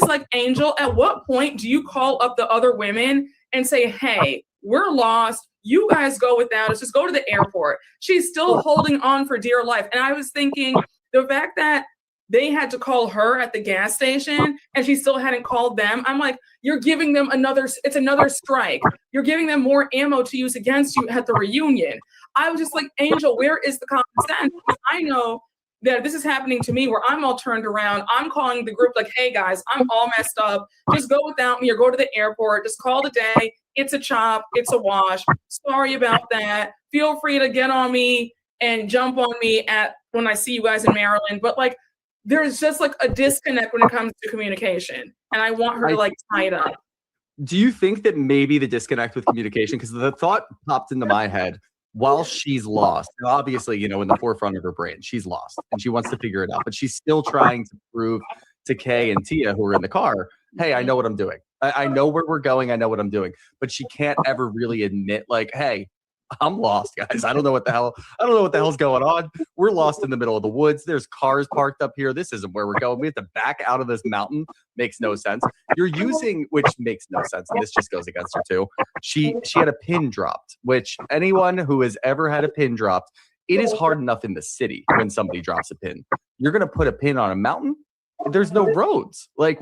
like, Angel, at what point do you call up the other women and say, hey, we're lost. You guys go without us. Just go to the airport. She's still holding on for dear life. And I was thinking the fact that they had to call her at the gas station and she still hadn't called them. I'm like, you're giving them another strike. You're giving them more ammo to use against you at the reunion. I was just like, Angel, where is the common sense? Because I know that this is happening to me where I'm all turned around. I'm calling the group like, hey guys, I'm all messed up. Just go without me or go to the airport. Just call the day. It's a chop. It's a wash. Sorry about that. Feel free to get on me and jump on me when I see you guys in Maryland. But like, there's just like a disconnect when it comes to communication. And I want her to like tie it up. Do you think that maybe the disconnect with communication, because the thought popped into my head while she's lost, and obviously, in the forefront of her brain, she's lost and she wants to figure it out, but she's still trying to prove to Kay and Tia, who are in the car, hey, I know what I'm doing. I know where we're going. I know what I'm doing. But she can't ever really admit, like, hey, I'm lost, guys. I don't know what the hell's going on. We're lost in the middle of the woods. There's cars parked up here. This isn't where we're going. We have to back out of this mountain. Makes no sense. Which makes no sense. And this just goes against her too. She had a pin dropped, which anyone who has ever had a pin dropped, it is hard enough in the city when somebody drops a pin. You're going to put a pin on a mountain? There's no roads. Like,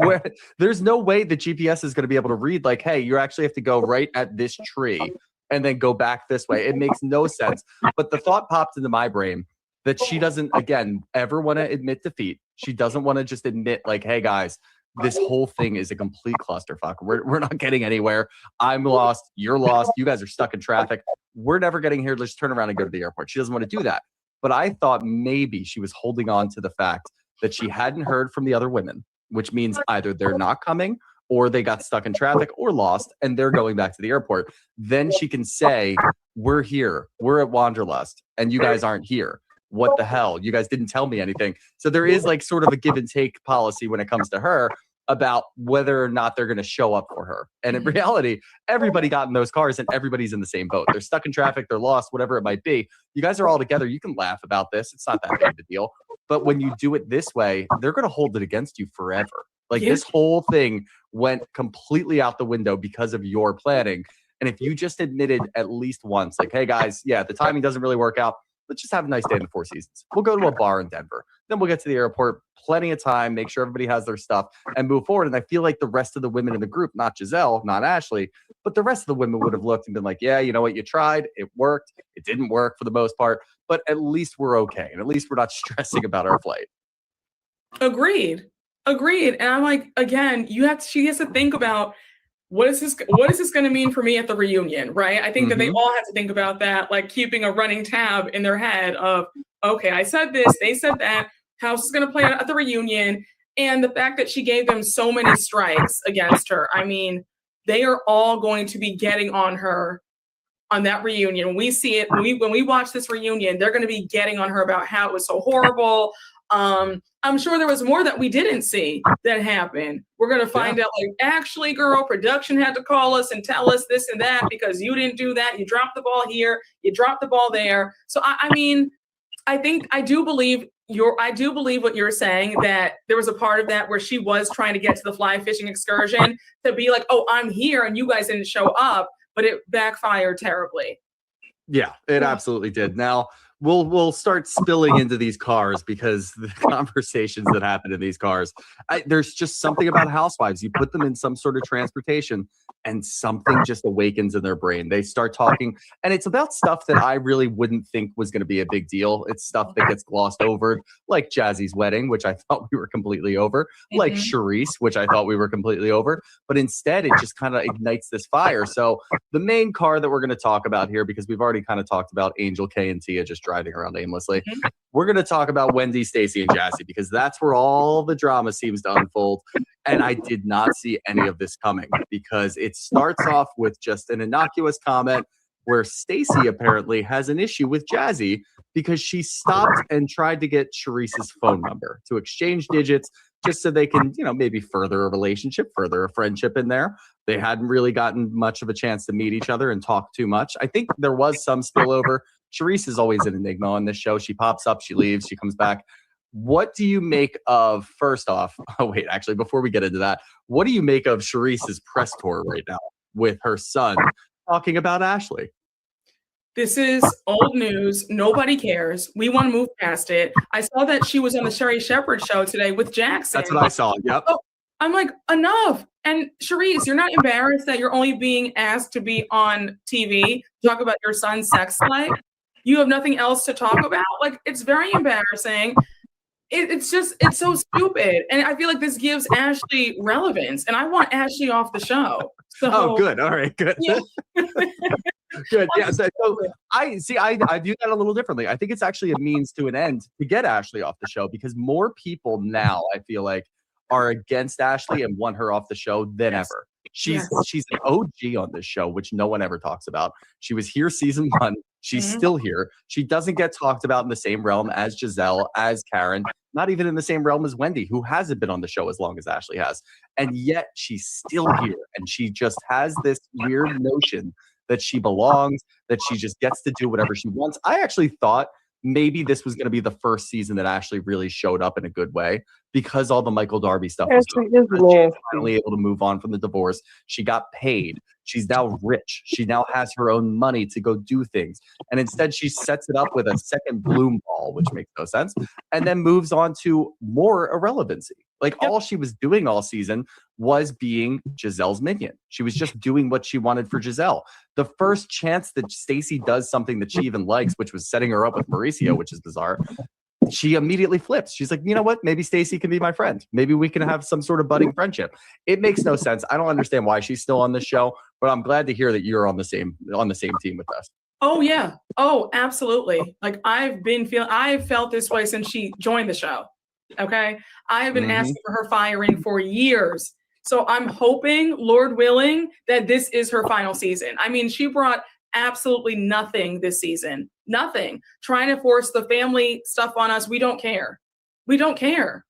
there's no way the GPS is going to be able to read, like, hey, you actually have to go right at this tree and then go back this way. It makes no sense. But the thought popped into my brain that she doesn't, again, ever want to admit defeat. She doesn't want to just admit, like, hey, guys, this whole thing is a complete clusterfuck. We're not getting anywhere. I'm lost. You're lost. You guys are stuck in traffic. We're never getting here. Let's turn around and go to the airport. She doesn't want to do that. But I thought maybe she was holding on to the fact that she hadn't heard from the other women, which means either they're not coming or they got stuck in traffic or lost and they're going back to the airport. Then she can say, we're here. We're at Wanderlust and you guys aren't here. What the hell? You guys didn't tell me anything. So there is like sort of a give and take policy when it comes to her about whether or not they're going to show up for her. And in reality, everybody got in those cars and everybody's in the same boat. They're stuck in traffic. They're lost, whatever it might be. You guys are all together. You can laugh about this. It's not that big of a deal. But when you do it this way, they're going to hold it against you forever. Like this whole thing went completely out the window because of your planning. And if you just admitted at least once, like, hey guys, yeah, the timing doesn't really work out. Let's just have a nice day in the Four Seasons. We'll go to a bar in Denver. Then we'll get to the airport, plenty of time, make sure everybody has their stuff and move forward. And I feel like the rest of the women in the group, not Giselle, not Ashley, but the rest of the women would have looked and been like, yeah, you know what? You tried. It worked. It didn't work for the most part, but at least we're okay. And at least we're not stressing about our flight. Agreed. And I'm like, again, she has to think about what is this going to mean for me at the reunion, right? I think that they all have to think about that, like keeping a running tab in their head of, okay, I said this, they said that, how's this going to play out at the reunion? And the fact that she gave them so many strikes against her, I mean, they are all going to be getting on her on that reunion. When we see it, when we watch this reunion, they're going to be getting on her about how it was so horrible. I'm sure there was more that we didn't see that happened. We're going to find out, like, actually, girl, production had to call us and tell us this and that because you didn't do that. You dropped the ball here. You dropped the ball there. So, I mean, I do believe what you're saying, that there was a part of that where she was trying to get to the fly fishing excursion to be like, oh, I'm here and you guys didn't show up, but it backfired terribly. Yeah, it absolutely did. Now, we'll start spilling into these cars because the conversations that happen in these cars, there's just something about housewives. You put them in some sort of transportation and something just awakens in their brain. They start talking, and it's about stuff that I really wouldn't think was going to be a big deal. It's stuff that gets glossed over, like Jazzy's wedding, which I thought we were completely over, like Charisse, which I thought we were completely over. But instead, it just kind of ignites this fire. So the main car that we're going to talk about here, because we've already kind of talked about Angel K and Tia just driving around aimlessly, we're going to talk about Wendy, Stacey, and Jazzy, because that's where all the drama seems to unfold. And I did not see any of this coming, because it starts off with just an innocuous comment where Stacey apparently has an issue with Jazzy because she stopped and tried to get Charisse's phone number to exchange digits just so they can, maybe further a relationship, further a friendship in there. They hadn't really gotten much of a chance to meet each other and talk too much. I think there was some spillover. Charisse is always an enigma on this show. She pops up, she leaves, she comes back. What do you make of, first off, actually, before we get into that, what do you make of Charisse's press tour right now with her son talking about Ashley? This is old news. Nobody cares. We want to move past it. I saw that she was on the Sherry Shepherd show today with Jackson. That's what I saw. Yep. Oh, I'm like, enough. And Charisse, you're not embarrassed that you're only being asked to be on TV, talk about your son's sex life? You have nothing else to talk about? Like, it's very embarrassing. It's so stupid. And I feel like this gives Ashley relevance. And I want Ashley off the show. So, good. All right, good. Yeah. Good. Yeah. So I view that a little differently. I think it's actually a means to an end to get Ashley off the show, because more people now, I feel like, are against Ashley and want her off the show than ever. She's an OG on this show, which no one ever talks about. She was here season 1. She's still here. She doesn't get talked about in the same realm as Giselle, as Karen, not even in the same realm as Wendy, who hasn't been on the show as long as Ashley has. And yet she's still here. And she just has this weird notion that she belongs, that she just gets to do whatever she wants. I actually thought maybe this was going to be the first season that Ashley really showed up in a good way, because all the Michael Darby stuff was finally able to move on from the divorce. She got paid. She's now rich. She now has her own money to go do things. And instead she sets it up with a second bloom ball, which makes no sense, and then moves on to more irrelevancy. Like, all she was doing all season was being Giselle's minion. She was just doing what she wanted for Giselle. The first chance that Stacey does something that she even likes, which was setting her up with Mauricio, which is bizarre, she immediately flips. She's like, you know what? Maybe Stacey can be my friend. Maybe we can have some sort of budding friendship. It makes no sense. I don't understand why she's still on this show, but I'm glad to hear that you're on the same team with us. Oh yeah. Oh, absolutely. Like, I felt this way since she joined the show. Okay. I have been asking for her firing for years. So I'm hoping, Lord willing, that this is her final season. I mean, she brought absolutely nothing this season. Nothing. Trying to force the family stuff on us. We don't care. We don't care.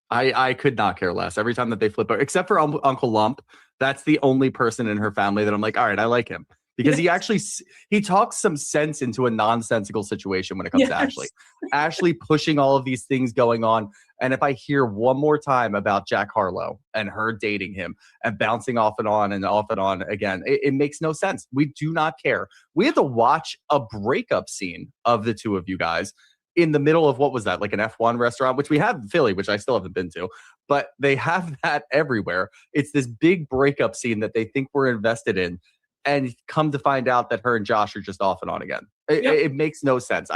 I could not care less. Every time that they flip over, except for Uncle Lump, that's the only person in her family that I'm like, all right, I like him. Because he talks some sense into a nonsensical situation when it comes to Ashley. Ashley pushing all of these things going on. And if I hear one more time about Jack Harlow and her dating him and bouncing off and on again, it makes no sense. We do not care. We had to watch a breakup scene of the two of you guys in the middle of, what was that, like an F1 restaurant, which we have in Philly, which I still haven't been to, but they have that everywhere. It's this big breakup scene that they think we're invested in. And come to find out that her and Josh are just off and on again. It makes no sense.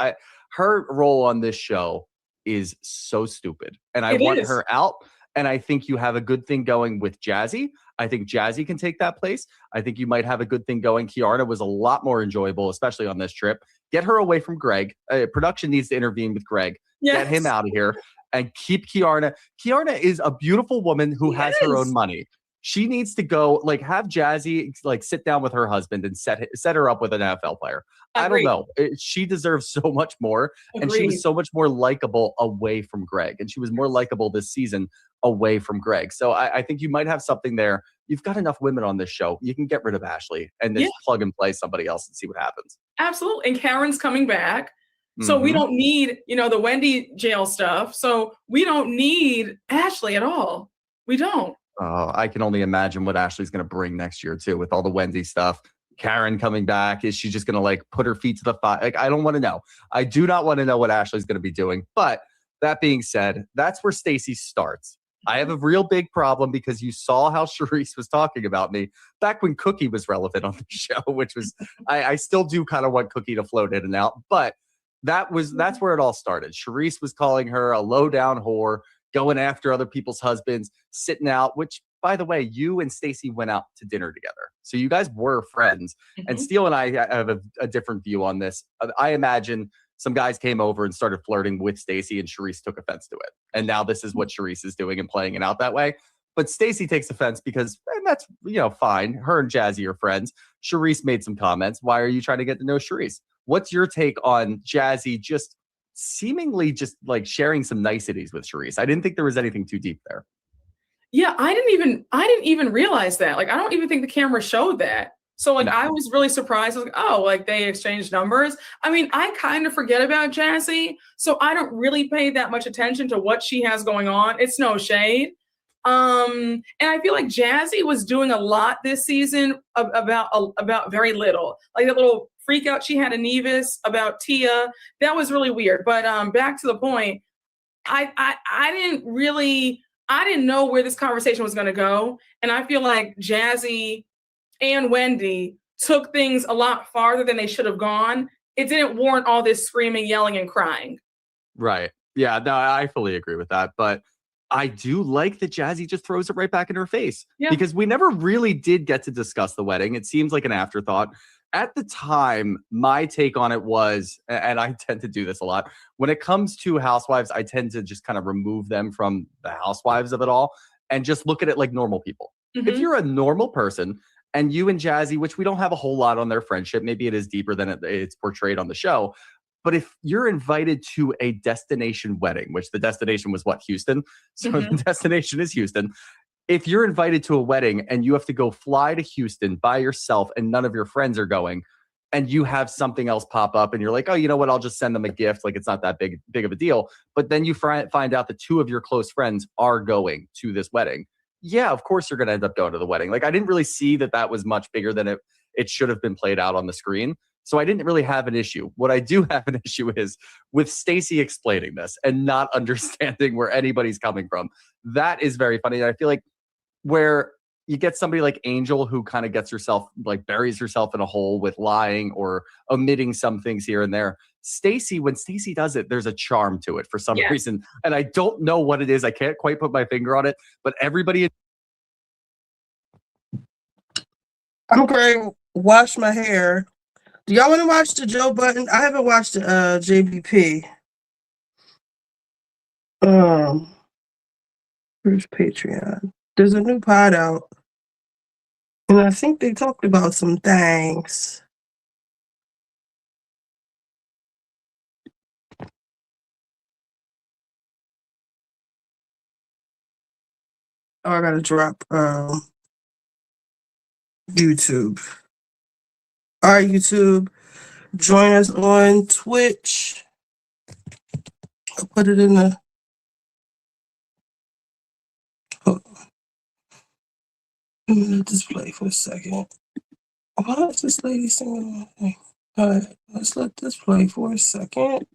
Her role on this show is so stupid. And I want her out. And I think you have a good thing going with Jazzy. I think Jazzy can take that place. I think you might have a good thing going. Kiarna was a lot more enjoyable, especially on this trip. Get her away from Greg. Production needs to intervene with Greg. Get him out of here and keep Kiarna. Kiarna is a beautiful woman who has her own money. She needs to go, like, have Jazzy, like, sit down with her husband and set her up with an NFL player. I don't know. She deserves so much more. And she was so much more likable away from Greg. And she was more likable this season away from Greg. So I think you might have something there. You've got enough women on this show. You can get rid of Ashley and then plug and play somebody else and see what happens. Absolutely. And Karen's coming back. So we don't need, the Wendy jail stuff. So we don't need Ashley at all. We don't. I can only imagine what Ashley's going to bring next year, too, with all the Wendy stuff. Karen coming back? Is she just going to like put her feet to the fire? Like, I don't want to know. I do not want to know what Ashley's going to be doing. But that being said, that's where Stacey starts. I have a real big problem because you saw how Charisse was talking about me back when Cookie was relevant on the show, which was, I still do kind of want Cookie to float in and out, but that's where it all started. Charisse was calling her a low down whore, going after other people's husbands, sitting out, which by the way, you and Stacey went out to dinner together. So you guys were friends. And Steele and I have a different view on this. I imagine some guys came over and started flirting with Stacey and Charisse took offense to it. And now this is what Charisse is doing and playing it out that way. But Stacey takes offense because, and that's, fine. Her and Jazzy are friends. Charisse made some comments. Why are you trying to get to know Charisse? What's your take on Jazzy just seemingly just like sharing some niceties with Charisse? I didn't think there was anything too deep there. Yeah, I didn't even realize that. Like, I don't even think the camera showed that. So like, I was really surprised. I was like, oh, like they exchanged numbers. I mean, I kind of forget about Jazzy, so I don't really pay that much attention to what she has going on. It's no shade. And I feel like Jazzy was doing a lot this season about very little. Like that little freak out she had in Nevis about Tia. That was really weird. But back to the point, I didn't know where this conversation was going to go. And I feel like Jazzy and Wendy took things a lot farther than they should have gone. It didn't warrant all this screaming, yelling, and crying. Right. Yeah, no, I fully agree with that. But I do like that Jazzy just throws it right back in her face. Yeah. Because we never really did get to discuss the wedding. It seems like an afterthought. At the time, my take on it was, and I tend to do this a lot, when it comes to housewives, I tend to just kind of remove them from the housewives of it all and just look at it like normal people. If you're a normal person, and you and Jazzy, which we don't have a whole lot on their friendship, maybe it is deeper than it's portrayed on the show. But if you're invited to a destination wedding, which the destination was what, Houston? So the destination is Houston. If you're invited to a wedding and you have to go fly to Houston by yourself and none of your friends are going, and you have something else pop up and you're like, oh, you know what? I'll just send them a gift. Like it's not that big of a deal. But then you find out that two of your close friends are going to this wedding. Yeah, of course you're going to end up going to the wedding. Like I didn't really see that was much bigger than it should have been played out on the screen. So I didn't really have an issue. What I do have an issue is with Stacey explaining this and not understanding where anybody's coming from. That is very funny. And I feel like where you get somebody like Angel who kind of gets herself, like buries herself in a hole with lying or omitting some things here and there. Stacey, when Stacey does it, there's a charm to it for some reason. And I don't know what it is. I can't quite put my finger on it, but everybody. I'm going to wash my hair. Do y'all want to watch the Joe Budden? I haven't watched the JBP. Where's Patreon? There's a new pod out. And I think they talked about some things. Oh, I gotta drop YouTube. All right, YouTube. Join us on Twitch. I'll put it in the. Hold on. Let me let this play for a second. Why is this lady singing my thing? All right, let's let this play for a second.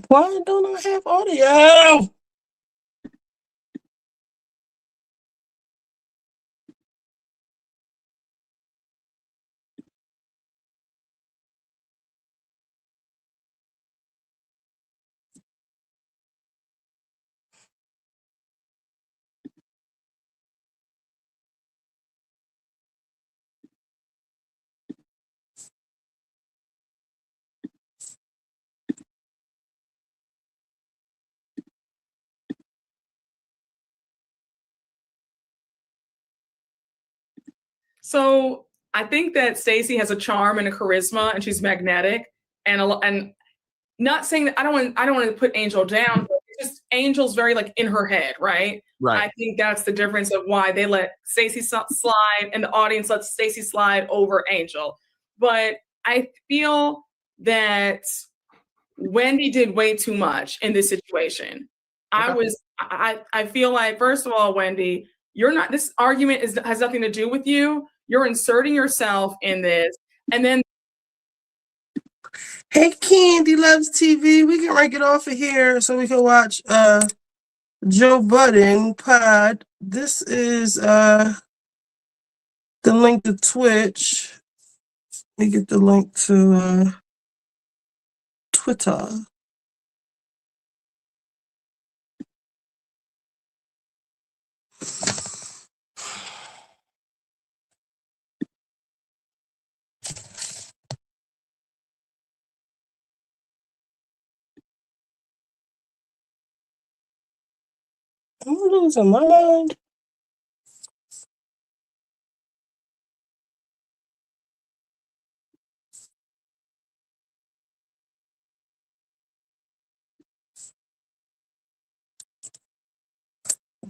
Why don't I have audio? So I think that Stacey has a charm and a charisma, and she's magnetic. And not saying that I don't want to put Angel down, but it's just Angel's very like in her head, right? Right. I think that's the difference of why they let Stacey slide and the audience lets Stacey slide over Angel. But I feel that Wendy did way too much in this situation. I feel like, first of all, Wendy, you're not, this argument has nothing to do with you. You're inserting yourself in this. And then Hey, Candy Loves TV. We can get off of here so we can watch Joe Budden pod. This is the link to Twitch. Let me get the link to Twitter. I'm losing my mind.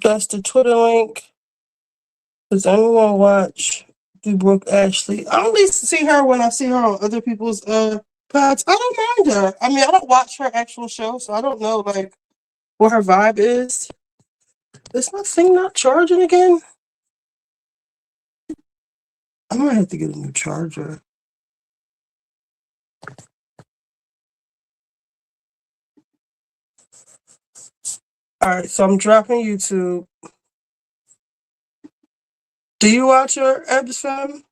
That's the Twitter link. Does anyone watch Do Brooke Ashley? I only see her when I see her on other people's pods. I don't mind her. I mean, I don't watch her actual show, so I don't know like what her vibe is. Is my thing not charging again? I might have to get a new charger. All right, so I'm dropping YouTube. Do you watch her, Ebbs Fam?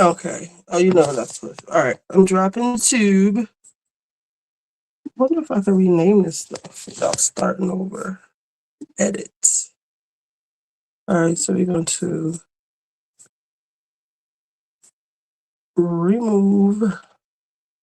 Okay. Oh, you know that's what. All right, I'm dropping Tube. I wonder if I can rename this stuff without starting over. Edit. All right, so we're going to remove